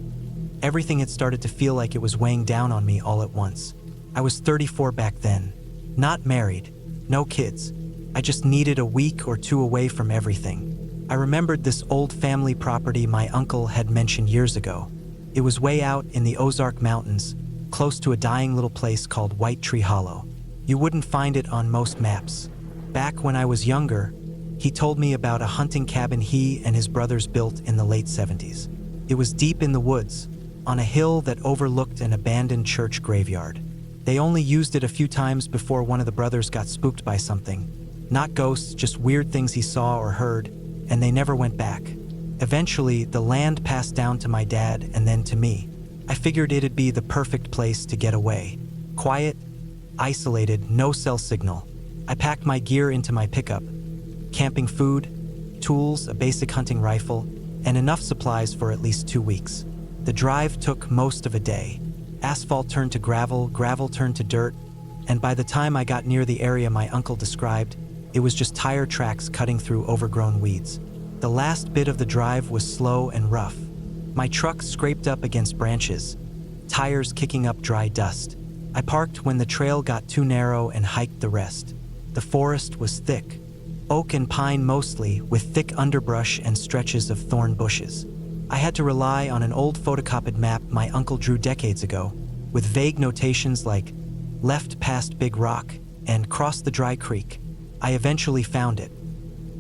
Everything had started to feel like it was weighing down on me all at once. I was 34 back then, not married, no kids. I just needed a week or 2 away from everything. I remembered this old family property my uncle had mentioned years ago. It was way out in the Ozark Mountains, close to a dying little place called White Tree Hollow. You wouldn't find it on most maps. Back when I was younger, he told me about a hunting cabin he and his brothers built in the late 70s. It was deep in the woods, on a hill that overlooked an abandoned church graveyard. They only used it a few times before one of the brothers got spooked by something. Not ghosts, just weird things he saw or heard, and they never went back. Eventually, the land passed down to my dad and then to me. I figured it'd be the perfect place to get away. Quiet, isolated, no cell signal. I packed my gear into my pickup. Camping food, tools, a basic hunting rifle, and enough supplies for at least 2 weeks. The drive took most of a day. Asphalt turned to gravel, gravel turned to dirt, and by the time I got near the area my uncle described, it was just tire tracks cutting through overgrown weeds. The last bit of the drive was slow and rough. My truck scraped up against branches, tires kicking up dry dust. I parked when the trail got too narrow and hiked the rest. The forest was thick, oak and pine mostly, with thick underbrush and stretches of thorn bushes. I had to rely on an old photocopied map my uncle drew decades ago, with vague notations like left past Big Rock and cross the dry creek. I eventually found it.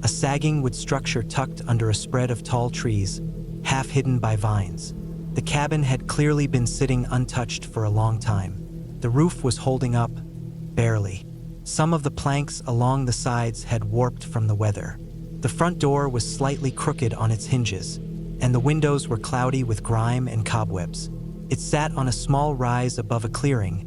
A sagging wood structure tucked under a spread of tall trees, half hidden by vines. The cabin had clearly been sitting untouched for a long time. The roof was holding up, barely. Some of the planks along the sides had warped from the weather. The front door was slightly crooked on its hinges, and the windows were cloudy with grime and cobwebs. It sat on a small rise above a clearing,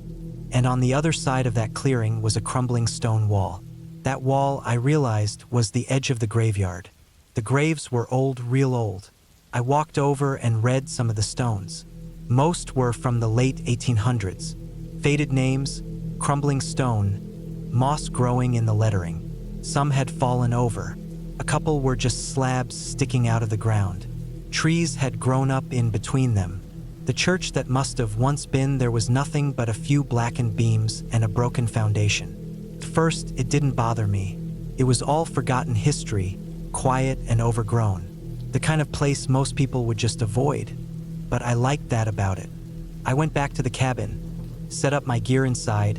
and on the other side of that clearing was a crumbling stone wall. That wall, I realized, was the edge of the graveyard. The graves were old, real old. I walked over and read some of the stones. Most were from the late 1800s. Faded names, crumbling stone, moss growing in the lettering. Some had fallen over. A couple were just slabs sticking out of the ground. Trees had grown up in between them. The church that must have once been there was nothing but a few blackened beams and a broken foundation. At first, it didn't bother me. It was all forgotten history, quiet and overgrown. The kind of place most people would just avoid. But I liked that about it. I went back to the cabin, set up my gear inside,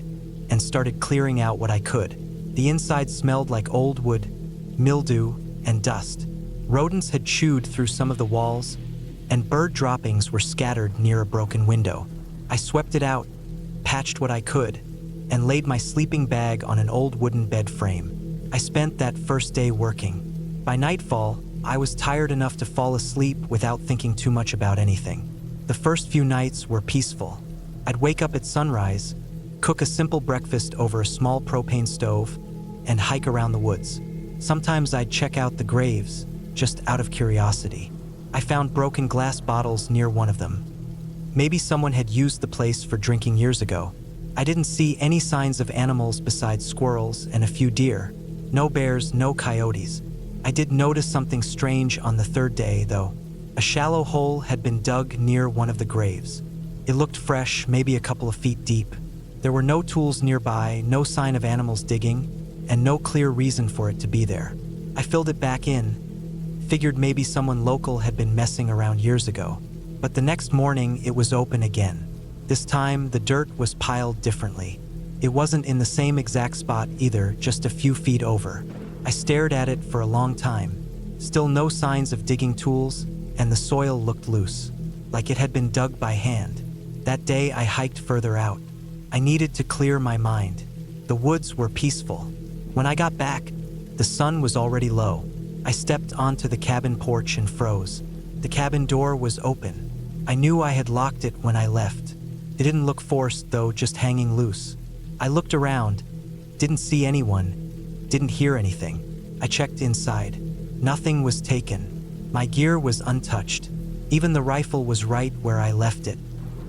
and started clearing out what I could. The inside smelled like old wood, mildew, and dust. Rodents had chewed through some of the walls, and bird droppings were scattered near a broken window. I swept it out, patched what I could, and laid my sleeping bag on an old wooden bed frame. I spent that first day working. By nightfall, I was tired enough to fall asleep without thinking too much about anything. The first few nights were peaceful. I'd wake up at sunrise, cook a simple breakfast over a small propane stove, and hike around the woods. Sometimes I'd check out the graves, just out of curiosity. I found broken glass bottles near one of them. Maybe someone had used the place for drinking years ago. I didn't see any signs of animals besides squirrels and a few deer. No bears, no coyotes. I did notice something strange on the third day, though. A shallow hole had been dug near one of the graves. It looked fresh, maybe a couple of feet deep. There were no tools nearby, no sign of animals digging, and no clear reason for it to be there. I filled it back in, figured maybe someone local had been messing around years ago. But the next morning, it was open again. This time, the dirt was piled differently. It wasn't in the same exact spot either, just a few feet over. I stared at it for a long time. Still no signs of digging tools, and the soil looked loose, like it had been dug by hand. That day, I hiked further out. I needed to clear my mind. The woods were peaceful. When I got back, the sun was already low. I stepped onto the cabin porch and froze. The cabin door was open. I knew I had locked it when I left. It didn't look forced, though, just hanging loose. I looked around, didn't see anyone, didn't hear anything. I checked inside. Nothing was taken. My gear was untouched. Even the rifle was right where I left it.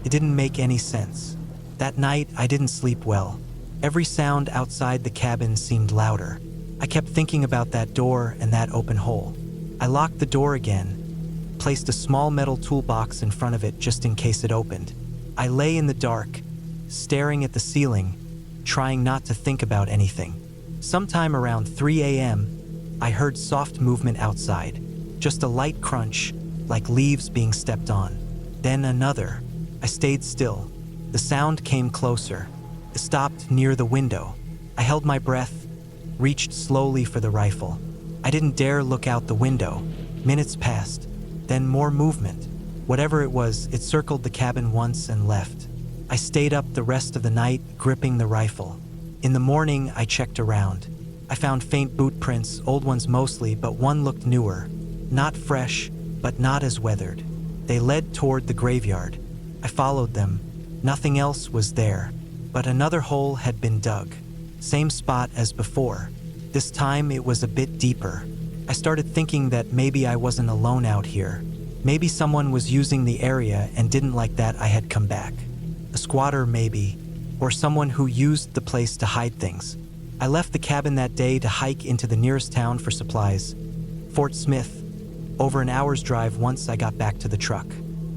It didn't make any sense. That night, I didn't sleep well. Every sound outside the cabin seemed louder. I kept thinking about that door and that open hole. I locked the door again, placed a small metal toolbox in front of it just in case it opened. I lay in the dark, staring at the ceiling, trying not to think about anything. Sometime around 3 a.m., I heard soft movement outside, just a light crunch, like leaves being stepped on. Then another. I stayed still. The sound came closer. It stopped near the window. I held my breath, reached slowly for the rifle. I didn't dare look out the window. Minutes passed, then more movement. Whatever it was, it circled the cabin once and left. I stayed up the rest of the night, gripping the rifle. In the morning, I checked around. I found faint boot prints, old ones mostly, but one looked newer. Not fresh, but not as weathered. They led toward the graveyard. I followed them. Nothing else was there, but another hole had been dug. Same spot as before. This time it was a bit deeper. I started thinking that maybe I wasn't alone out here. Maybe someone was using the area and didn't like that I had come back. A squatter maybe, or someone who used the place to hide things. I left the cabin that day to hike into the nearest town for supplies. Fort Smith, over an hour's drive once I got back to the truck.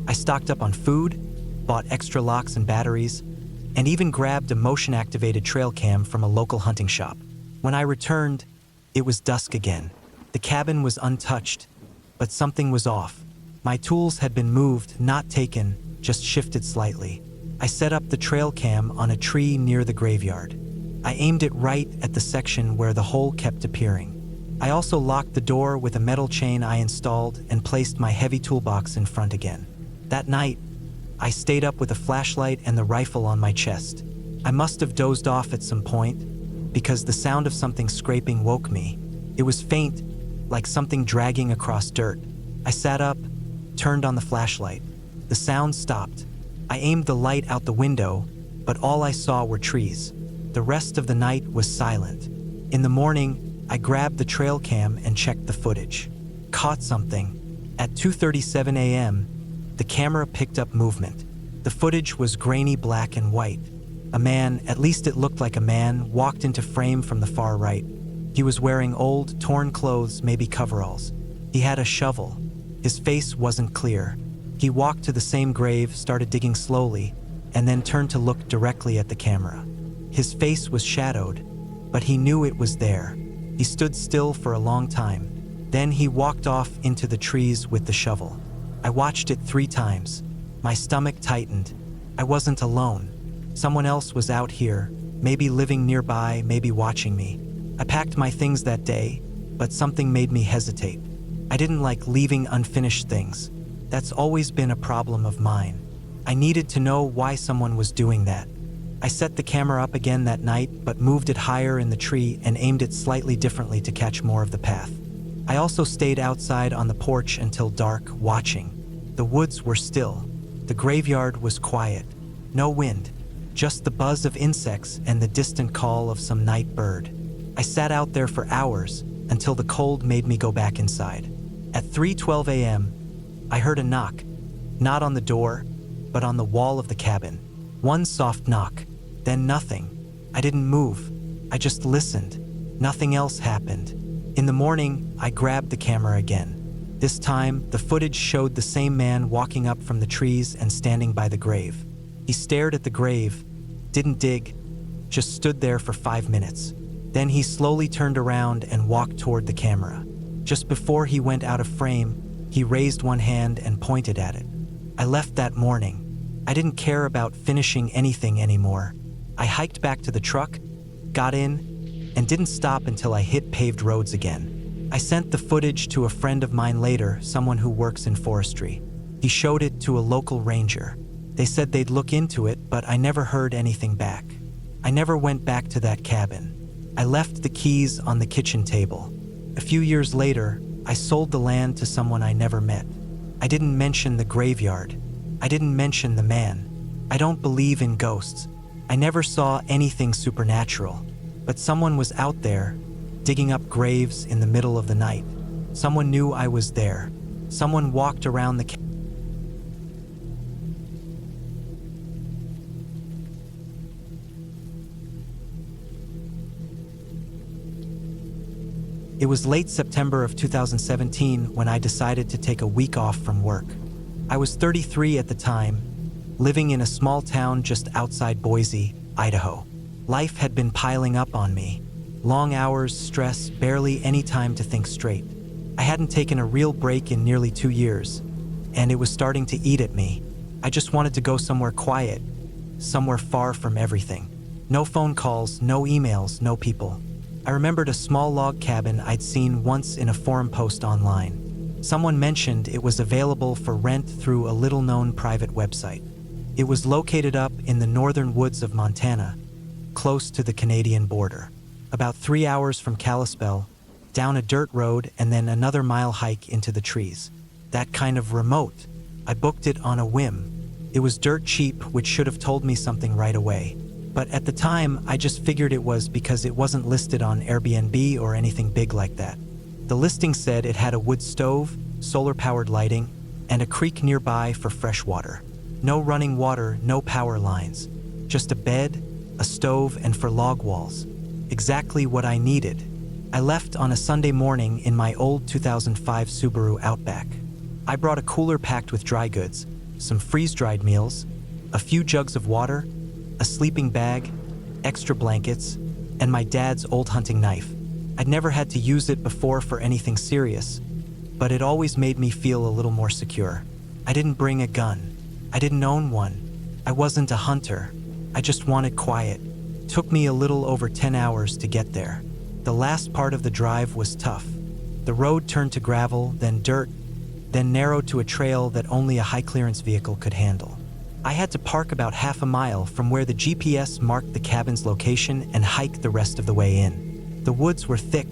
I stocked up on food, bought extra locks and batteries, and even grabbed a motion-activated trail cam from a local hunting shop. When I returned, it was dusk again. The cabin was untouched, but something was off. My tools had been moved, not taken, just shifted slightly. I set up the trail cam on a tree near the graveyard. I aimed it right at the section where the hole kept appearing. I also locked the door with a metal chain I installed and placed my heavy toolbox in front again. That night, I stayed up with a flashlight and the rifle on my chest. I must have dozed off at some point, because the sound of something scraping woke me. It was faint, like something dragging across dirt. I sat up, turned on the flashlight. The sound stopped. I aimed the light out the window, but all I saw were trees. The rest of the night was silent. In the morning, I grabbed the trail cam and checked the footage. Caught something. At 2:37 a.m., the camera picked up movement. The footage was grainy black and white. A man, at least it looked like a man, walked into frame from the far right. He was wearing old, torn clothes, maybe coveralls. He had a shovel. His face wasn't clear. He walked to the same grave, started digging slowly, and then turned to look directly at the camera. His face was shadowed, but he knew it was there. He stood still for a long time. Then he walked off into the trees with the shovel. I watched it 3 times. My stomach tightened. I wasn't alone. Someone else was out here, maybe living nearby, maybe watching me. I packed my things that day, but something made me hesitate. I didn't like leaving unfinished things. That's always been a problem of mine. I needed to know why someone was doing that. I set the camera up again that night, but moved it higher in the tree and aimed it slightly differently to catch more of the path. I also stayed outside on the porch until dark, watching. The woods were still. The graveyard was quiet. No wind, just the buzz of insects and the distant call of some night bird. I sat out there for hours until the cold made me go back inside. At 3:12 a.m., I heard a knock, not on the door, but on the wall of the cabin. One soft knock, then nothing. I didn't move. I just listened. Nothing else happened. In the morning, I grabbed the camera again. This time, the footage showed the same man walking up from the trees and standing by the grave. He stared at the grave, didn't dig, just stood there for 5 minutes. Then he slowly turned around and walked toward the camera. Just before he went out of frame, he raised one hand and pointed at it. I left that morning. I didn't care about finishing anything anymore. I hiked back to the truck, got in, and didn't stop until I hit paved roads again. I sent the footage to a friend of mine later, someone who works in forestry. He showed it to a local ranger. They said they'd look into it, but I never heard anything back. I never went back to that cabin. I left the keys on the kitchen table. A few years later, I sold the land to someone I never met. I didn't mention the graveyard. I didn't mention the man. I don't believe in ghosts. I never saw anything supernatural. But someone was out there, digging up graves in the middle of the night. Someone knew I was there. Someone walked around the cabin. It was late September of 2017 when I decided to take a week off from work. I was 33 at the time, living in a small town just outside Boise, Idaho. Life had been piling up on me. Long hours, stress, barely any time to think straight. I hadn't taken a real break in nearly 2 years, and it was starting to eat at me. I just wanted to go somewhere quiet, somewhere far from everything. No phone calls, no emails, no people. I remembered a small log cabin I'd seen once in a forum post online. Someone mentioned it was available for rent through a little-known private website. It was located up in the northern woods of Montana, close to the Canadian border. About 3 hours from Kalispell, down a dirt road and then another mile hike into the trees. That kind of remote. I booked it on a whim. It was dirt cheap, which should have told me something right away. But at the time, I just figured it was because it wasn't listed on Airbnb or anything big like that. The listing said it had a wood stove, solar-powered lighting, and a creek nearby for fresh water. No running water, no power lines. Just a bed, a stove, and for log walls. Exactly what I needed. I left on a Sunday morning in my old 2005 Subaru Outback. I brought a cooler packed with dry goods, some freeze-dried meals, a few jugs of water, a sleeping bag, extra blankets, and my dad's old hunting knife. I'd never had to use it before for anything serious, but it always made me feel a little more secure. I didn't bring a gun. I didn't own one. I wasn't a hunter. I just wanted quiet. It took me a little over 10 hours to get there. The last part of the drive was tough. The road turned to gravel, then dirt, then narrowed to a trail that only a high-clearance vehicle could handle. I had to park about half a mile from where the GPS marked the cabin's location and hike the rest of the way in. The woods were thick,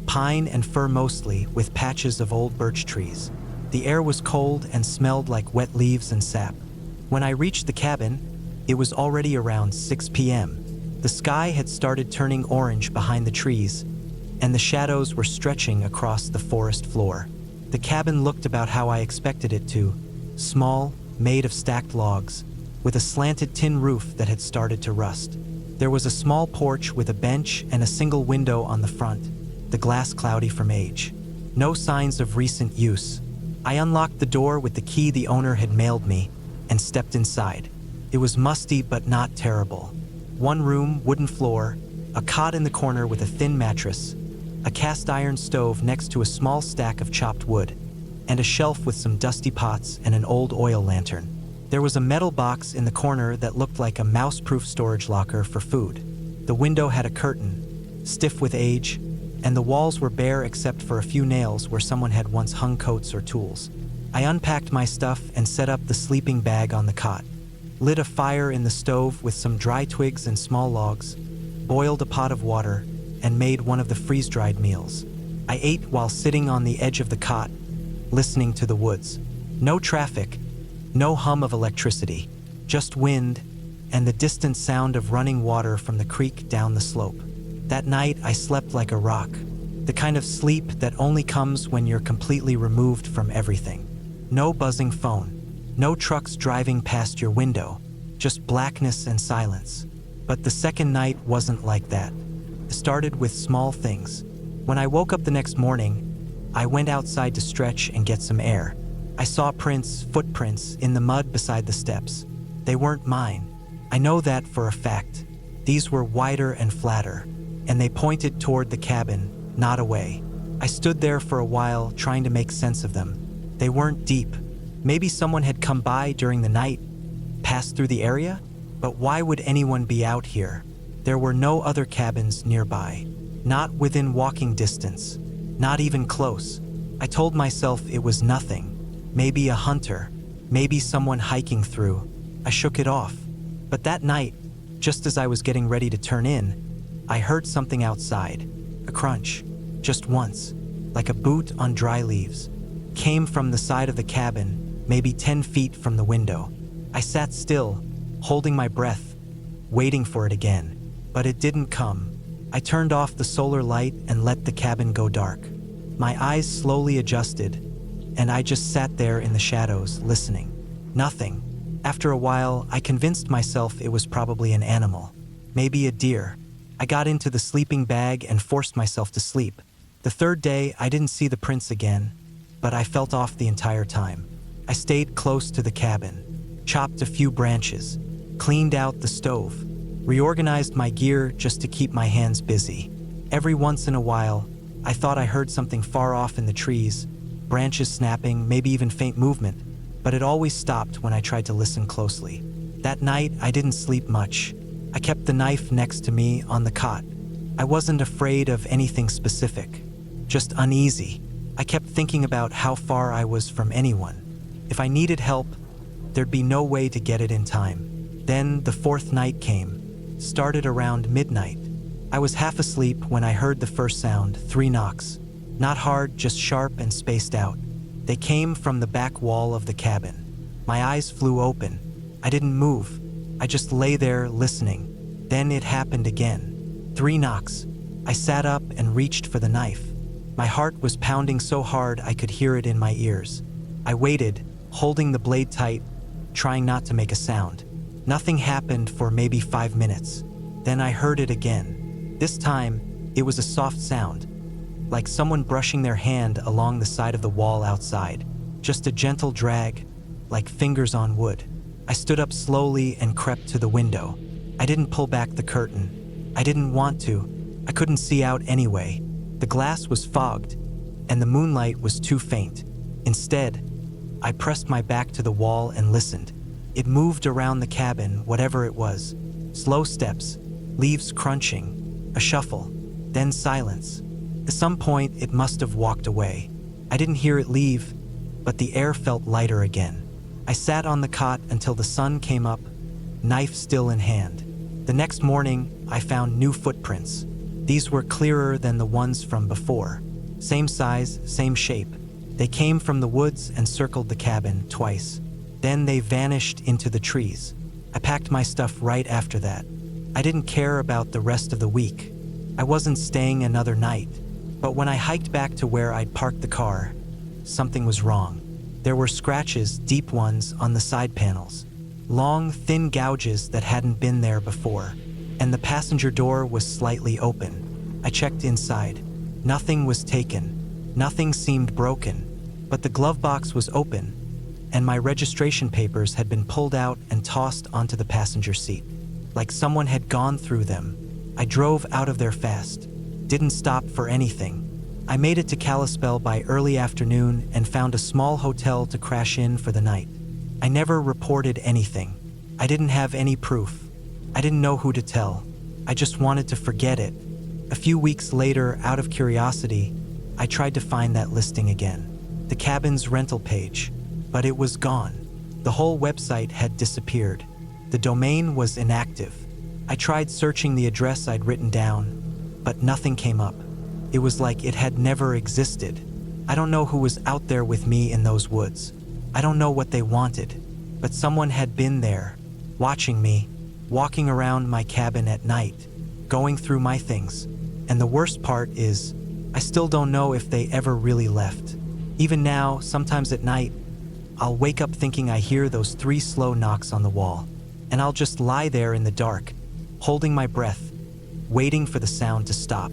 pine and fir mostly, with patches of old birch trees. The air was cold and smelled like wet leaves and sap. When I reached the cabin, It was already around 6 p.m. The sky had started turning orange behind the trees, and the shadows were stretching across the forest floor. The cabin looked about how I expected it to, small, made of stacked logs, with a slanted tin roof that had started to rust. There was a small porch with a bench and a single window on the front, the glass cloudy from age. No signs of recent use. I unlocked the door with the key the owner had mailed me and stepped inside. It was musty but not terrible. One room, wooden floor, a cot in the corner with a thin mattress, a cast iron stove next to a small stack of chopped wood, and a shelf with some dusty pots and an old oil lantern. There was a metal box in the corner that looked like a mouse-proof storage locker for food. The window had a curtain, stiff with age, and the walls were bare except for a few nails where someone had once hung coats or tools. I unpacked my stuff and set up the sleeping bag on the cot, lit a fire in the stove with some dry twigs and small logs, boiled a pot of water, and made one of the freeze-dried meals. I ate while sitting on the edge of the cot, listening to the woods. No traffic, no hum of electricity, just wind and the distant sound of running water from the creek down the slope. That night, I slept like a rock, the kind of sleep that only comes when you're completely removed from everything. No buzzing phone, no trucks driving past your window, just blackness and silence. But the second night wasn't like that. It started with small things. When I woke up the next morning, I went outside to stretch and get some air. I saw footprints in the mud beside the steps. They weren't mine. I know that for a fact. These were wider and flatter, and they pointed toward the cabin, not away. I stood there for a while trying to make sense of them. They weren't deep. Maybe someone had come by during the night, passed through the area? But why would anyone be out here? There were no other cabins nearby. Not within walking distance. Not even close. I told myself it was nothing. Maybe a hunter. Maybe someone hiking through. I shook it off. But that night, just as I was getting ready to turn in, I heard something outside. A crunch. Just once. Like a boot on dry leaves. Came from the side of the cabin, maybe 10 feet from the window. I sat still, holding my breath, waiting for it again. But it didn't come. I turned off the solar light and let the cabin go dark. My eyes slowly adjusted, and I just sat there in the shadows, listening. Nothing. After a while, I convinced myself it was probably an animal. Maybe a deer. I got into the sleeping bag and forced myself to sleep. The third day, I didn't see the prints again, but I felt off the entire time. I stayed close to the cabin, chopped a few branches, cleaned out the stove, reorganized my gear just to keep my hands busy. Every once in a while, I thought I heard something far off in the trees, branches snapping, maybe even faint movement, but it always stopped when I tried to listen closely. That night, I didn't sleep much. I kept the knife next to me on the cot. I wasn't afraid of anything specific, just uneasy. I kept thinking about how far I was from anyone. If I needed help, there'd be no way to get it in time. Then the fourth night came, started around midnight. I was half asleep when I heard the first sound, 3 knocks. Not hard, just sharp and spaced out. They came from the back wall of the cabin. My eyes flew open. I didn't move. I just lay there listening. Then it happened again. 3 knocks. I sat up and reached for the knife. My heart was pounding so hard I could hear it in my ears. I waited, holding the blade tight, trying not to make a sound. Nothing happened for maybe 5 minutes. Then I heard it again. This time, it was a soft sound, like someone brushing their hand along the side of the wall outside. Just a gentle drag, like fingers on wood. I stood up slowly and crept to the window. I didn't pull back the curtain. I didn't want to. I couldn't see out anyway. The glass was fogged, and the moonlight was too faint. Instead, I pressed my back to the wall and listened. It moved around the cabin, whatever it was. Slow steps, leaves crunching, a shuffle, then silence. At some point, it must have walked away. I didn't hear it leave, but the air felt lighter again. I sat on the cot until the sun came up, knife still in hand. The next morning, I found new footprints. These were clearer than the ones from before. Same size, same shape. They came from the woods and circled the cabin twice. Then they vanished into the trees. I packed my stuff right after that. I didn't care about the rest of the week. I wasn't staying another night. But when I hiked back to where I'd parked the car, something was wrong. There were scratches, deep ones, on the side panels. Long, thin gouges that hadn't been there before. And the passenger door was slightly open. I checked inside. Nothing was taken. Nothing seemed broken. But the glove box was open, and my registration papers had been pulled out and tossed onto the passenger seat. Like someone had gone through them. I drove out of there fast. Didn't stop for anything. I made it to Kalispell by early afternoon and found a small hotel to crash in for the night. I never reported anything. I didn't have any proof. I didn't know who to tell. I just wanted to forget it. A few weeks later, out of curiosity, I tried to find that listing again. The cabin's rental page. But it was gone. The whole website had disappeared. The domain was inactive. I tried searching the address I'd written down, but nothing came up. It was like it had never existed. I don't know who was out there with me in those woods. I don't know what they wanted, but someone had been there, watching me, walking around my cabin at night, going through my things. And the worst part is, I still don't know if they ever really left. Even now, sometimes at night, I'll wake up thinking I hear those 3 slow knocks on the wall, and I'll just lie there in the dark, holding my breath, waiting for the sound to stop.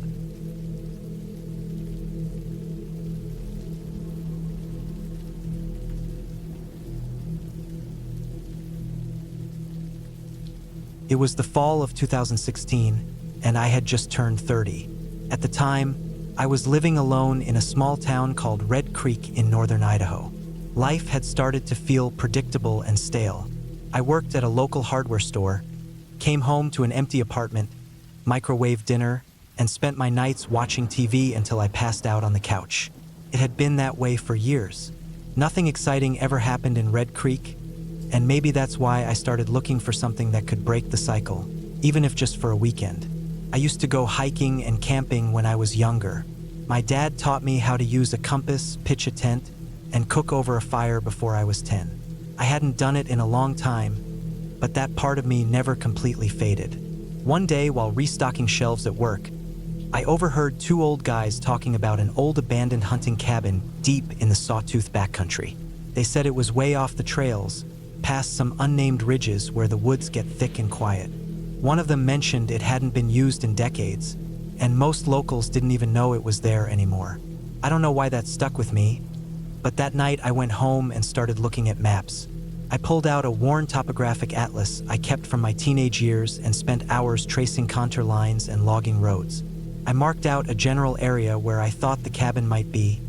It was the fall of 2016, and I had just turned 30. At the time, I was living alone in a small town called Red Creek in northern Idaho. Life had started to feel predictable and stale. I worked at a local hardware store, came home to an empty apartment, microwaved dinner, and spent my nights watching TV until I passed out on the couch. It had been that way for years. Nothing exciting ever happened in Red Creek, and maybe that's why I started looking for something that could break the cycle, even if just for a weekend. I used to go hiking and camping when I was younger. My dad taught me how to use a compass, pitch a tent, and cook over a fire before I was 10. I hadn't done it in a long time, but that part of me never completely faded. One day, while restocking shelves at work, I overheard 2 old guys talking about an old abandoned hunting cabin deep in the sawtooth backcountry. They said it was way off the trails, past some unnamed ridges where the woods get thick and quiet. One of them mentioned it hadn't been used in decades, and most locals didn't even know it was there anymore. I don't know why that stuck with me, but that night I went home and started looking at maps. I pulled out a worn topographic atlas I kept from my teenage years and spent hours tracing contour lines and logging roads. I marked out a general area where I thought the cabin might be,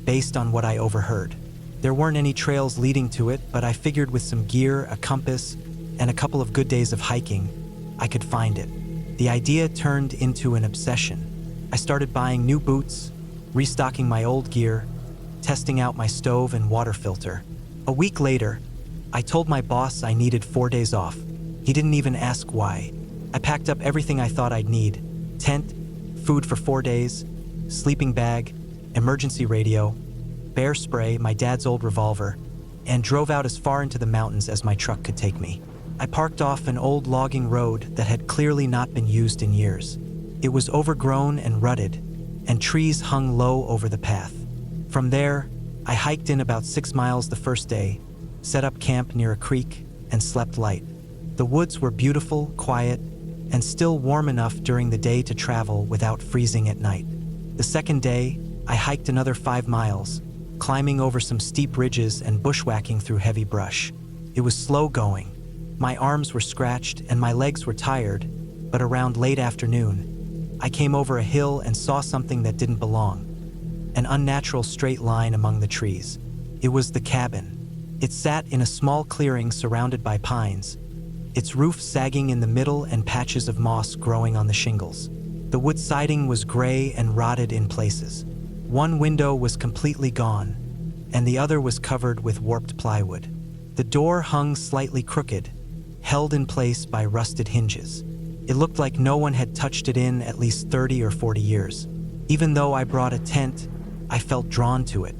based on what I overheard. There weren't any trails leading to it, but I figured with some gear, a compass, and a couple of good days of hiking, I could find it. The idea turned into an obsession. I started buying new boots, restocking my old gear, testing out my stove and water filter. A week later, I told my boss I needed 4 days off. He didn't even ask why. I packed up everything I thought I'd need: tent, food for 4 days, sleeping bag, emergency radio, bear spray, my dad's old revolver, and drove out as far into the mountains as my truck could take me. I parked off an old logging road that had clearly not been used in years. It was overgrown and rutted, and trees hung low over the path. From there, I hiked in about 6 miles the first day, set up camp near a creek, and slept light. The woods were beautiful, quiet, and still warm enough during the day to travel without freezing at night. The second day, I hiked another 5 miles, climbing over some steep ridges and bushwhacking through heavy brush. It was slow going. My arms were scratched and my legs were tired, but around late afternoon, I came over a hill and saw something that didn't belong. An unnatural straight line among the trees. It was the cabin. It sat in a small clearing surrounded by pines, its roof sagging in the middle and patches of moss growing on the shingles. The wood siding was gray and rotted in places. One window was completely gone, and the other was covered with warped plywood. The door hung slightly crooked, held in place by rusted hinges. It looked like no one had touched it in at least 30 or 40 years. Even though I brought a tent, I felt drawn to it.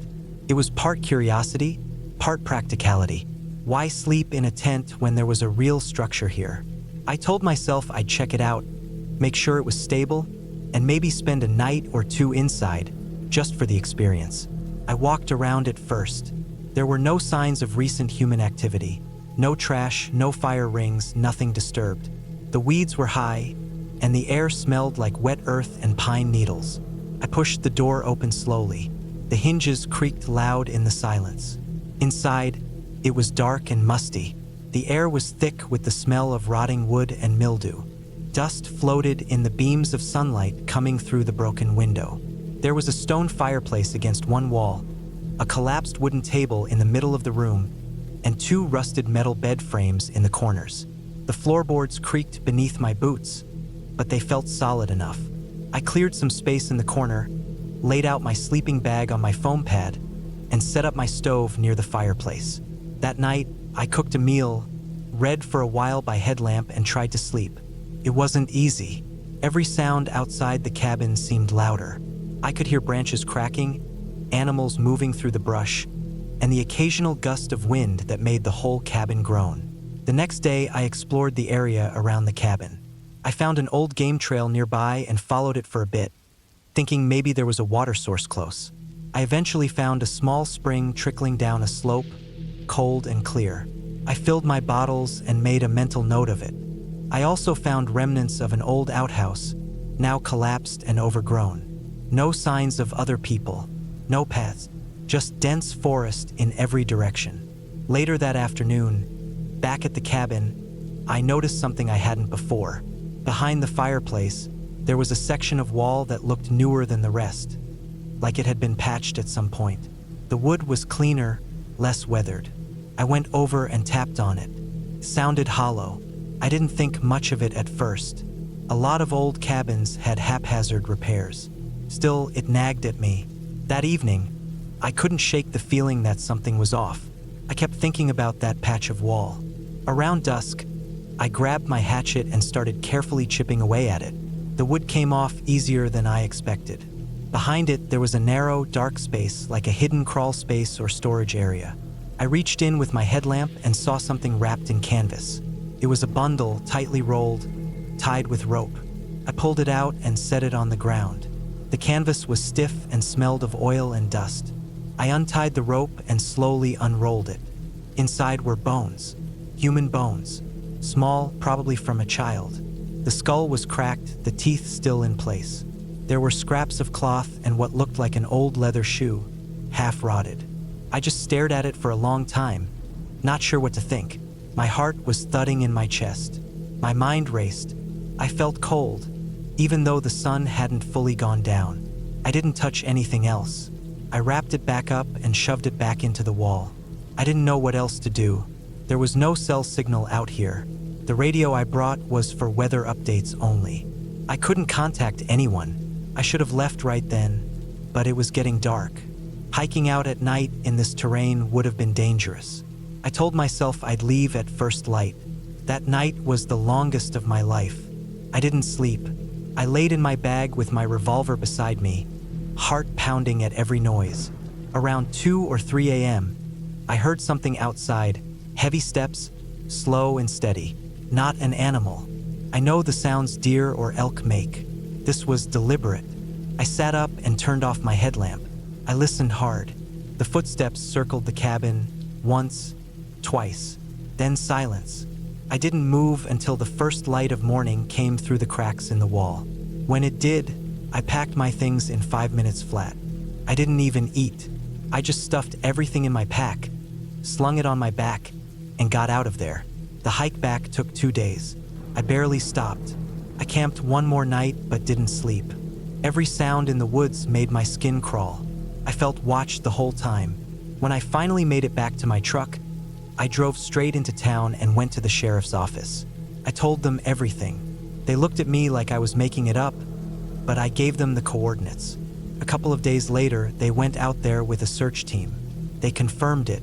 It was part curiosity, part practicality. Why sleep in a tent when there was a real structure here? I told myself I'd check it out, make sure it was stable, and maybe spend a night or two inside, just for the experience. I walked around it first. There were no signs of recent human activity. No trash, no fire rings, nothing disturbed. The weeds were high, and the air smelled like wet earth and pine needles. I pushed the door open slowly. The hinges creaked loud in the silence. Inside, it was dark and musty. The air was thick with the smell of rotting wood and mildew. Dust floated in the beams of sunlight coming through the broken window. There was a stone fireplace against one wall, a collapsed wooden table in the middle of the room, and two rusted metal bed frames in the corners. The floorboards creaked beneath my boots, but they felt solid enough. I cleared some space in the corner, laid out my sleeping bag on my foam pad, and set up my stove near the fireplace. That night, I cooked a meal, read for a while by headlamp, and tried to sleep. It wasn't easy. Every sound outside the cabin seemed louder. I could hear branches cracking, animals moving through the brush, and the occasional gust of wind that made the whole cabin groan. The next day, I explored the area around the cabin. I found an old game trail nearby and followed it for a bit, thinking maybe there was a water source close. I eventually found a small spring trickling down a slope, cold and clear. I filled my bottles and made a mental note of it. I also found remnants of an old outhouse, now collapsed and overgrown. No signs of other people, no paths, just dense forest in every direction. Later that afternoon, back at the cabin, I noticed something I hadn't before. Behind the fireplace, there was a section of wall that looked newer than the rest, like it had been patched at some point. The wood was cleaner, less weathered. I went over and tapped on it. It sounded hollow. I didn't think much of it at first. A lot of old cabins had haphazard repairs. Still, it nagged at me. That evening, I couldn't shake the feeling that something was off. I kept thinking about that patch of wall. Around dusk, I grabbed my hatchet and started carefully chipping away at it. The wood came off easier than I expected. Behind it, there was a narrow, dark space, like a hidden crawl space or storage area. I reached in with my headlamp and saw something wrapped in canvas. It was a bundle, tightly rolled, tied with rope. I pulled it out and set it on the ground. The canvas was stiff and smelled of oil and dust. I untied the rope and slowly unrolled it. Inside were bones, human bones, small, probably from a child. The skull was cracked, the teeth still in place. There were scraps of cloth and what looked like an old leather shoe, half rotted. I just stared at it for a long time, not sure what to think. My heart was thudding in my chest. My mind raced. I felt cold, even though the sun hadn't fully gone down. I didn't touch anything else. I wrapped it back up and shoved it back into the wall. I didn't know what else to do. There was no cell signal out here. The radio I brought was for weather updates only. I couldn't contact anyone. I should have left right then, but it was getting dark. Hiking out at night in this terrain would have been dangerous. I told myself I'd leave at first light. That night was the longest of my life. I didn't sleep. I laid in my bag with my revolver beside me, heart pounding at every noise. Around 2 or 3 a.m., I heard something outside, heavy steps, slow and steady. Not an animal. I know the sounds deer or elk make. This was deliberate. I sat up and turned off my headlamp. I listened hard. The footsteps circled the cabin, once, twice, then silence. I didn't move until the first light of morning came through the cracks in the wall. When it did, I packed my things in 5 minutes flat. I didn't even eat. I just stuffed everything in my pack, slung it on my back, and got out of there. The hike back took 2 days. I barely stopped. I camped one more night but didn't sleep. Every sound in the woods made my skin crawl. I felt watched the whole time. When I finally made it back to my truck, I drove straight into town and went to the sheriff's office. I told them everything. They looked at me like I was making it up, but I gave them the coordinates. A couple of days later, they went out there with a search team. They confirmed it.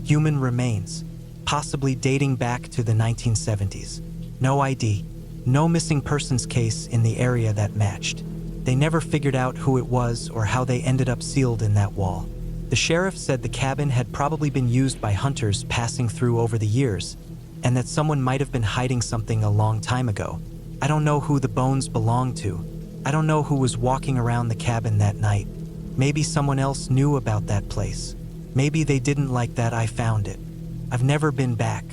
Human remains, possibly dating back to the 1970s. No ID, no missing persons case in the area that matched. They never figured out who it was or how they ended up sealed in that wall. The sheriff said the cabin had probably been used by hunters passing through over the years, and that someone might have been hiding something a long time ago. I don't know who the bones belonged to. I don't know who was walking around the cabin that night. Maybe someone else knew about that place. Maybe they didn't like that I found it. I've never been back.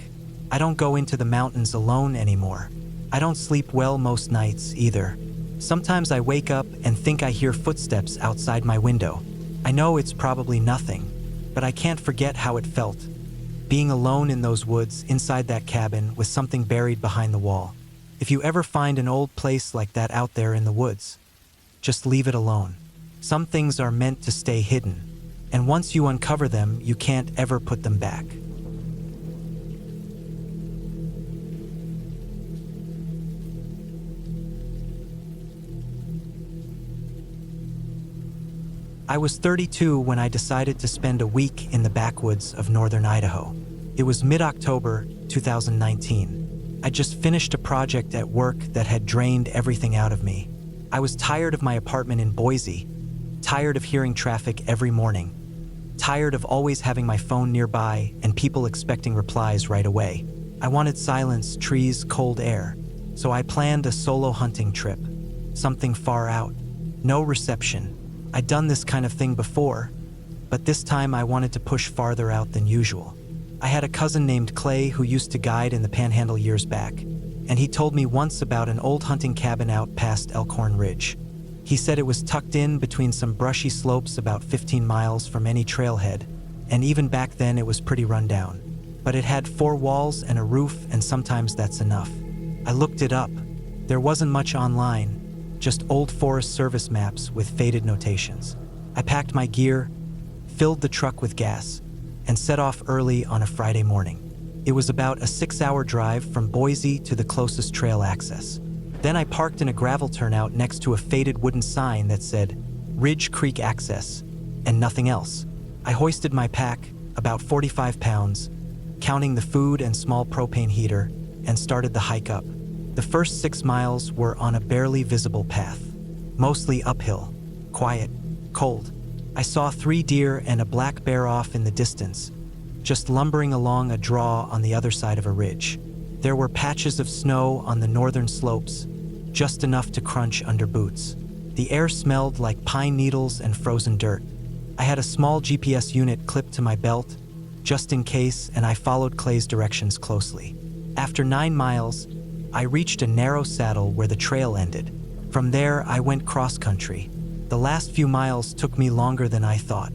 I don't go into the mountains alone anymore. I don't sleep well most nights either. Sometimes I wake up and think I hear footsteps outside my window. I know it's probably nothing, but I can't forget how it felt. Being alone in those woods inside that cabin with something buried behind the wall. If you ever find an old place like that out there in the woods, just leave it alone. Some things are meant to stay hidden, and once you uncover them, you can't ever put them back. I was 32 when I decided to spend a week in the backwoods of northern Idaho. It was mid-October 2019. I just finished a project at work that had drained everything out of me. I was tired of my apartment in Boise, tired of hearing traffic every morning, tired of always having my phone nearby and people expecting replies right away. I wanted silence, trees, cold air. So I planned a solo hunting trip, something far out. No reception. I'd done this kind of thing before, but this time I wanted to push farther out than usual. I had a cousin named Clay who used to guide in the Panhandle years back, and he told me once about an old hunting cabin out past Elkhorn Ridge. He said it was tucked in between some brushy slopes about 15 miles from any trailhead, and even back then it was pretty rundown. But it had 4 walls and a roof, and sometimes that's enough. I looked it up. There wasn't much online, just old Forest Service maps with faded notations. I packed my gear, filled the truck with gas, and set off early on a Friday morning. It was about a 6-hour drive from Boise to the closest trail access. Then I parked in a gravel turnout next to a faded wooden sign that said, Ridge Creek Access, and nothing else. I hoisted my pack, about 45 pounds, counting the food and small propane heater, and started the hike up. The first 6 miles were on a barely visible path, mostly uphill, quiet, cold. I saw 3 deer and a black bear off in the distance, just lumbering along a draw on the other side of a ridge. There were patches of snow on the northern slopes, just enough to crunch under boots. The air smelled like pine needles and frozen dirt. I had a small GPS unit clipped to my belt, just in case, and I followed Clay's directions closely. After 9 miles, I reached a narrow saddle where the trail ended. From there, I went cross-country. The last few miles took me longer than I thought.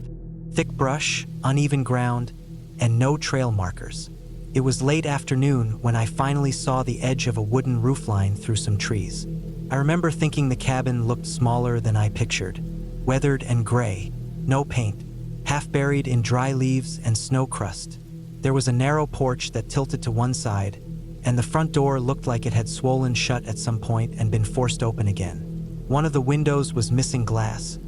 Thick brush, uneven ground, and no trail markers. It was late afternoon when I finally saw the edge of a wooden roofline through some trees. I remember thinking the cabin looked smaller than I pictured. Weathered and gray, no paint, half buried in dry leaves and snow crust. There was a narrow porch that tilted to one side, and the front door looked like it had swollen shut at some point and been forced open again. One of the windows was missing glass,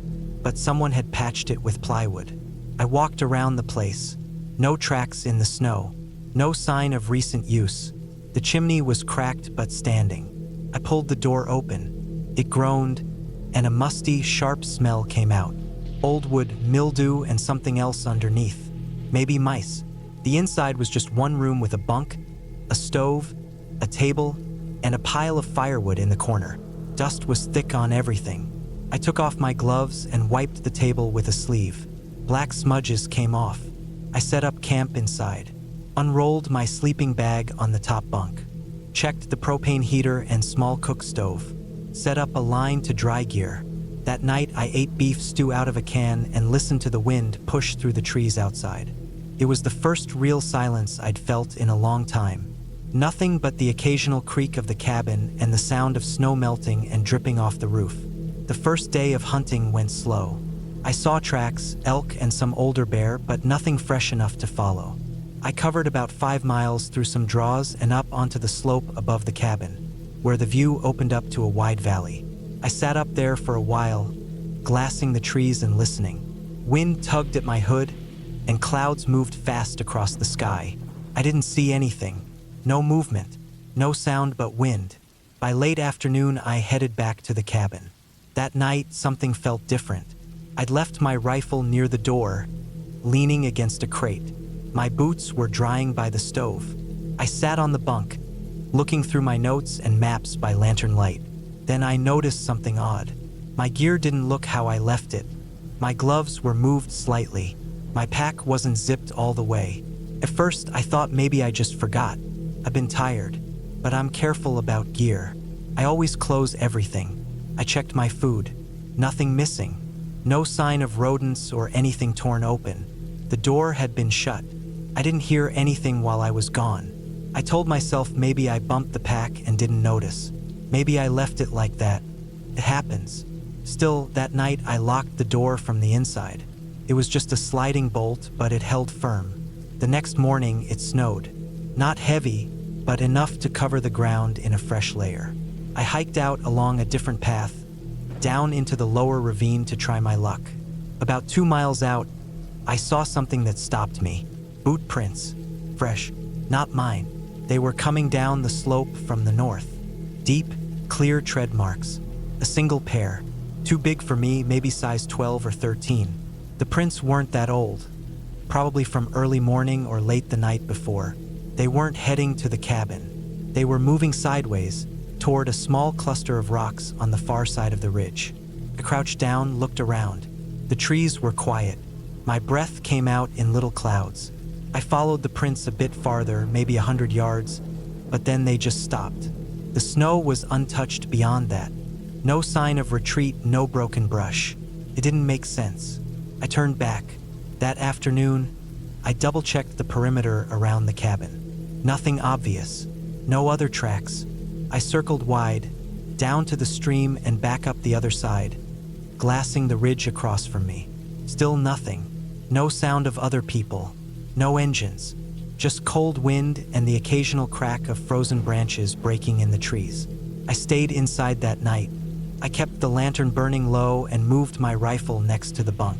but someone had patched it with plywood. I walked around the place. No tracks in the snow. No sign of recent use. The chimney was cracked but standing. I pulled the door open. It groaned, and a musty, sharp smell came out. Old wood, mildew, and something else underneath. Maybe mice. The inside was just one room with a bunk, a stove, a table, and a pile of firewood in the corner. Dust was thick on everything. I took off my gloves and wiped the table with a sleeve. Black smudges came off. I set up camp inside, unrolled my sleeping bag on the top bunk, checked the propane heater and small cook stove, set up a line to dry gear. That night, I ate beef stew out of a can and listened to the wind push through the trees outside. It was the first real silence I'd felt in a long time. Nothing but the occasional creak of the cabin and the sound of snow melting and dripping off the roof. The first day of hunting went slow. I saw tracks, elk and some older bear, but nothing fresh enough to follow. I covered about 5 miles through some draws and up onto the slope above the cabin, where the view opened up to a wide valley. I sat up there for a while, glassing the trees and listening. Wind tugged at my hood, and clouds moved fast across the sky. I didn't see anything. No movement, no sound but wind. By late afternoon, I headed back to the cabin. That night, something felt different. I'd left my rifle near the door, leaning against a crate. My boots were drying by the stove. I sat on the bunk, looking through my notes and maps by lantern light. Then I noticed something odd. My gear didn't look how I left it. My gloves were moved slightly. My pack wasn't zipped all the way. At first, I thought maybe I just forgot. I've been tired, but I'm careful about gear. I always close everything. I checked my food. Nothing missing. No sign of rodents or anything torn open. The door had been shut. I didn't hear anything while I was gone. I told myself maybe I bumped the pack and didn't notice. Maybe I left it like that. It happens. Still, that night I locked the door from the inside. It was just a sliding bolt, but it held firm. The next morning, it snowed. Not heavy, but enough to cover the ground in a fresh layer. I hiked out along a different path, down into the lower ravine to try my luck. About 2 miles out, I saw something that stopped me. Boot prints. Fresh. Not mine. They were coming down the slope from the north. Deep, clear tread marks. A single pair. Too big for me, maybe size 12 or 13. The prints weren't that old. Probably from early morning or late the night before. They weren't heading to the cabin. They were moving sideways, toward a small cluster of rocks on the far side of the ridge. I crouched down, looked around. The trees were quiet. My breath came out in little clouds. I followed the prints a bit farther, maybe 100 yards, but then they just stopped. The snow was untouched beyond that. No sign of retreat, no broken brush. It didn't make sense. I turned back. That afternoon, I double-checked the perimeter around the cabin. Nothing obvious. No other tracks. I circled wide, down to the stream and back up the other side, glassing the ridge across from me. Still nothing. No sound of other people. No engines. Just cold wind and the occasional crack of frozen branches breaking in the trees. I stayed inside that night. I kept the lantern burning low and moved my rifle next to the bunk.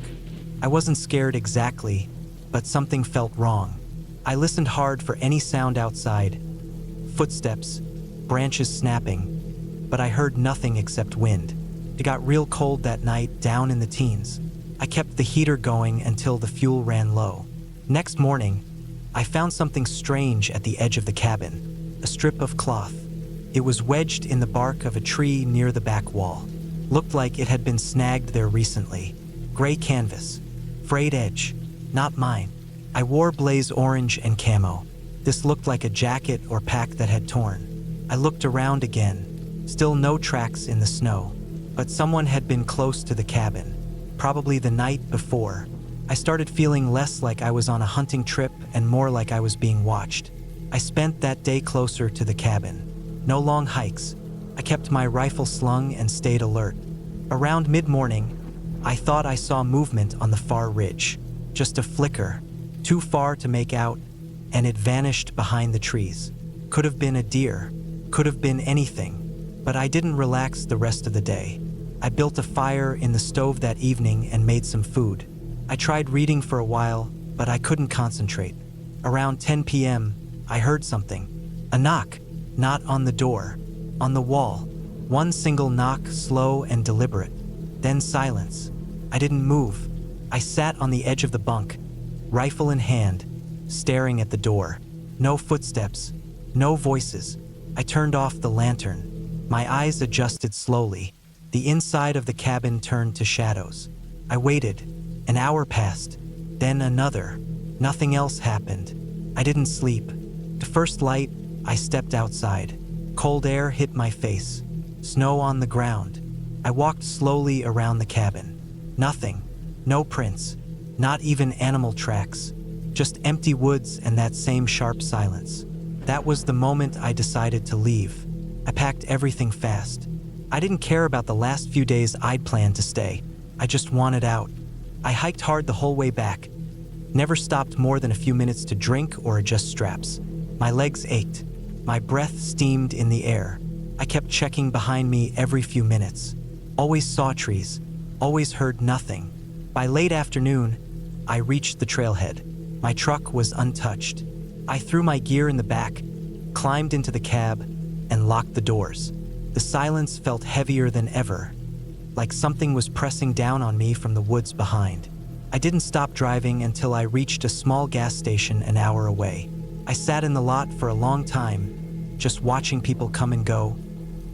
I wasn't scared exactly, but something felt wrong. I listened hard for any sound outside. Footsteps, branches snapping, but I heard nothing except wind. It got real cold that night, down in the teens. I kept the heater going until the fuel ran low. Next morning, I found something strange at the edge of the cabin, a strip of cloth. It was wedged in the bark of a tree near the back wall. Looked like it had been snagged there recently. Gray canvas, frayed edge, not mine. I wore blaze orange and camo. This looked like a jacket or pack that had torn. I looked around again, still no tracks in the snow, but someone had been close to the cabin, probably the night before. I started feeling less like I was on a hunting trip and more like I was being watched. I spent that day closer to the cabin. No long hikes. I kept my rifle slung and stayed alert. Around mid-morning, I thought I saw movement on the far ridge. Just a flicker, too far to make out, and it vanished behind the trees. Could have been a deer, could have been anything, but I didn't relax the rest of the day. I built a fire in the stove that evening and made some food. I tried reading for a while, but I couldn't concentrate. Around 10 p.m., I heard something. A knock, not on the door, on the wall. One single knock, slow and deliberate. Then silence. I didn't move. I sat on the edge of the bunk, rifle in hand, staring at the door. No footsteps, no voices. I turned off the lantern. My eyes adjusted slowly. The inside of the cabin turned to shadows. I waited. An hour passed, then another. Nothing else happened. I didn't sleep. The first light, I stepped outside. Cold air hit my face. Snow on the ground. I walked slowly around the cabin. Nothing. No prints. Not even animal tracks. Just empty woods and that same sharp silence. That was the moment I decided to leave. I packed everything fast. I didn't care about the last few days I'd planned to stay. I just wanted out. I hiked hard the whole way back. Never stopped more than a few minutes to drink or adjust straps. My legs ached. My breath steamed in the air. I kept checking behind me every few minutes. Always saw trees. Always heard nothing. By late afternoon, I reached the trailhead. My truck was untouched. I threw my gear in the back, climbed into the cab, and locked the doors. The silence felt heavier than ever, like something was pressing down on me from the woods behind. I didn't stop driving until I reached a small gas station an hour away. I sat in the lot for a long time, just watching people come and go,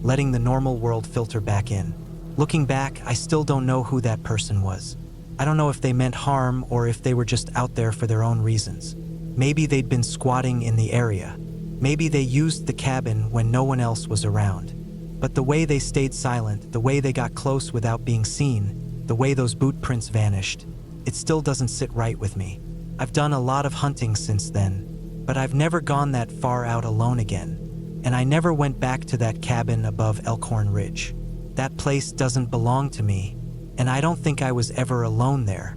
letting the normal world filter back in. Looking back, I still don't know who that person was. I don't know if they meant harm or if they were just out there for their own reasons. Maybe they'd been squatting in the area. Maybe they used the cabin when no one else was around. But the way they stayed silent, the way they got close without being seen, the way those boot prints vanished, it still doesn't sit right with me. I've done a lot of hunting since then, but I've never gone that far out alone again. And I never went back to that cabin above Elkhorn Ridge. That place doesn't belong to me, and I don't think I was ever alone there.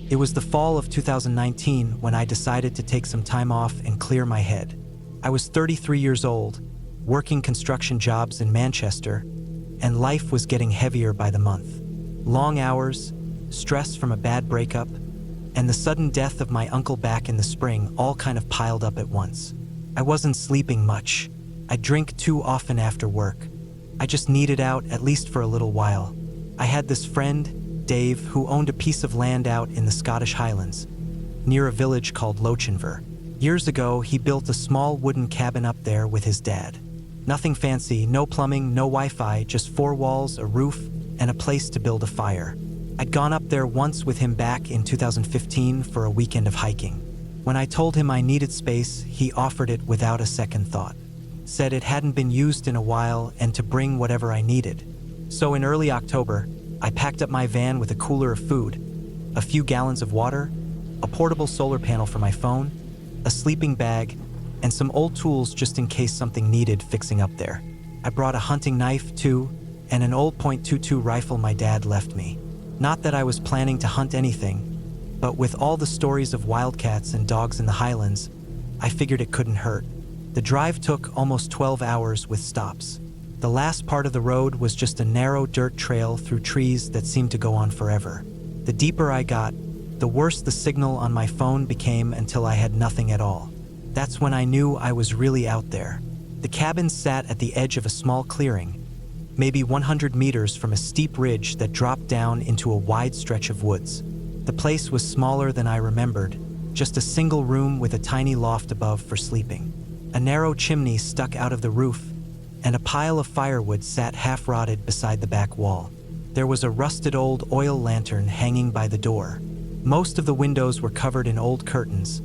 It was the fall of 2019 when I decided to take some time off and clear my head. I was 33 years old, working construction jobs in Manchester, and life was getting heavier by the month. Long hours, stress from a bad breakup, and the sudden death of my uncle back in the spring all kind of piled up at once. I wasn't sleeping much. I drink too often after work. I just needed out, at least for a little while. I had this friend, Dave, who owned a piece of land out in the Scottish Highlands, near a village called Lochinver. Years ago, he built a small wooden cabin up there with his dad. Nothing fancy, no plumbing, no Wi-Fi, just 4 walls, a roof, and a place to build a fire. I'd gone up there once with him back in 2015 for a weekend of hiking. When I told him I needed space, he offered it without a second thought. Said it hadn't been used in a while and to bring whatever I needed. So in early October, I packed up my van with a cooler of food, a few gallons of water, a portable solar panel for my phone, a sleeping bag, and some old tools just in case something needed fixing up there. I brought a hunting knife too, and an old .22 rifle my dad left me. Not that I was planning to hunt anything, but with all the stories of wildcats and dogs in the Highlands, I figured it couldn't hurt. The drive took almost 12 hours with stops. The last part of the road was just a narrow dirt trail through trees that seemed to go on forever. The deeper I got, the worse the signal on my phone became until I had nothing at all. That's when I knew I was really out there. The cabin sat at the edge of a small clearing, maybe 100 meters from a steep ridge that dropped down into a wide stretch of woods. The place was smaller than I remembered, just a single room with a tiny loft above for sleeping. A narrow chimney stuck out of the roof, and a pile of firewood sat half-rotted beside the back wall. There was a rusted old oil lantern hanging by the door. Most of the windows were covered in old curtains,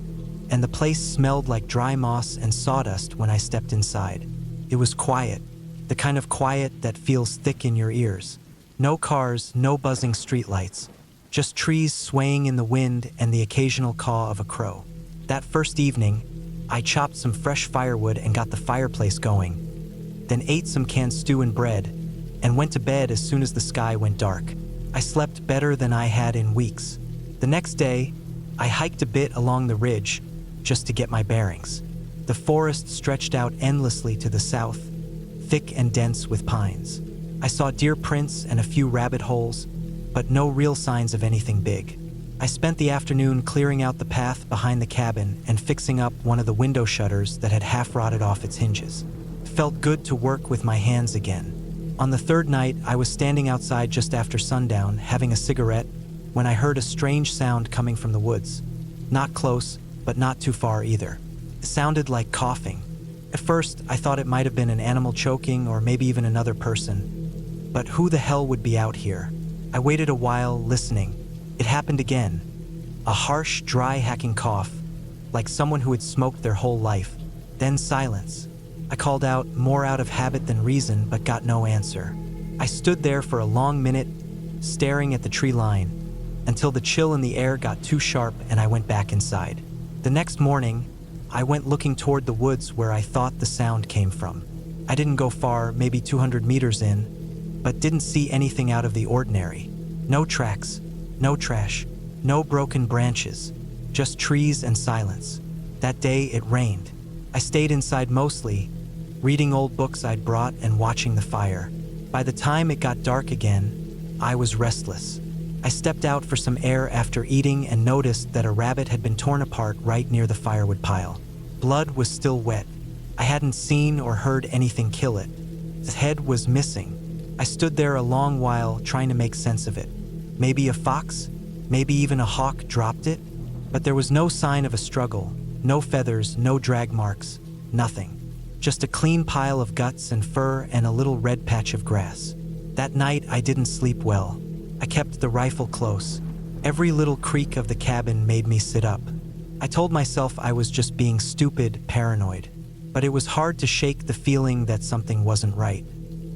and the place smelled like dry moss and sawdust when I stepped inside. It was quiet. The kind of quiet that feels thick in your ears. No cars, no buzzing streetlights, just trees swaying in the wind and the occasional caw of a crow. That first evening, I chopped some fresh firewood and got the fireplace going, then ate some canned stew and bread, and went to bed as soon as the sky went dark. I slept better than I had in weeks. The next day, I hiked a bit along the ridge just to get my bearings. The forest stretched out endlessly to the south, thick and dense with pines. I saw deer prints and a few rabbit holes, but no real signs of anything big. I spent the afternoon clearing out the path behind the cabin and fixing up one of the window shutters that had half rotted off its hinges. It felt good to work with my hands again. On the third night, I was standing outside just after sundown, having a cigarette, when I heard a strange sound coming from the woods. Not close, but not too far either. It sounded like coughing. At first, I thought it might have been an animal choking or maybe even another person. But who the hell would be out here? I waited a while, listening. It happened again. A harsh, dry, hacking cough, like someone who had smoked their whole life. Then silence. I called out, more out of habit than reason, but got no answer. I stood there for a long minute, staring at the tree line, until the chill in the air got too sharp and I went back inside. The next morning, I went looking toward the woods where I thought the sound came from. I didn't go far, maybe 200 meters in, but didn't see anything out of the ordinary. No tracks, no trash, no broken branches, just trees and silence. That day it rained. I stayed inside mostly, reading old books I'd brought and watching the fire. By the time it got dark again, I was restless. I stepped out for some air after eating and noticed that a rabbit had been torn apart right near the firewood pile. Blood was still wet, I hadn't seen or heard anything kill it. Its head was missing. I stood there a long while trying to make sense of it. Maybe a fox? Maybe even a hawk dropped it? But there was no sign of a struggle, no feathers, no drag marks, nothing. Just a clean pile of guts and fur and a little red patch of grass. That night I didn't sleep well. I kept the rifle close. Every little creak of the cabin made me sit up. I told myself I was just being stupid, paranoid. But it was hard to shake the feeling that something wasn't right.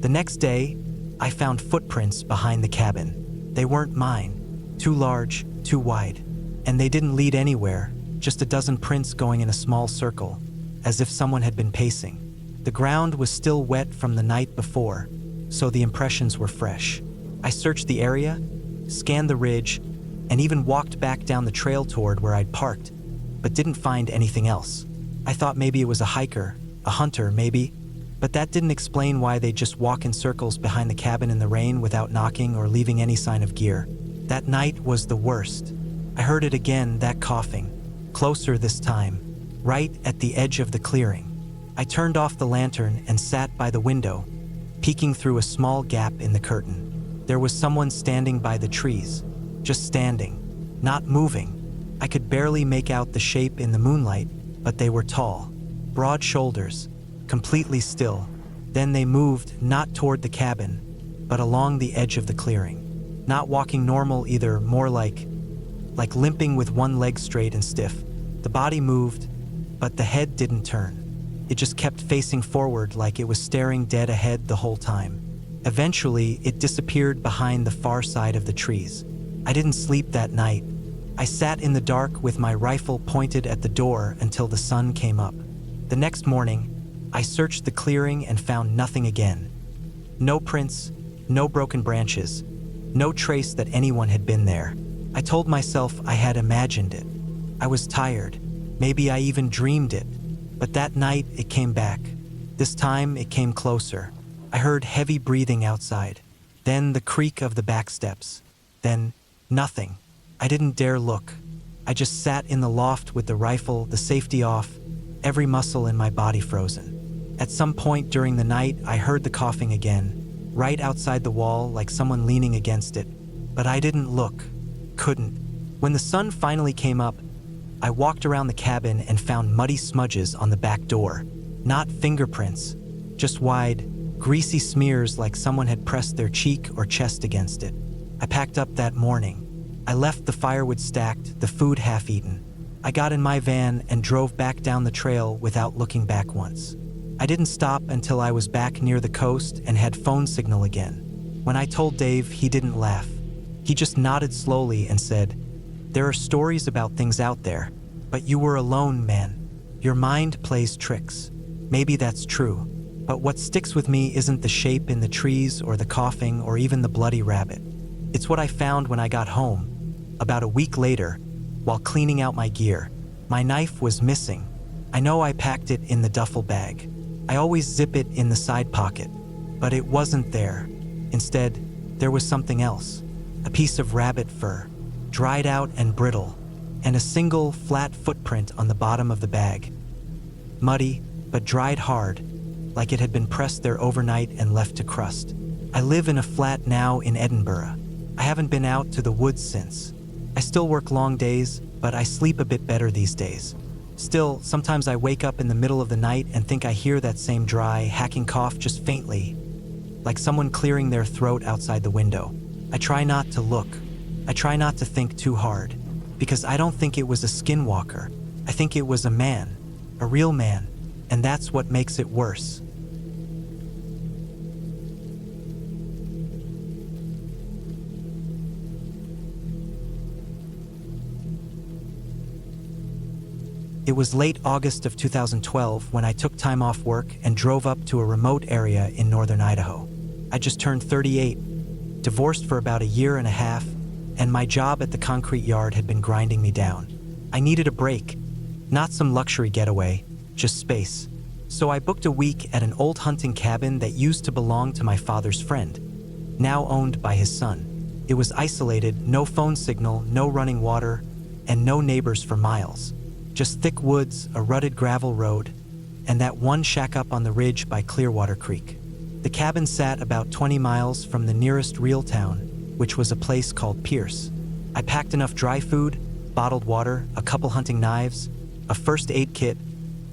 The next day, I found footprints behind the cabin. They weren't mine. Too large, too wide. And they didn't lead anywhere, just a dozen prints going in a small circle, as if someone had been pacing. The ground was still wet from the night before, so the impressions were fresh. I searched the area, scanned the ridge, and even walked back down the trail toward where I'd parked, but didn't find anything else. I thought maybe it was a hiker, a hunter maybe, but that didn't explain why they'd just walk in circles behind the cabin in the rain without knocking or leaving any sign of gear. That night was the worst. I heard it again, that coughing, closer this time, right at the edge of the clearing. I turned off the lantern and sat by the window, peeking through a small gap in the curtain. There was someone standing by the trees, just standing, not moving. I could barely make out the shape in the moonlight, but they were tall, broad shoulders, completely still. Then they moved not toward the cabin, but along the edge of the clearing. Not walking normal either, more like limping with one leg straight and stiff. The body moved, but the head didn't turn. It just kept facing forward like it was staring dead ahead the whole time. Eventually, it disappeared behind the far side of the trees. I didn't sleep that night. I sat in the dark with my rifle pointed at the door until the sun came up. The next morning, I searched the clearing and found nothing again. No prints, no broken branches, no trace that anyone had been there. I told myself I had imagined it. I was tired. Maybe I even dreamed it. But that night, it came back. This time, it came closer. I heard heavy breathing outside. Then the creak of the back steps. Then nothing. I didn't dare look. I just sat in the loft with the rifle, the safety off, every muscle in my body frozen. At some point during the night, I heard the coughing again, right outside the wall, like someone leaning against it. But I didn't look. Couldn't. When the sun finally came up, I walked around the cabin and found muddy smudges on the back door. Not fingerprints, just wide, greasy smears like someone had pressed their cheek or chest against it. I packed up that morning. I left the firewood stacked, the food half-eaten. I got in my van and drove back down the trail without looking back once. I didn't stop until I was back near the coast and had phone signal again. When I told Dave, he didn't laugh. He just nodded slowly and said, "There are stories about things out there, but you were alone, man. Your mind plays tricks. Maybe that's true, but what sticks with me isn't the shape in the trees or the coughing or even the bloody rabbit. It's what I found when I got home, about a week later, while cleaning out my gear. My knife was missing. I know I packed it in the duffel bag. I always zip it in the side pocket, but it wasn't there. Instead, there was something else. A piece of rabbit fur, dried out and brittle, and a single flat footprint on the bottom of the bag. Muddy, but dried hard, like it had been pressed there overnight and left to crust. I live in a flat now in Edinburgh. I haven't been out to the woods since. I still work long days, but I sleep a bit better these days. Still, sometimes I wake up in the middle of the night and think I hear that same dry, hacking cough just faintly, like someone clearing their throat outside the window. I try not to look. I try not to think too hard, because I don't think it was a skinwalker. I think it was a man, a real man, and that's what makes it worse. It was late August of 2012 when I took time off work and drove up to a remote area in northern Idaho. I just turned 38, divorced for about a year and a half, and my job at the concrete yard had been grinding me down. I needed a break, not some luxury getaway, just space. So I booked a week at an old hunting cabin that used to belong to my father's friend, now owned by his son. It was isolated, no phone signal, no running water, and no neighbors for miles. Just thick woods, a rutted gravel road, and that one shack up on the ridge by Clearwater Creek. The cabin sat about 20 miles from the nearest real town, which was a place called Pierce. I packed enough dry food, bottled water, a couple hunting knives, a first aid kit,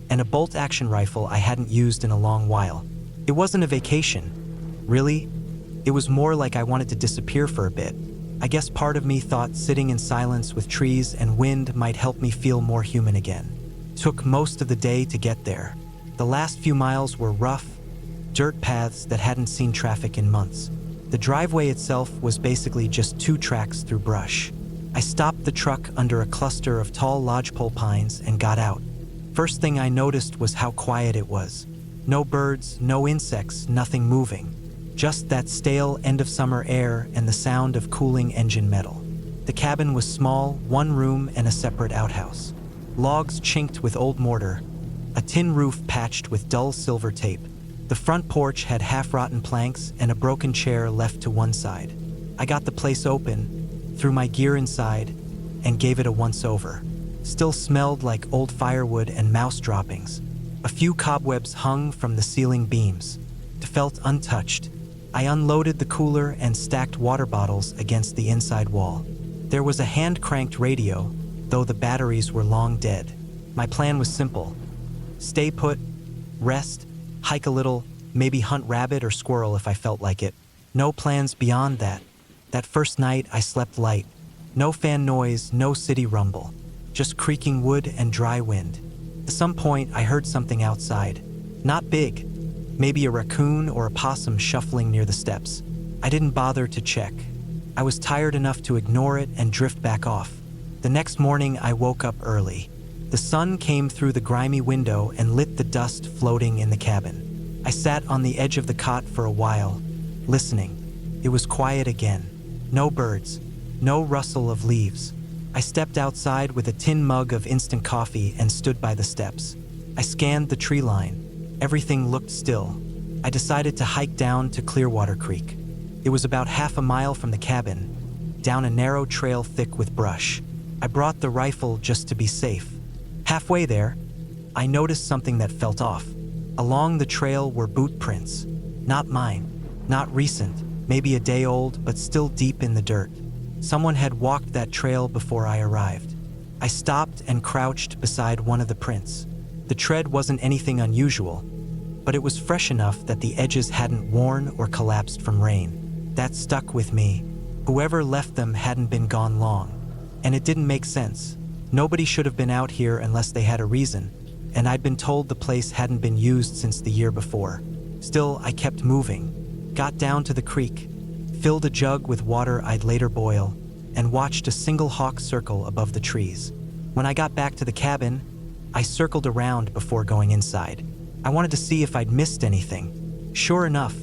and a bolt-action rifle I hadn't used in a long while. It wasn't a vacation, really. It was more like I wanted to disappear for a bit. I guess part of me thought sitting in silence with trees and wind might help me feel more human again. Took most of the day to get there. The last few miles were rough, dirt paths that hadn't seen traffic in months. The driveway itself was basically just 2 tracks through brush. I stopped the truck under a cluster of tall lodgepole pines and got out. First thing I noticed was how quiet it was. No birds, no insects, nothing moving. Just that stale end-of-summer air and the sound of cooling engine metal. The cabin was small, 1 room and a separate outhouse. Logs chinked with old mortar, a tin roof patched with dull silver tape. The front porch had half-rotten planks and a broken chair left to one side. I got the place open, threw my gear inside, and gave it a once-over. Still smelled like old firewood and mouse droppings. A few cobwebs hung from the ceiling beams. It felt untouched. I unloaded the cooler and stacked water bottles against the inside wall. There was a hand-cranked radio, though the batteries were long dead. My plan was simple. Stay put, rest, hike a little, maybe hunt rabbit or squirrel if I felt like it. No plans beyond that. That first night I slept light. No fan noise, no city rumble. Just creaking wood and dry wind. At some point I heard something outside. Not big. Maybe a raccoon or a possum shuffling near the steps. I didn't bother to check. I was tired enough to ignore it and drift back off. The next morning I woke up early. The sun came through the grimy window and lit the dust floating in the cabin. I sat on the edge of the cot for a while, listening. It was quiet again. No birds, no rustle of leaves. I stepped outside with a tin mug of instant coffee and stood by the steps. I scanned the tree line. Everything looked still. I decided to hike down to Clearwater Creek. It was about half a mile from the cabin, down a narrow trail thick with brush. I brought the rifle just to be safe. Halfway there, I noticed something that felt off. Along the trail were boot prints. Not mine, not recent, maybe a day old, but still deep in the dirt. Someone had walked that trail before I arrived. I stopped and crouched beside one of the prints. The tread wasn't anything unusual, but it was fresh enough that the edges hadn't worn or collapsed from rain. That stuck with me. Whoever left them hadn't been gone long. And it didn't make sense. Nobody should have been out here unless they had a reason, and I'd been told the place hadn't been used since the year before. Still, I kept moving, got down to the creek, filled a jug with water I'd later boil, and watched a single hawk circle above the trees. When I got back to the cabin, I circled around before going inside. I wanted to see if I'd missed anything. Sure enough,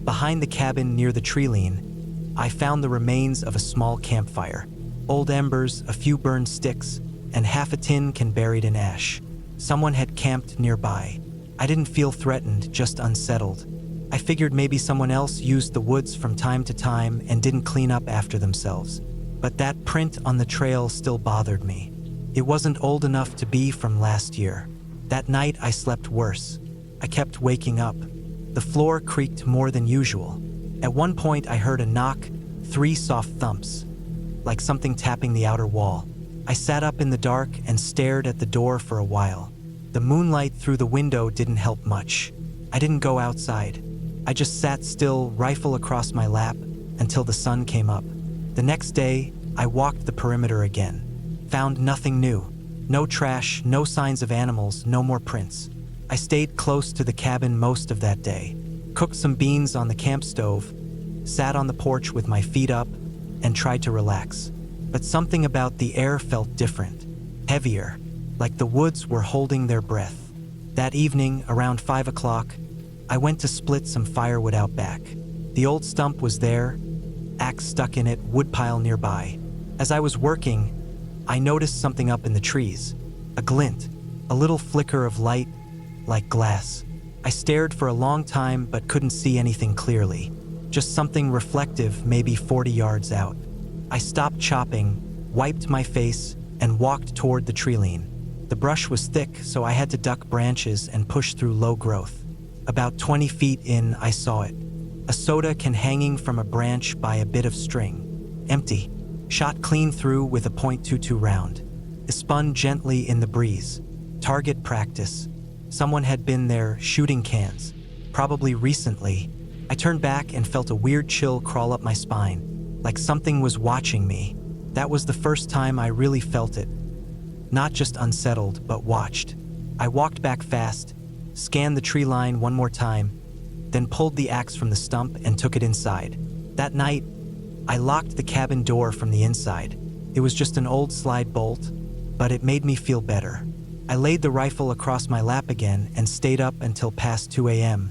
behind the cabin near the tree lean, I found the remains of a small campfire. Old embers, a few burned sticks, and half a tin can buried in ash. Someone had camped nearby. I didn't feel threatened, just unsettled. I figured maybe someone else used the woods from time to time and didn't clean up after themselves. But that print on the trail still bothered me. It wasn't old enough to be from last year. That night I slept worse. I kept waking up. The floor creaked more than usual. At one point I heard a knock, 3 soft thumps, like something tapping the outer wall. I sat up in the dark and stared at the door for a while. The moonlight through the window didn't help much. I didn't go outside. I just sat still, rifle across my lap, until the sun came up. The next day, I walked the perimeter again. Found nothing new. No trash, no signs of animals, no more prints. I stayed close to the cabin most of that day. Cooked some beans on the camp stove, sat on the porch with my feet up, and tried to relax. But something about the air felt different, heavier, like the woods were holding their breath. That evening, around 5 o'clock, I went to split some firewood out back. The old stump was there, axe stuck in it, woodpile nearby. As I was working, I noticed something up in the trees. A glint, a little flicker of light, like glass. I stared for a long time but couldn't see anything clearly. Just something reflective, maybe 40 yards out. I stopped chopping, wiped my face, and walked toward the tree lean. The brush was thick, so I had to duck branches and push through low growth. About 20 feet in, I saw it. A soda can hanging from a branch by a bit of string. Empty. Shot clean through with a .22 round. It spun gently in the breeze. Target practice. Someone had been there shooting cans. Probably recently. I turned back and felt a weird chill crawl up my spine, like something was watching me. That was the first time I really felt it. Not just unsettled, but watched. I walked back fast, scanned the tree line one more time, then pulled the axe from the stump and took it inside. That night, I locked the cabin door from the inside. It was just an old slide bolt, but it made me feel better. I laid the rifle across my lap again and stayed up until past 2 a.m.,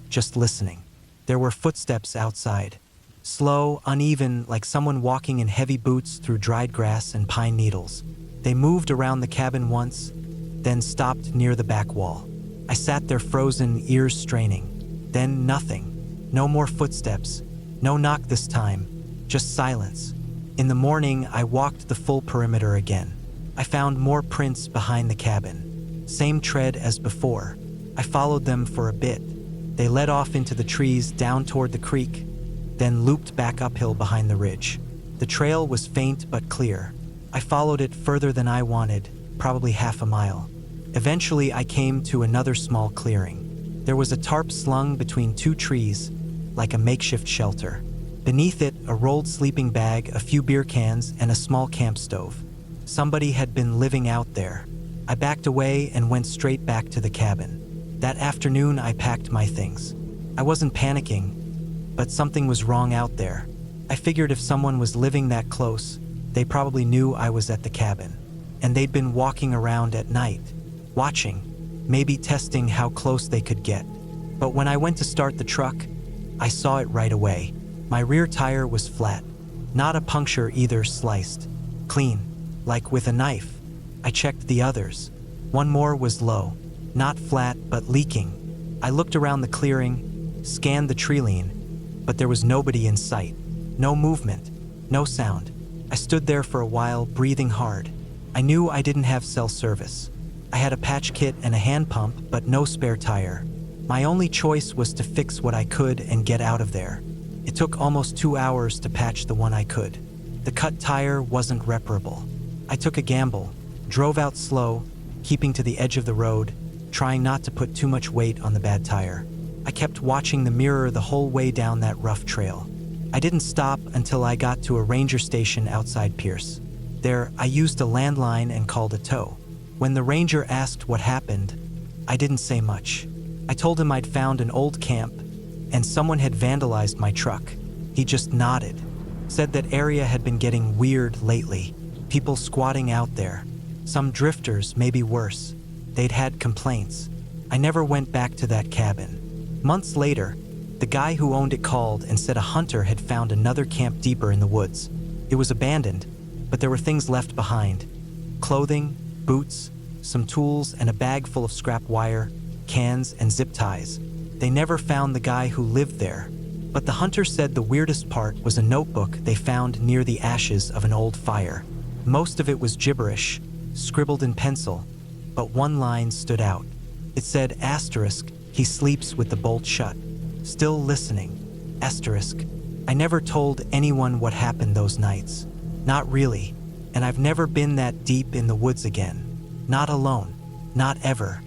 just listening. There were footsteps outside. Slow, uneven, like someone walking in heavy boots through dried grass and pine needles. They moved around the cabin once, then stopped near the back wall. I sat there frozen, ears straining. Then nothing. No more footsteps. No knock this time. Just silence. In the morning, I walked the full perimeter again. I found more prints behind the cabin. Same tread as before. I followed them for a bit. They led off into the trees down toward the creek, then looped back uphill behind the ridge. The trail was faint but clear. I followed it further than I wanted, probably half a mile. Eventually, I came to another small clearing. There was a tarp slung between two trees, like a makeshift shelter. Beneath it, a rolled sleeping bag, a few beer cans, and a small camp stove. Somebody had been living out there. I backed away and went straight back to the cabin. That afternoon, I packed my things. I wasn't panicking, but something was wrong out there. I figured if someone was living that close, they probably knew I was at the cabin. And they'd been walking around at night, watching, maybe testing how close they could get. But when I went to start the truck, I saw it right away. My rear tire was flat. Not a puncture either, sliced. Clean, like with a knife. I checked the others. One more was low. Not flat, but leaking. I looked around the clearing, scanned the tree line, but there was nobody in sight. No movement, no sound. I stood there for a while, breathing hard. I knew I didn't have cell service. I had a patch kit and a hand pump, but no spare tire. My only choice was to fix what I could and get out of there. It took almost 2 hours to patch the one I could. The cut tire wasn't reparable. I took a gamble, drove out slow, keeping to the edge of the road, trying not to put too much weight on the bad tire. I kept watching the mirror the whole way down that rough trail. I didn't stop until I got to a ranger station outside Pierce. There, I used a landline and called a tow. When the ranger asked what happened, I didn't say much. I told him I'd found an old camp and someone had vandalized my truck. He just nodded, said that area had been getting weird lately. People squatting out there. Some drifters, maybe worse. They'd had complaints. I never went back to that cabin. Months later, the guy who owned it called and said a hunter had found another camp deeper in the woods. It was abandoned, but there were things left behind. Clothing, boots, some tools, and a bag full of scrap wire, cans, and zip ties. They never found the guy who lived there, but the hunter said the weirdest part was a notebook they found near the ashes of an old fire. Most of it was gibberish, scribbled in pencil, but one line stood out. It said, asterisk, he sleeps with the bolt shut. Still listening. Asterisk. I never told anyone what happened those nights. Not really. And I've never been that deep in the woods again. Not alone. Not ever.